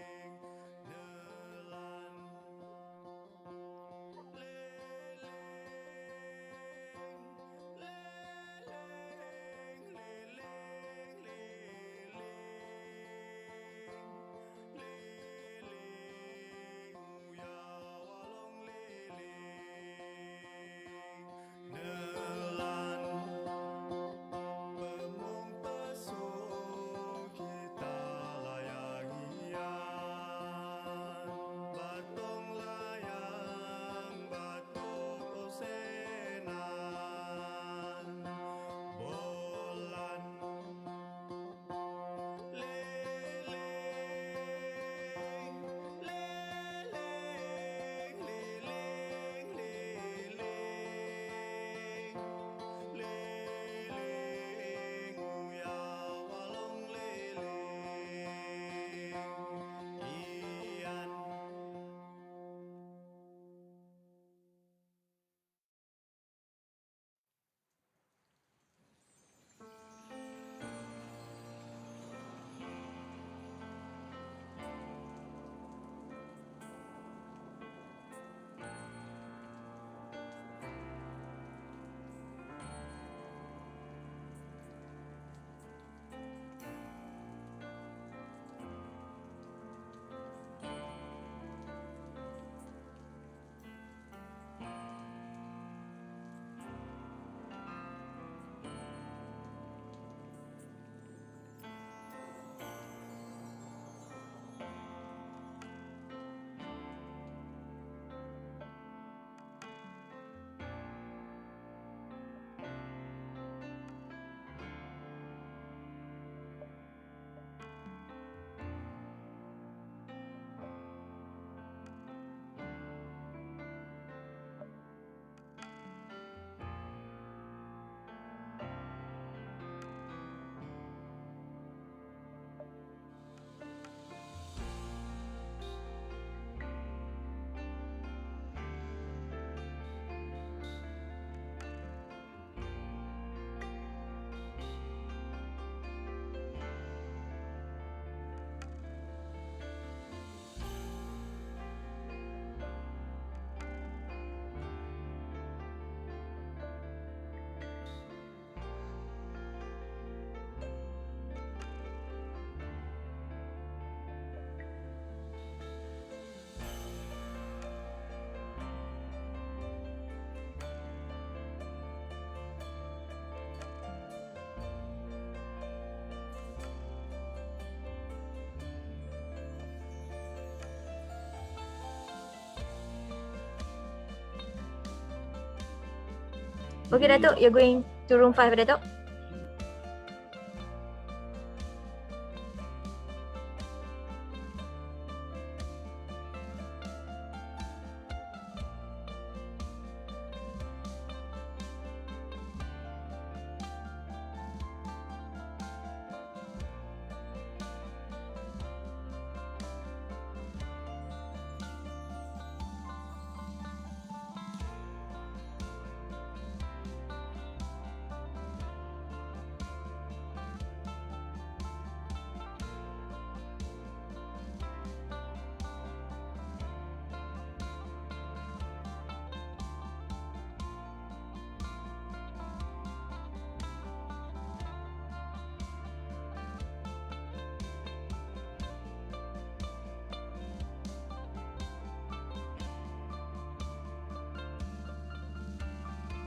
Okay, Datuk, you're going to room 5, Datuk.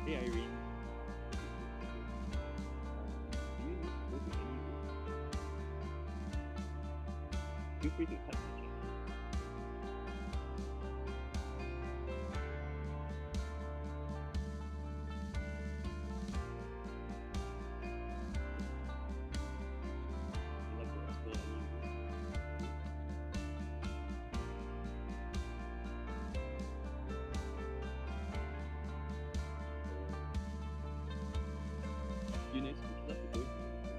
Hey Irene. Do you need to go to any room? Feel free to touch the chat. Would you like to explore any room? Eunice, would you like to go to any room?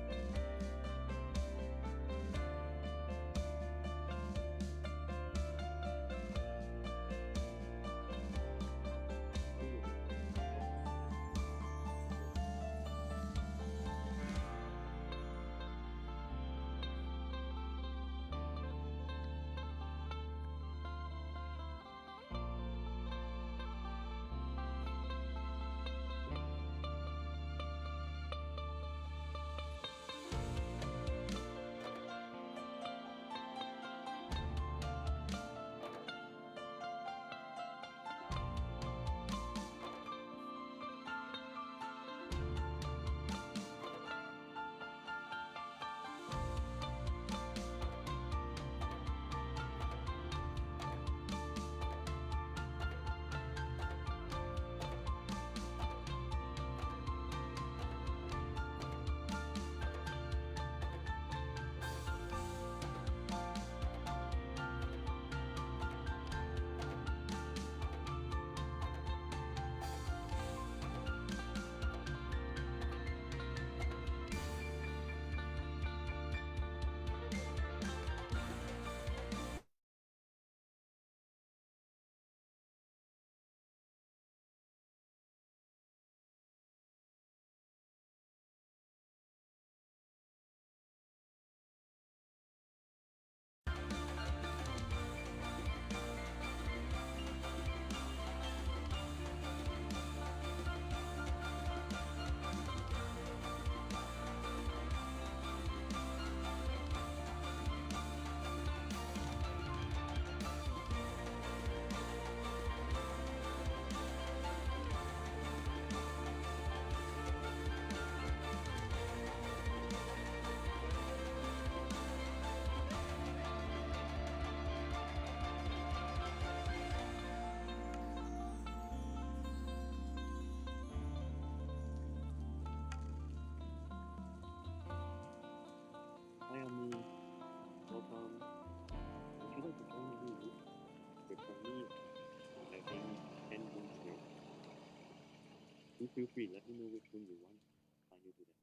Hi Ami, welcome. Would you like to join any room? We're currently having 10 rooms here. Do feel free, let me know which room you want. I'll assign you to them.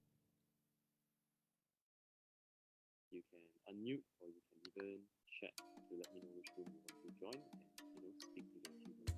You can unmute or you can even chat to let me know which room you want to join and speak to the people.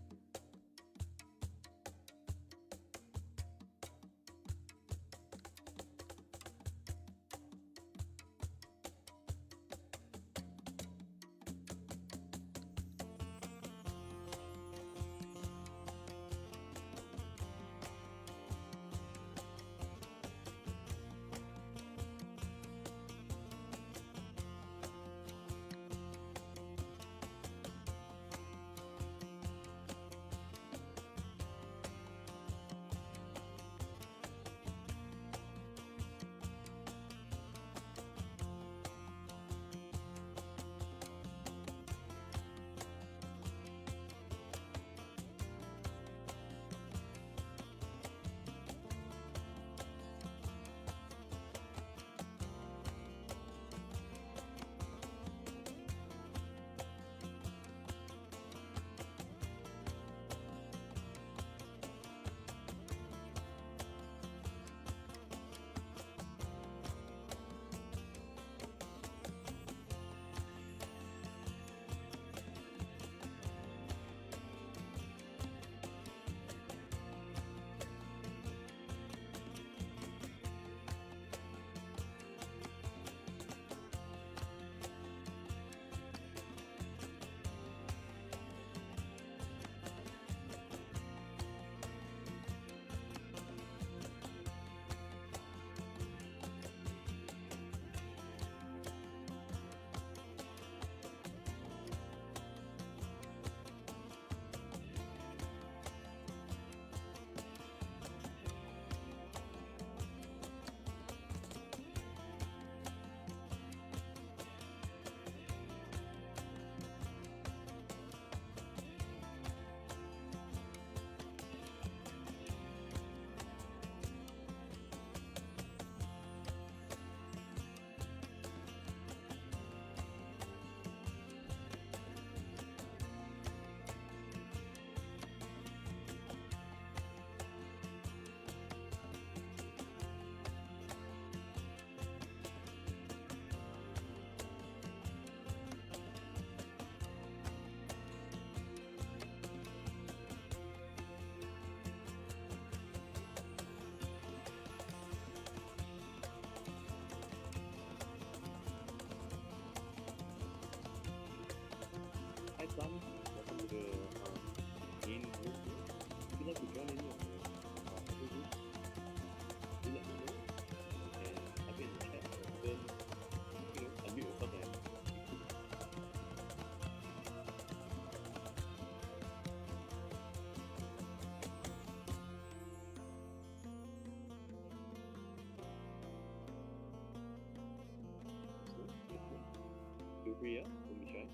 free ya, don't be shy.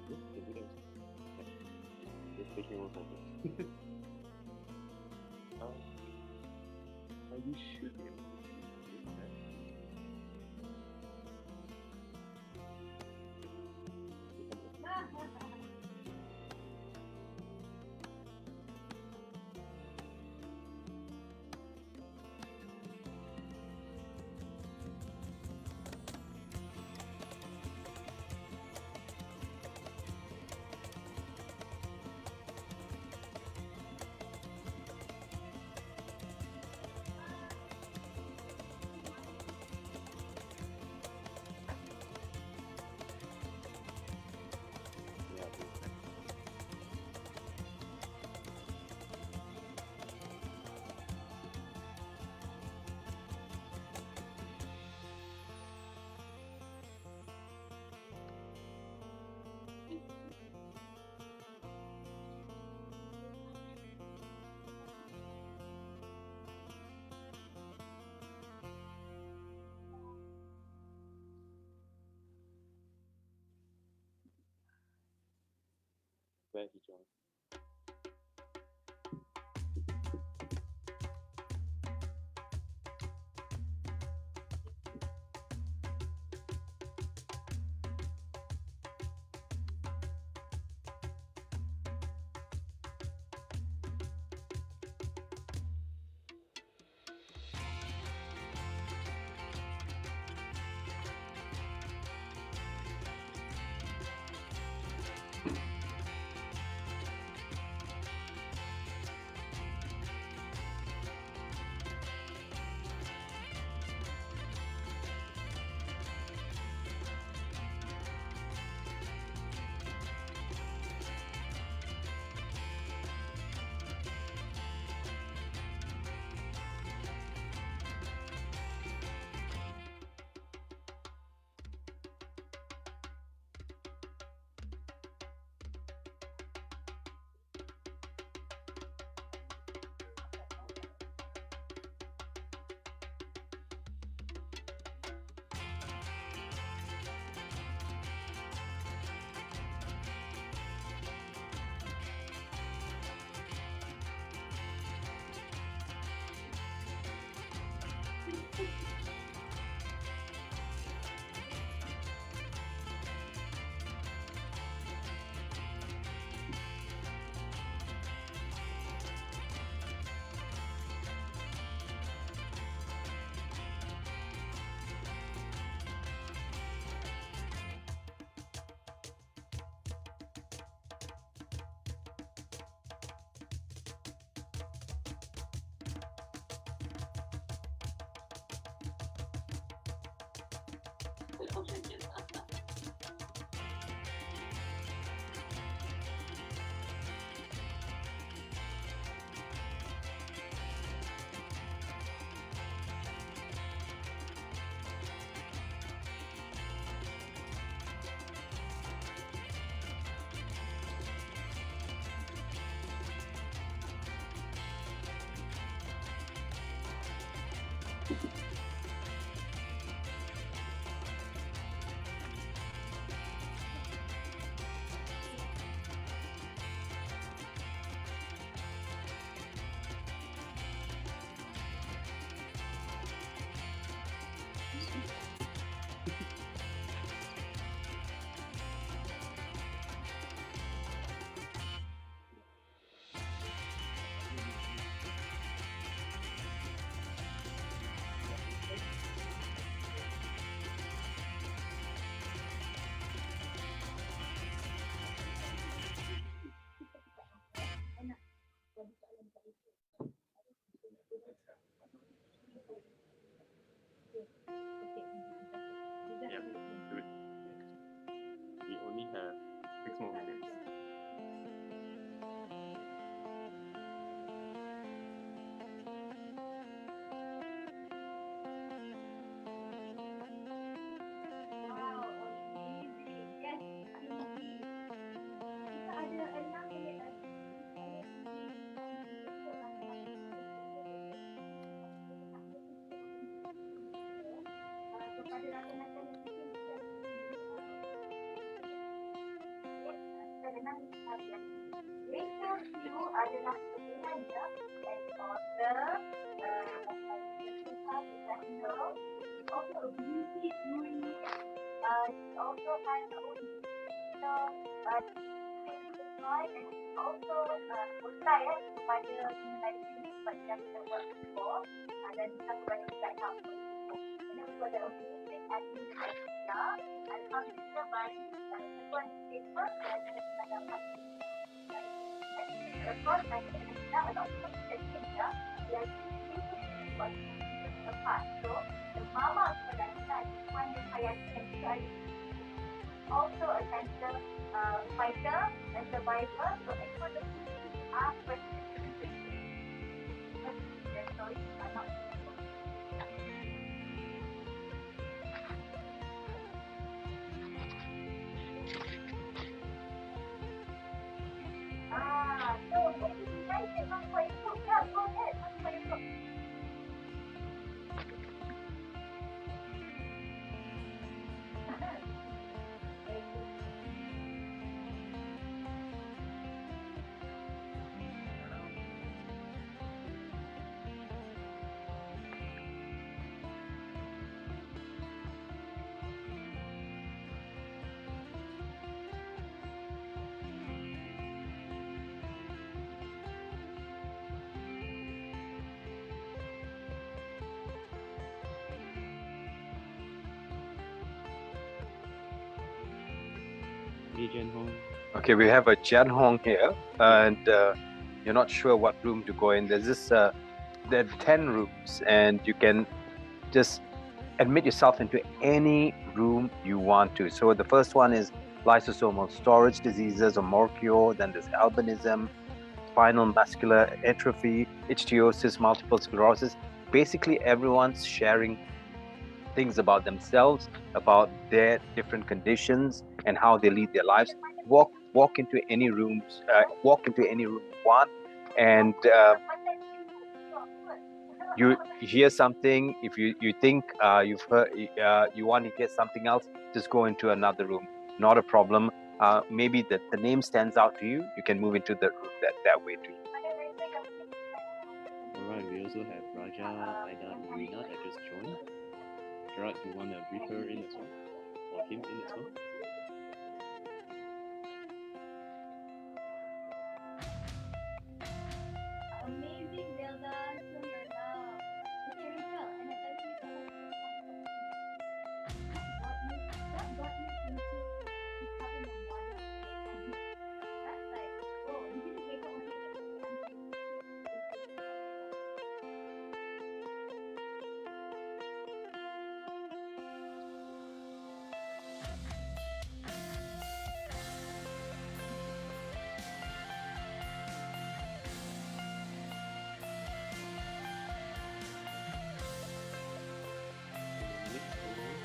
Yeah, can do that. Just take me one photo. You should be able to do that. Yeah, do that. Where he joined. Rachel Q adalah sebenarnya an author, also a beauty guru, also has her own and also saya kepada Malaysian seperti yang kita buat before dan kita kepada dekat kampus. Ini kepada amazing admin Malaysia and Alhamdulillah baru sebuah paper dan kita dapat. Of course, I think now a lot of people India, they are using what apart. So the mama kepada kita one yang hayati yang kita also a cancer fighter and survivor. So I want to ask questions. Sorry, I'm not. So maybe you guys can come for your book. Yeah, go ahead, come for your book. Hey, Jen Hong. Okay, we have a Jan Hong here, and you're not sure what room to go in. There's this, there are 10 rooms, and you can just admit yourself into any room you want to. So the first one is lysosomal storage diseases or morchio, then there's albinism, spinal muscular atrophy, ichthyosis, multiple sclerosis. Basically, everyone's sharing things about themselves, about their different conditions, and how they lead their lives. Walk into any rooms, walk into any room you want, and you hear something. If you think you've heard, you want to hear something else, just go into another room. Not a problem. Maybe the name stands out to you. You can move into the room that way too. Alright, we also have Raja, Aida, Irina that just joined. Gerard, you want to brief her in as well? Or him in as well? Amazing, Zelda. Show your love. Okay, Rachel, and I tell you what got you into becoming a model? That's like, oh, you didn't wake up one day like, Next program.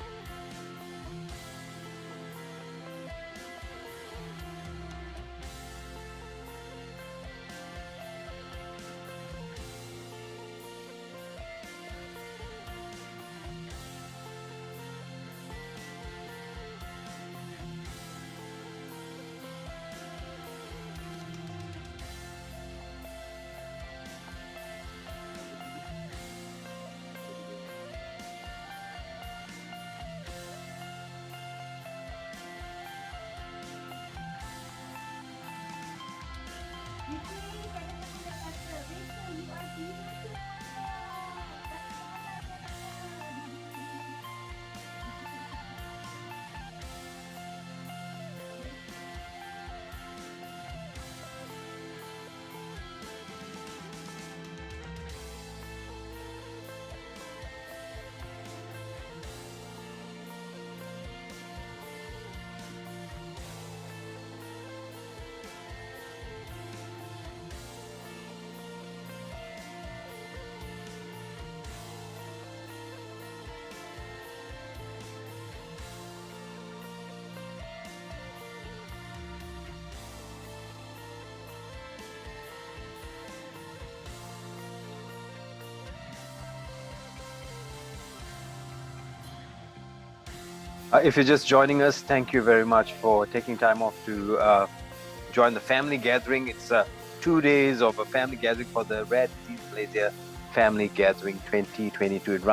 you see, kata Rachel, you are beautiful. If you're just joining us, thank you very much for taking time off to join the family gathering. It's 2 days of a family gathering for the Rare Disease Malaysia Family Gathering 2022. It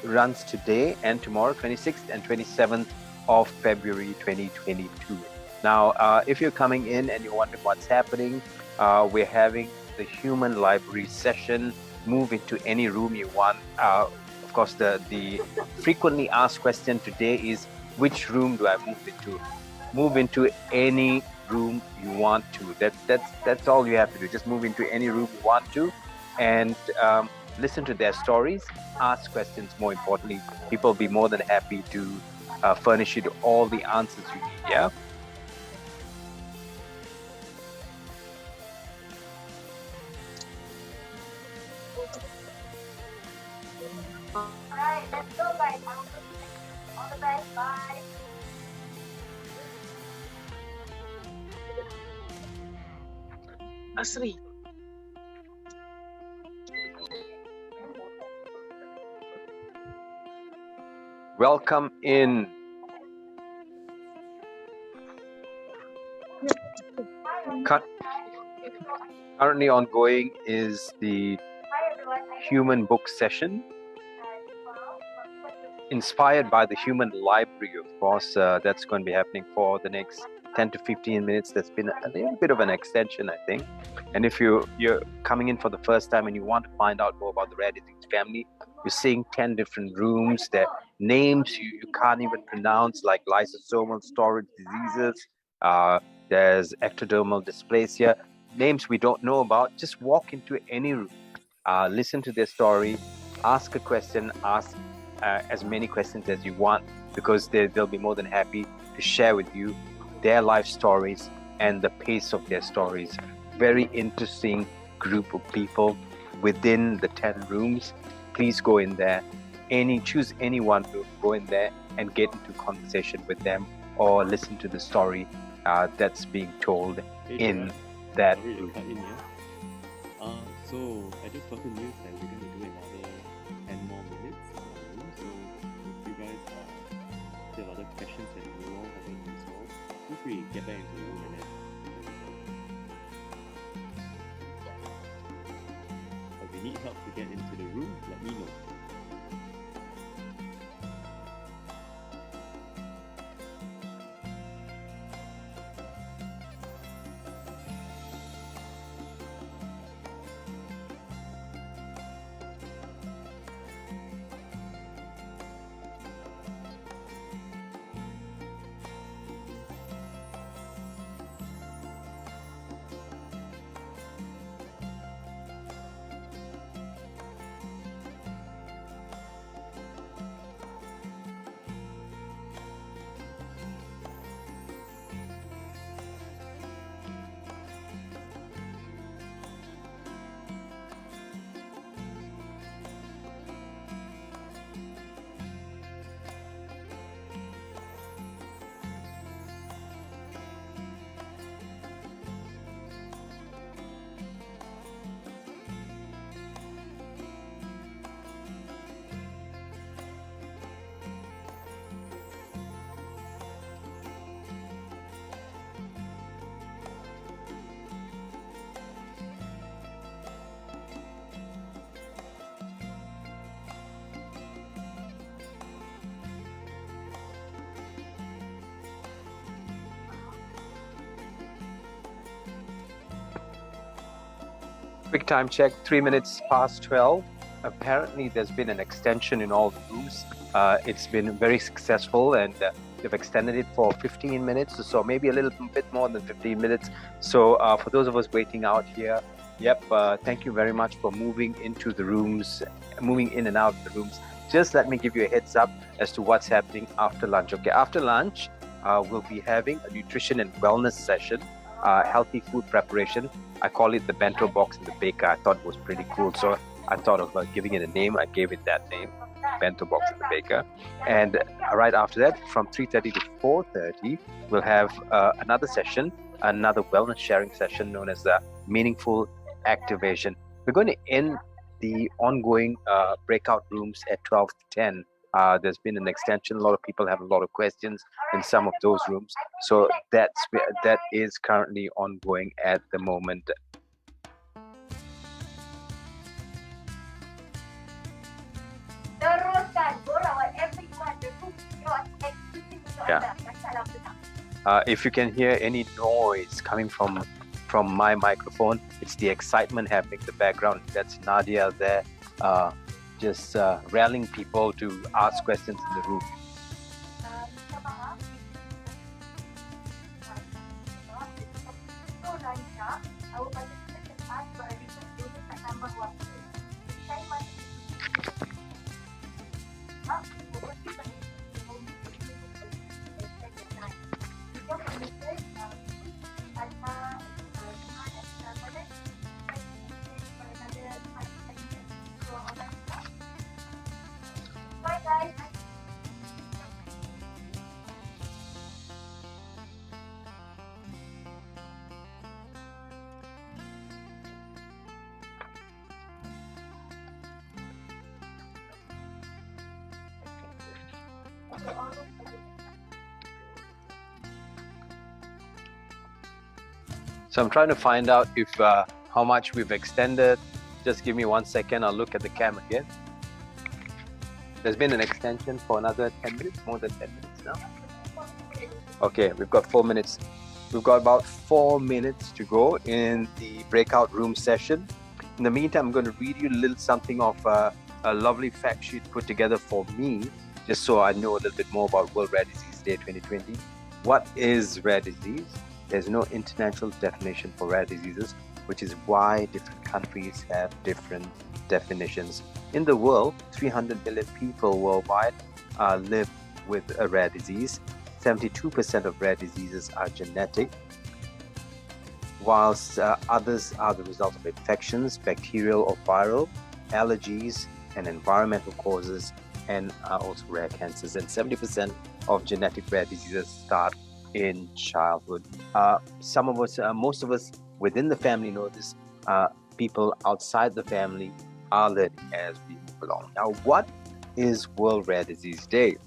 runs today and tomorrow, 26th and 27th of February 2022. Now, if you're coming in and you're wondering what's happening, we're having the human library session. Move into any room you want. Of course, the frequently asked question today is, which room do I move into? Move into any room you want to. That's all you have to do. Just move into any room you want to, and listen to their stories. Ask questions. More importantly, people will be more than happy to furnish you all the answers you need. Yeah. Alright, let's go guys. All the best. Bye. Asri. Welcome in. Currently ongoing is the human book session, inspired by the human library, of course. That's going to be happening for the next 10 to 15 minutes. That's been a little bit of an extension, I think. And if you're coming in for the first time and you want to find out more about the Rare Disease family, you're seeing 10 different rooms. Their names you can't even pronounce, like lysosomal storage diseases. There's ectodermal dysplasia. Names we don't know about. Just walk into any room, listen to their story, ask a question, ask as many questions as you want, because they'll be more than happy to share with you their life stories and the pace of their stories. Very interesting group of people within the 10 rooms. Please go in there. Choose anyone to go in there and get into conversation with them, or listen to the story that's being told in that Sorry to room. cut in here. So I just got the news that we're going to do another 10 more minutes. So if you guys have other questions that you all haven't resolved, feel free to get back into the room and then. But if you need help to get into the room, let me know. Quick time check, 3 minutes past 12. Apparently, there's been an extension in all the rooms. It's been very successful, and they've extended it for 15 minutes or so, maybe a little bit more than 15 minutes. So for those of us waiting out here, thank you very much for moving into the rooms, moving in and out of the rooms. Just let me give you a heads up as to what's happening after lunch. Okay, after lunch, we'll be having a nutrition and wellness session, healthy food preparation. I call it the bento box and the baker. I thought it was pretty cool, so I thought of giving it a name. I gave it that name, bento box and the baker. And right after that, from 3:30 to 4:30, we'll have another session, another wellness sharing session known as the meaningful activation. We're going to end the ongoing breakout rooms at 12 to 10. There's been an extension. A lot of people have a lot of questions in some of those rooms. So that is currently ongoing at the moment. Yeah. If you can hear any noise coming from my microphone, it's the excitement happening in the background. That's Nadia there, just rallying people to ask questions in the room. So I'm trying to find out if how much we've extended. Just give me 1 second. I'll look at the cam again. There's been an extension for another 10 minutes, more than 10 minutes now. Okay, we've got 4 minutes. We've got about 4 minutes to go in the breakout room session. In the meantime, I'm going to read you a little something of a lovely fact sheet put together for me, just so I know a little bit more about World Rare Disease Day 2020. What is rare disease? There's no international definition for rare diseases, which is why different countries have different definitions. In the world, 300 million people worldwide live with a rare disease. 72% of rare diseases are genetic, whilst others are the result of infections, bacterial or viral, allergies, and environmental causes, and are also rare cancers. And 70% of genetic rare diseases start in childhood. Some of us, most of us within the family know this. People outside the family are learning as we move along. Now, what is World Rare Disease Day?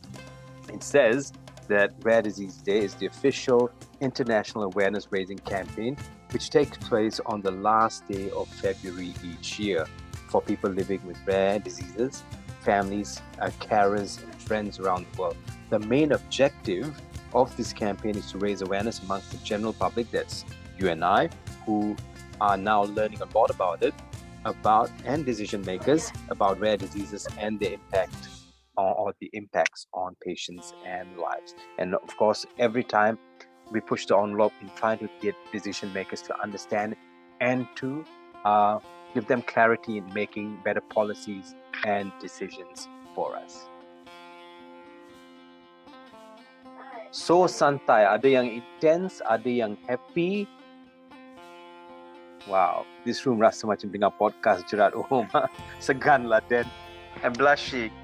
It says that Rare Disease Day is the official international awareness raising campaign, which takes place on the last day of February each year for people living with rare diseases, families, carers, and friends around the world. The main objective of this campaign is to raise awareness amongst the general public, that's you and I, who are now learning a lot about it, and decision makers about rare diseases and their impact or the impacts on patients and lives. And of course, every time we push the envelope in trying to get decision makers to understand and to give them clarity in making better policies and decisions for us. So santai, ada yang intense, ada yang happy. Wow, this room rasa macam dengar podcast Jerat. Oh, segan lah Dan. I'm blushing.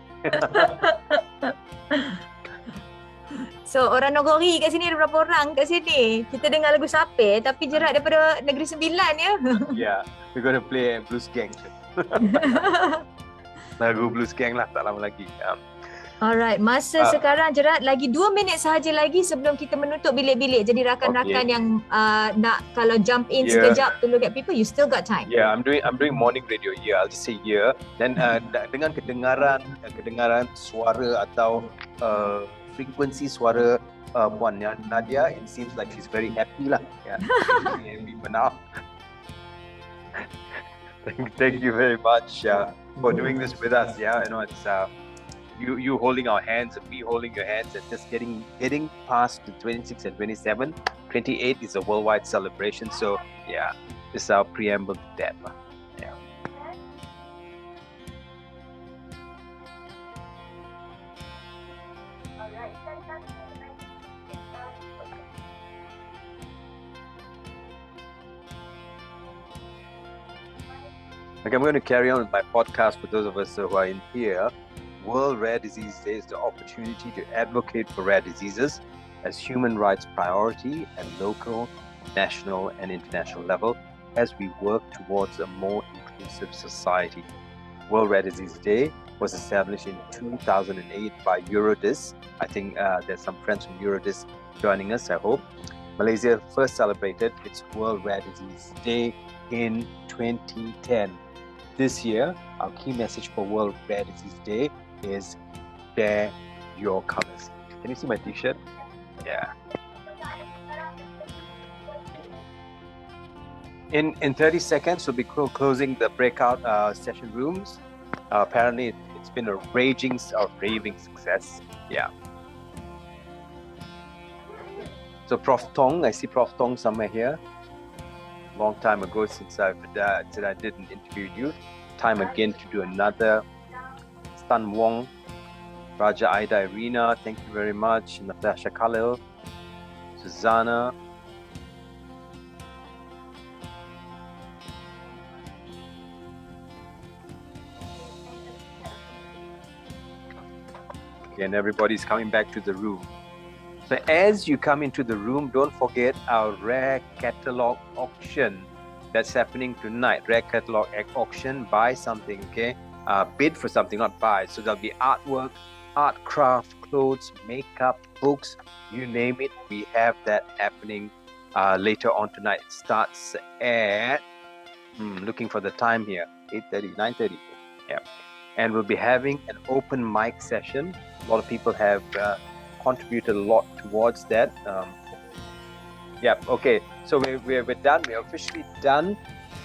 So orang Nogori kat sini ada berapa orang kat sini? Kita dengar lagu Sape tapi Jerat daripada Negeri Sembilan ya. Yeah, we're going to play Blues Gang. Lagu Blues Gang lah, tak lama lagi. Alright, masa sekarang Jerat lagi 2 minit sahaja lagi sebelum kita menutup bilik-bilik. Jadi rakan-rakan yang nak kalau jump in sekejap to look at people, you still got time. Yeah, I'm doing morning radio here. I'll just say here. Dan dengan kedengaran suara atau frekuensi suara Puan Nadia, it seems like she's very happy lah. Yeah, happy for now. Thank you very much for doing this with us. Yeah, you know it's. You holding our hands and me holding your hands and just getting past the 26 and 27. 28 is a worldwide celebration. So yeah, this is our preamble to that. Yeah. Okay, I'm going to carry on with my podcast for those of us who are in here. World Rare Disease Day is the opportunity to advocate for rare diseases as human rights priority at local, national, and international level as we work towards a more inclusive society. World Rare Disease Day was established in 2008 by Eurodis. I think there's some friends from Eurodis joining us, I hope. Malaysia first celebrated its World Rare Disease Day in 2010. This year, our key message for World Rare Disease Day is share your colors. Can you see my t-shirt? Yeah. In 30 seconds, we'll be closing the breakout session rooms. Apparently, it's been a raving success. Yeah. So Prof. Tong, I see Prof. Tong somewhere here. Long time ago since I didn't interview you. Time again to do another. Stan Wong, Raja Aida Irina, thank you very much. Natasha Khalil, Susanna. Okay, and everybody's coming back to the room. So as you come into the room, don't forget our rare catalog auction that's happening tonight. Rare catalog auction, buy something, okay? Bid for something, not buy. So there'll be artwork, art, craft, clothes, makeup, books, you name it. We have that happening later on tonight. It starts at, looking for the time here, 8:30, 9:30. Yeah. And we'll be having an open mic session. A lot of people have contributed a lot towards that. Okay. So we're done. We're officially done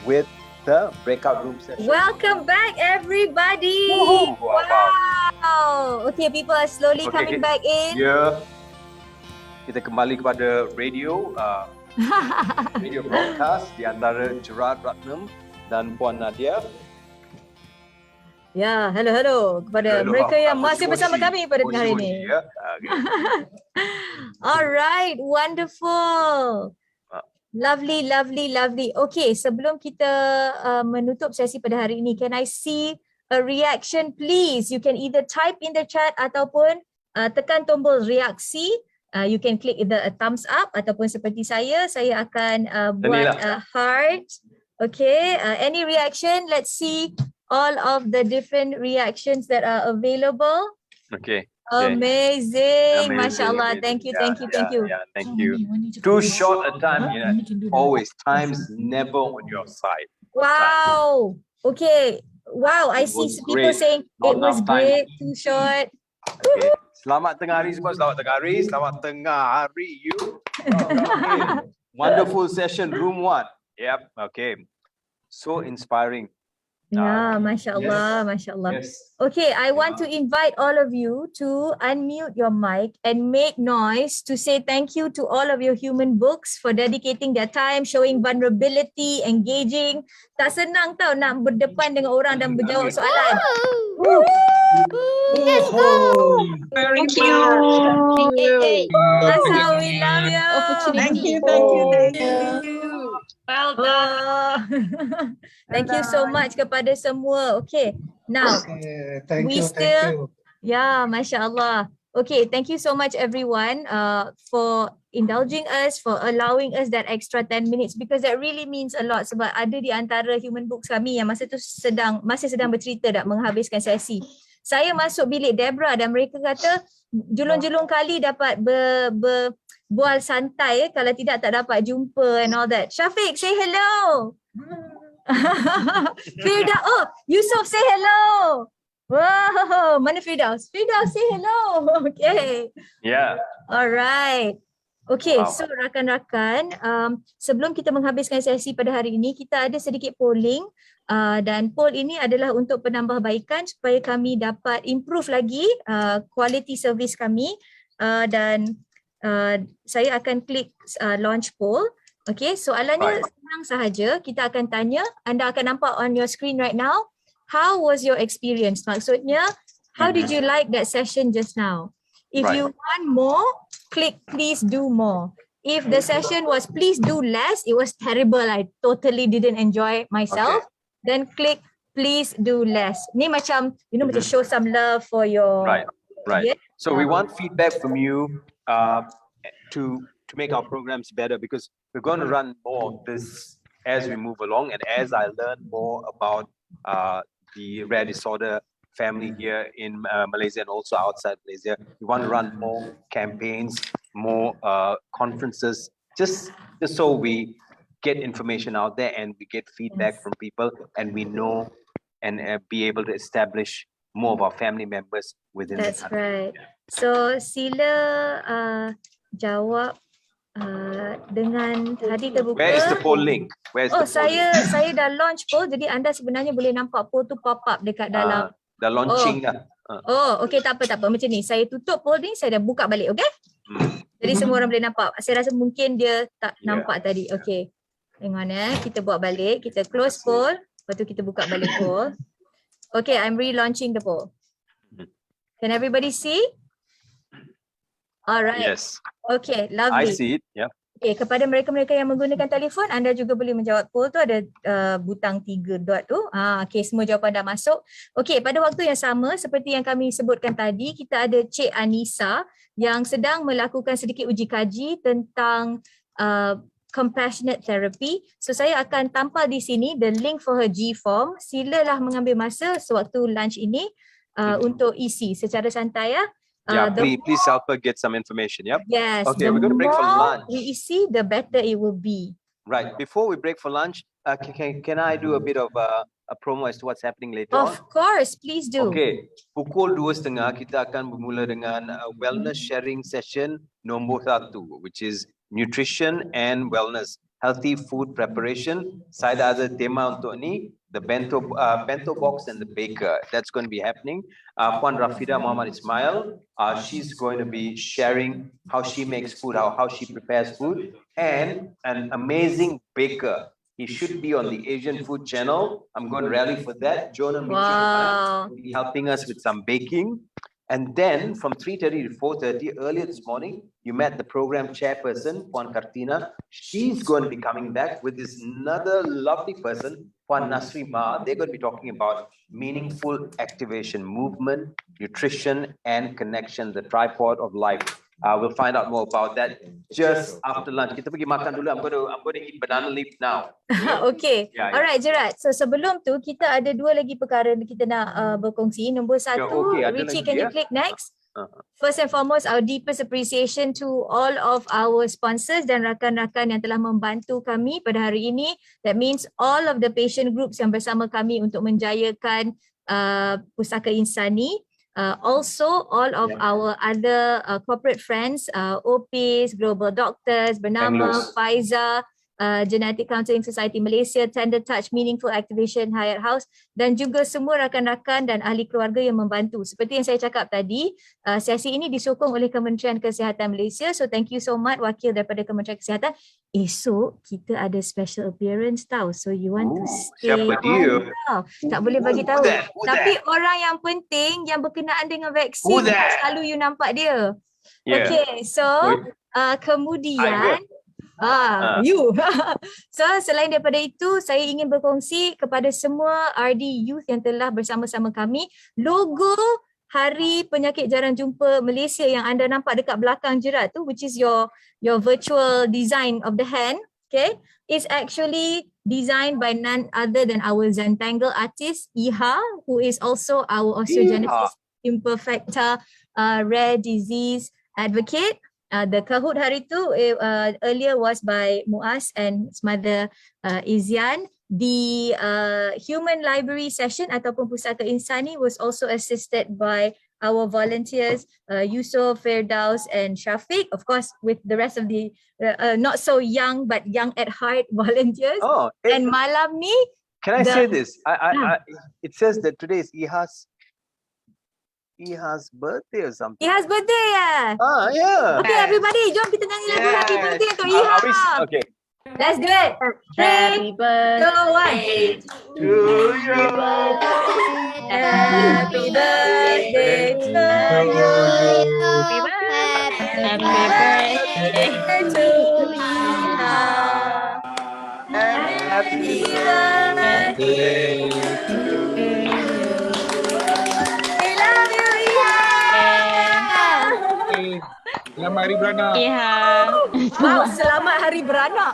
with the breakout room session. Welcome back, everybody. Woohoo! Wow. Okay, people are slowly coming back in. Ya, kita kembali kepada radio, radio broadcast di antara Gerard Ratnam dan Puan Nadia. Ya, hello kepada mereka yang masih bersama kami pada hari ini. Ya. Alright, wonderful. Lovely. Okay, sebelum kita menutup sesi pada hari ini, can I see a reaction please? You can either type in the chat ataupun tekan tombol reaksi. You can click either a thumbs up ataupun seperti saya akan buat a heart. Okay, any reaction? Let's see all of the different reactions that are available. Okay. Amazing. Mashallah. Thank you. Thank you. Too short a time. Always. Time's never on your side. Wow. Okay. Wow. I see people saying it was great. Too short. Okay. Selamat tengah hari semua. Selamat tengah hari you. Wonderful session. Room 1. Yep. Okay. So inspiring. Yeah, mashallah. Yes. Okay, I want to invite all of you to unmute your mic and make noise to say thank you to all of your human books for dedicating their time, showing vulnerability, engaging. Tak senang tau nak berdepan dengan orang dan berjawab soalan. Let's go. Thank you. That's how we love you. Thank you. Well done. Thank you so much kepada semua. Okay, now Thank you. Yeah, mashallah. Okay, thank you so much everyone for indulging us, for allowing us that extra 10 minutes because that really means a lot sebab ada di antara human books kami yang masa tu masih sedang bercerita dah menghabiskan sesi. Saya masuk bilik Debra dan mereka kata julung-julung kali dapat bual santai, kalau tidak tak dapat jumpa and all that. Syafiq, say hello. Firdaus, Yusof, say hello. Wow, mana Firdaus? Firdaus, say hello. Okay. Yeah. Alright. Okay, Wow. so rakan-rakan, sebelum kita menghabiskan sesi pada hari ini, kita ada sedikit polling dan poll ini adalah untuk penambahbaikan supaya kami dapat improve lagi quality service kami dan saya akan klik launch poll. Okay, soalannya senang sahaja. Kita akan tanya, anda akan nampak on your screen right now, how was your experience? Maksudnya, how did you like that session just now? If you want more, click please do more. If the session was please do less, it was terrible, I totally didn't enjoy myself, then click please do less. Ni macam, macam show some love for your... Right. Yeah? So we want feedback from you to make our programs better because we're going to run more of this as we move along and as I learn more about the rare disorder family here in Malaysia and also outside Malaysia. We want to run more campaigns, more conferences, just so we get information out there and we get feedback from people and we know and be able to establish more of our family members within the That's country. right. So sila jawab dengan hati terbuka. Where is the poll link? Where is Oh, the poll link? saya dah launch poll, jadi anda sebenarnya boleh nampak poll tu pop up dekat dalam. The launching dah. Oh, okey, tak apa. Macam ni, saya tutup poll ni, saya dah buka balik, okey? Jadi semua orang boleh nampak. Saya rasa mungkin dia tak nampak tadi. Okey. Hang on kita buat balik, kita close poll, lepas tu kita buka balik poll. Okay, I'm relaunching the poll. Can everybody see? Alright. Yes. Okay, lovely. I see it. Yeah. Okay, kepada mereka-mereka yang menggunakan telefon, anda juga boleh menjawab poll tu, ada butang 3 dot tu. Okay, semua jawapan dah masuk. Okay, pada waktu yang sama seperti yang kami sebutkan tadi, kita ada Cik Anissa yang sedang melakukan sedikit uji kaji tentang compassionate therapy. So saya akan tampal di sini the link for her G-form. Silalah mengambil masa sewaktu lunch ini untuk isi secara santai ya. Yeah, please help her get some information. Yep. Yes. Okay, we're going to break for lunch. We isi, the better it will be. Right. Before we break for lunch, can I do a bit of a promo as to what's happening later on? Of course, please do. Okay. Pukul 2.30 kita akan bermula dengan wellness sharing session nombor 1, which is nutrition and wellness, healthy food preparation. Saya dah ada tema untuk ni, the bento box and the baker. That's going to be happening. Puan Rafida Muhammad Ismail, she's going to be sharing how she makes food, how she prepares food, and an amazing baker. He should be on the Asian Food Channel. I'm going to rally for that. Jonah Wow. will be helping us with some baking. And then from 3:30 to 4:30, earlier this morning, you met the program chairperson, Puan Kartina. She's going to be coming back with this another lovely person, Puan Nasri Ma. They're going to be talking about meaningful activation, movement, nutrition, and connection, the tripod of life. We'll find out more about that just after lunch. Kita pergi makan dulu. I'm going to eat banana leaf now. Okay. Yeah, yeah. Alright, Gerard. So sebelum tu kita ada 2 lagi perkara yang kita nak berkongsi. Nombor 1, okay, ada Richie, lagi, can you ya? click next? First and foremost, our deepest appreciation to all of our sponsors dan rakan-rakan yang telah membantu kami pada hari ini. That means all of the patient groups yang bersama kami untuk menjayakan Pusaka Insani. Also, all of our other corporate friends, OPs, Global Doctors, bernama Faiza, Genetic Counselling Society Malaysia, Tender Touch, Meaningful Activation, Hayat House, dan juga semua rakan-rakan dan ahli keluarga yang membantu. Seperti yang saya cakap tadi, sesi ini disokong oleh Kementerian Kesihatan Malaysia. So thank you so much wakil daripada Kementerian Kesihatan. Esok kita ada special appearance tau. So you want to stay siapa dia? on tau. Tak boleh bagi tahu. Tapi orang yang penting yang berkenaan dengan vaksin selalu you nampak dia. Yeah. Okay, so kemudian you. So selain daripada itu, saya ingin berkongsi kepada semua RD Youth yang telah bersama-sama kami, logo Hari Penyakit Jarang Jumpa Malaysia yang anda nampak dekat belakang Gerard tu, which is your virtual design of the hand, okay, is actually designed by none other than our Zentangle artist Iha, who is also our osteogenesis imperfecta rare disease advocate. The Kahoot hari tu earlier was by Muaz and his mother Izian. The human library session ataupun Pusaka Insani was also assisted by our volunteers Yusof, Firdaus and Shafiq, of course with the rest of the not so young but young at heart volunteers. And malam ni, can I say this? It says that today is Iha's birthday or something. Iha's birthday ya. Yeah. Okay everybody, jom kita nyanyi lagu happy birthday untuk Iha. Okay. Let's do it. Happy birthday To you. Happy birthday to you. Happy birthday to Iha. Happy birthday to you. We love you, Iha. Selamat Hari Beranak. Iha. Wow, selamat Hari Beranak.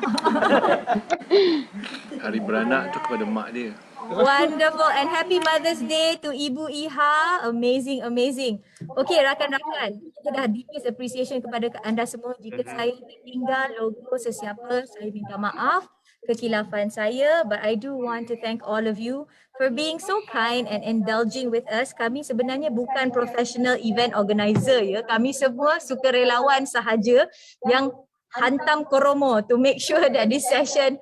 hari beranak tu kepada mak dia. Wonderful and happy Mother's Day to Ibu Iha. Amazing, amazing. Okay, rakan-rakan, kita dah deepest appreciation kepada anda semua. Jika saya tertinggal logo sesiapa, saya minta maaf kekilafan saya, but I do want to thank all of you for being so kind and indulging with us. Kami sebenarnya bukan professional event organizer ya. Kami semua sukarelawan sahaja yang hantam kromo to make sure that this session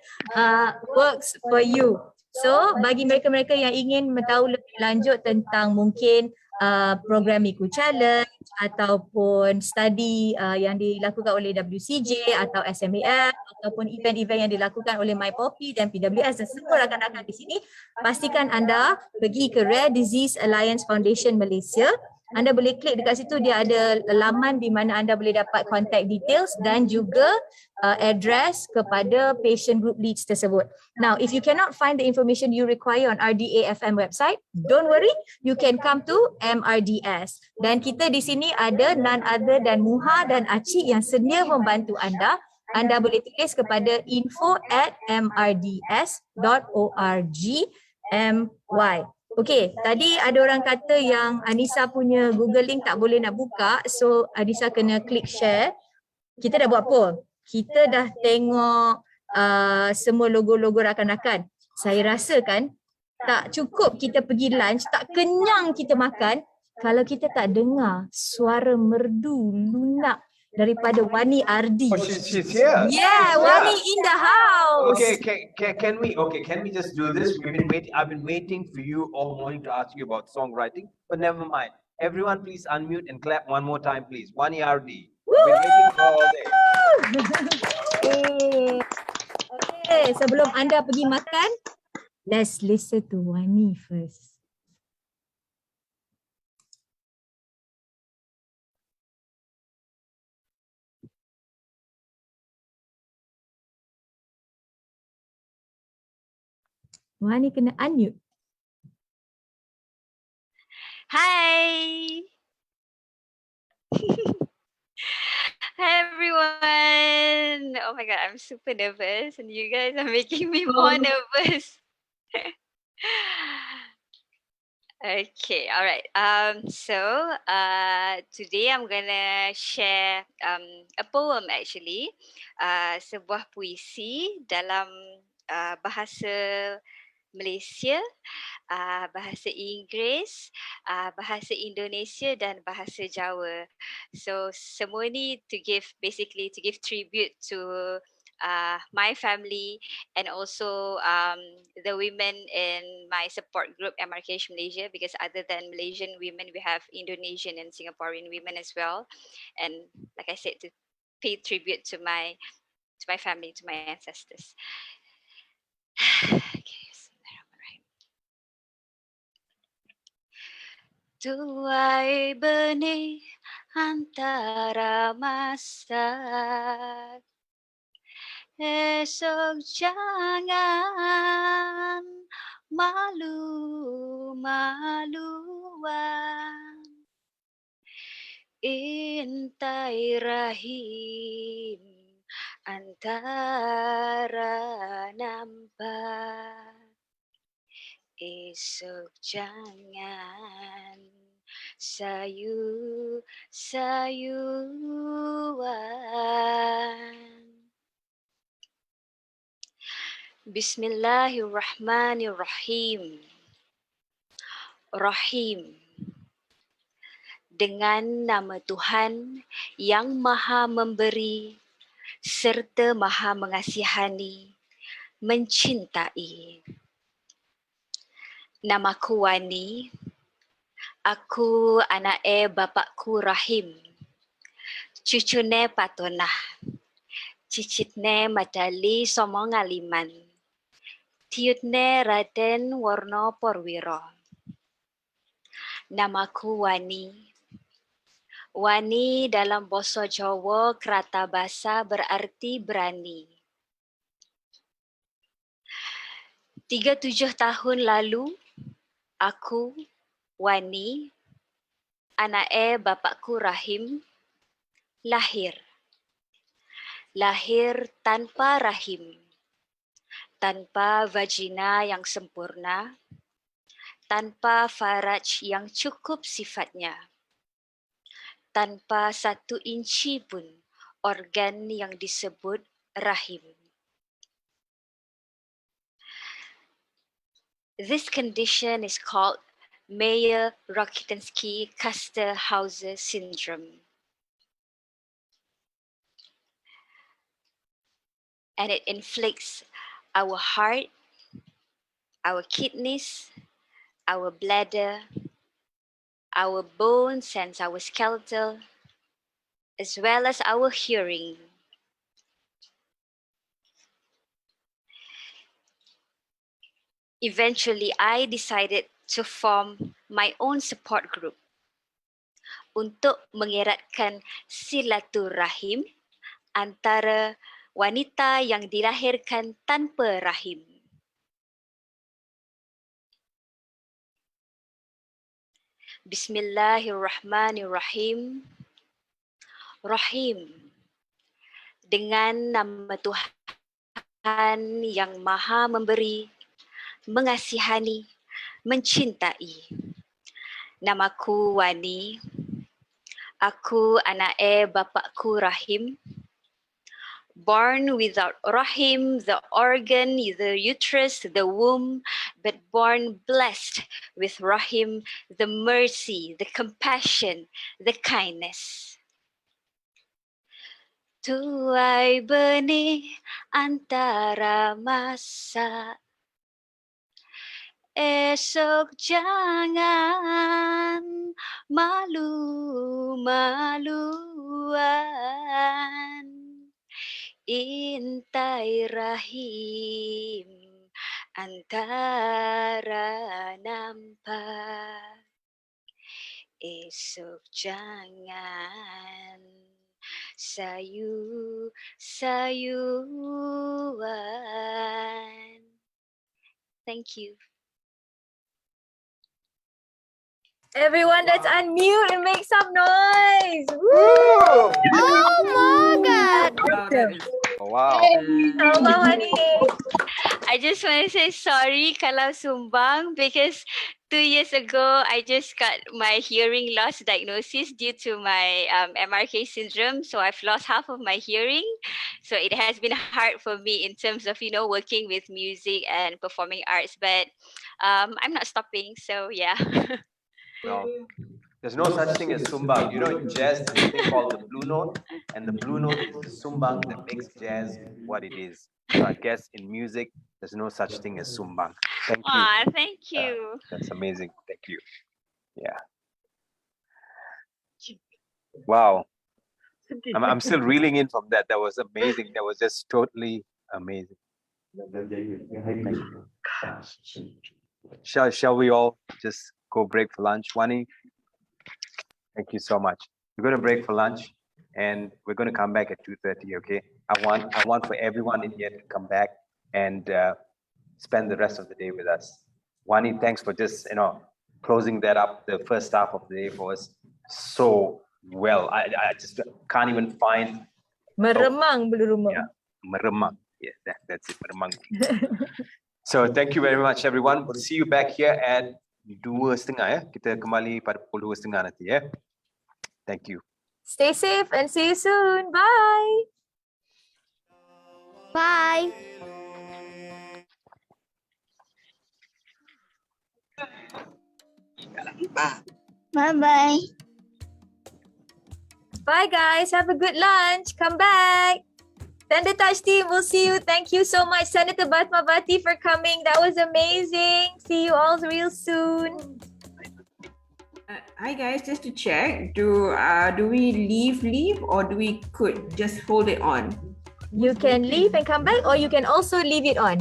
works for you. So bagi mereka-mereka yang ingin tahu lebih lanjut tentang mungkin program Miku Challenge ataupun study yang dilakukan oleh WCJ atau SMAF ataupun event-event yang dilakukan oleh MyPoppy dan PWS dan semua rakan-rakan di sini, pastikan anda pergi ke Rare Disease Alliance Foundation Malaysia. Anda boleh klik dekat situ, dia ada laman di mana anda boleh dapat contact details dan juga address kepada patient group leads tersebut. Now, if you cannot find the information you require on RDA-FM website, don't worry, you can come to MRDS. Dan kita di sini ada none other than Muha dan Acik yang sedia membantu anda. Anda boleh tulis kepada info@mrds.org.my. Okay, tadi ada orang kata yang Anissa punya Google link tak boleh nak buka, so Anissa kena klik share. Kita dah buat apa? Kita dah tengok semua logo-logo rakan-rakan. Saya rasa kan tak cukup kita pergi lunch, tak kenyang kita makan kalau kita tak dengar suara merdu lunak daripada Wani Ardi. Oh, she's here. Yeah, Wani in the house. Okay, can we just do this? I've been waiting for you all morning to ask you about songwriting, but never mind. Everyone, please unmute and clap one more time, please. Wani RD. We've been waiting for all day. Okay, sebelum anda pergi makan, let's listen to Wani first. Wani kena unmute. Hi. Hi everyone. Oh my god, I'm super nervous and you guys are making me more nervous. Okay, all right. Today I'm gonna share a poem actually, sebuah puisi dalam bahasa Malaysia, bahasa Inggeris, bahasa Indonesia dan bahasa Jawa. So semua ni to give tribute to my family and also the women in my support group MRKH Malaysia, because other than Malaysian women we have Indonesian and Singaporean women as well, and like I said, to pay tribute to my family, to my ancestors. Okay. Tuai benih antara masa, esok jangan malu-maluan, intai rahim antara nampak. Esok jangan sayu-sayuan. Bismillahirrahmanirrahim. Rahim. Dengan nama Tuhan yang Maha Memberi serta Maha Mengasihani, mencintai. Namaku Wani. Aku anak bapakku Rahim. Cucune Patonah. Cicitne Matali Somong Aliman. Tiutne Raden Warno Porwiro. Namaku Wani. Wani dalam bahasa Jawa kerata bahasa berarti berani. 37 tahun lalu, aku, Wani, anak bapakku Rahim, lahir. Lahir tanpa rahim. tanpa vagina yang sempurna, tanpa faraj yang cukup sifatnya, tanpa 1 inci pun organ yang disebut rahim. This condition is called Mayer-Rokitansky-Kuster-Hauser syndrome. And it inflicts our heart, our kidneys, our bladder, our bones and our skeletal, as well as our hearing. Eventually, I decided to form my own support group untuk mengeratkan silaturahim antara wanita yang dilahirkan tanpa rahim. Bismillahirrahmanirrahim. Rahim. Dengan nama Tuhan yang Maha Memberi, mengasihani, mencintai. Namaku Wani. Aku anak bapakku Rahim. Born without rahim, the organ, the uterus, the womb, but born blessed with rahim, the mercy, the compassion, the kindness. Tuai benih antara masa, esok jangan malu-maluan. Intai rahim antara nampak, esok jangan sayu-sayuan. Thank you. Everyone that's unmute and make some noise. Woo! Oh my God. Wow. Hello, honey. I just want to say sorry kalau sumbang because 2 years ago I just got my hearing loss diagnosis due to my MRK syndrome. So I've lost half of my hearing. So it has been hard for me in terms of, working with music and performing arts. But I'm not stopping. So yeah. No. There's no such thing as sumbang. You know, in jazz, there's a thing called the blue note, and the blue note is the sumbang that makes jazz what it is. So I guess in music, there's no such thing as sumbang. Thank you. Aw, thank you. That's amazing. Thank you. Yeah. Wow. I'm still reeling in from that. That was amazing. That was just totally amazing. Thank you. Shall we all just go break for lunch? Wani, thank you so much. We're going to break for lunch and we're going to come back at 2:30, okay? I want for everyone in here to come back and spend the rest of the day with us. Wani, thanks for just, closing that up, the first half of the day for us so well. I just can't even find... Meremang bulu rumah. Yeah, meremang. Yeah, that's it, meremang. So thank you very much, everyone. We'll see you back here at 2:30 ya. Kita kembali pada pukul 2:30 nanti ya. Thank you. Stay safe and see you soon. Bye. Bye. Bye-bye. Bye, guys. Have a good lunch. Come back. Tender Touch team, we'll see you. Thank you so much, Senator Batmawati, for coming. That was amazing. See you all real soon. Hi guys, just to check, do we leave or do we could just hold it on? You can leave and come back, or you can also leave it on.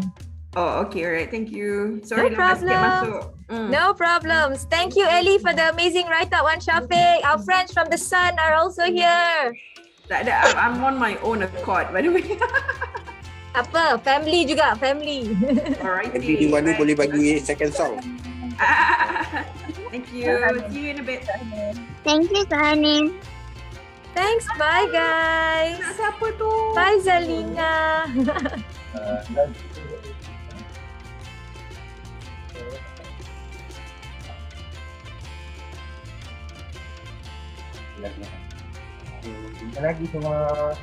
Oh, okay, alright, thank you. Sorry, No problem. No problems. Thank you, Ellie, for the amazing write-up on Shafiq. Our friends from the Sun are also here. I'm on my own accord, by the way. Apa? Family juga, family. Alright. Nanti di mana boleh bagi second song. Thank you. See you in a bit. Thank you, Sani. Thanks. Bye guys. Siapa tu? Bye Zalina. Jumpa lagi semua.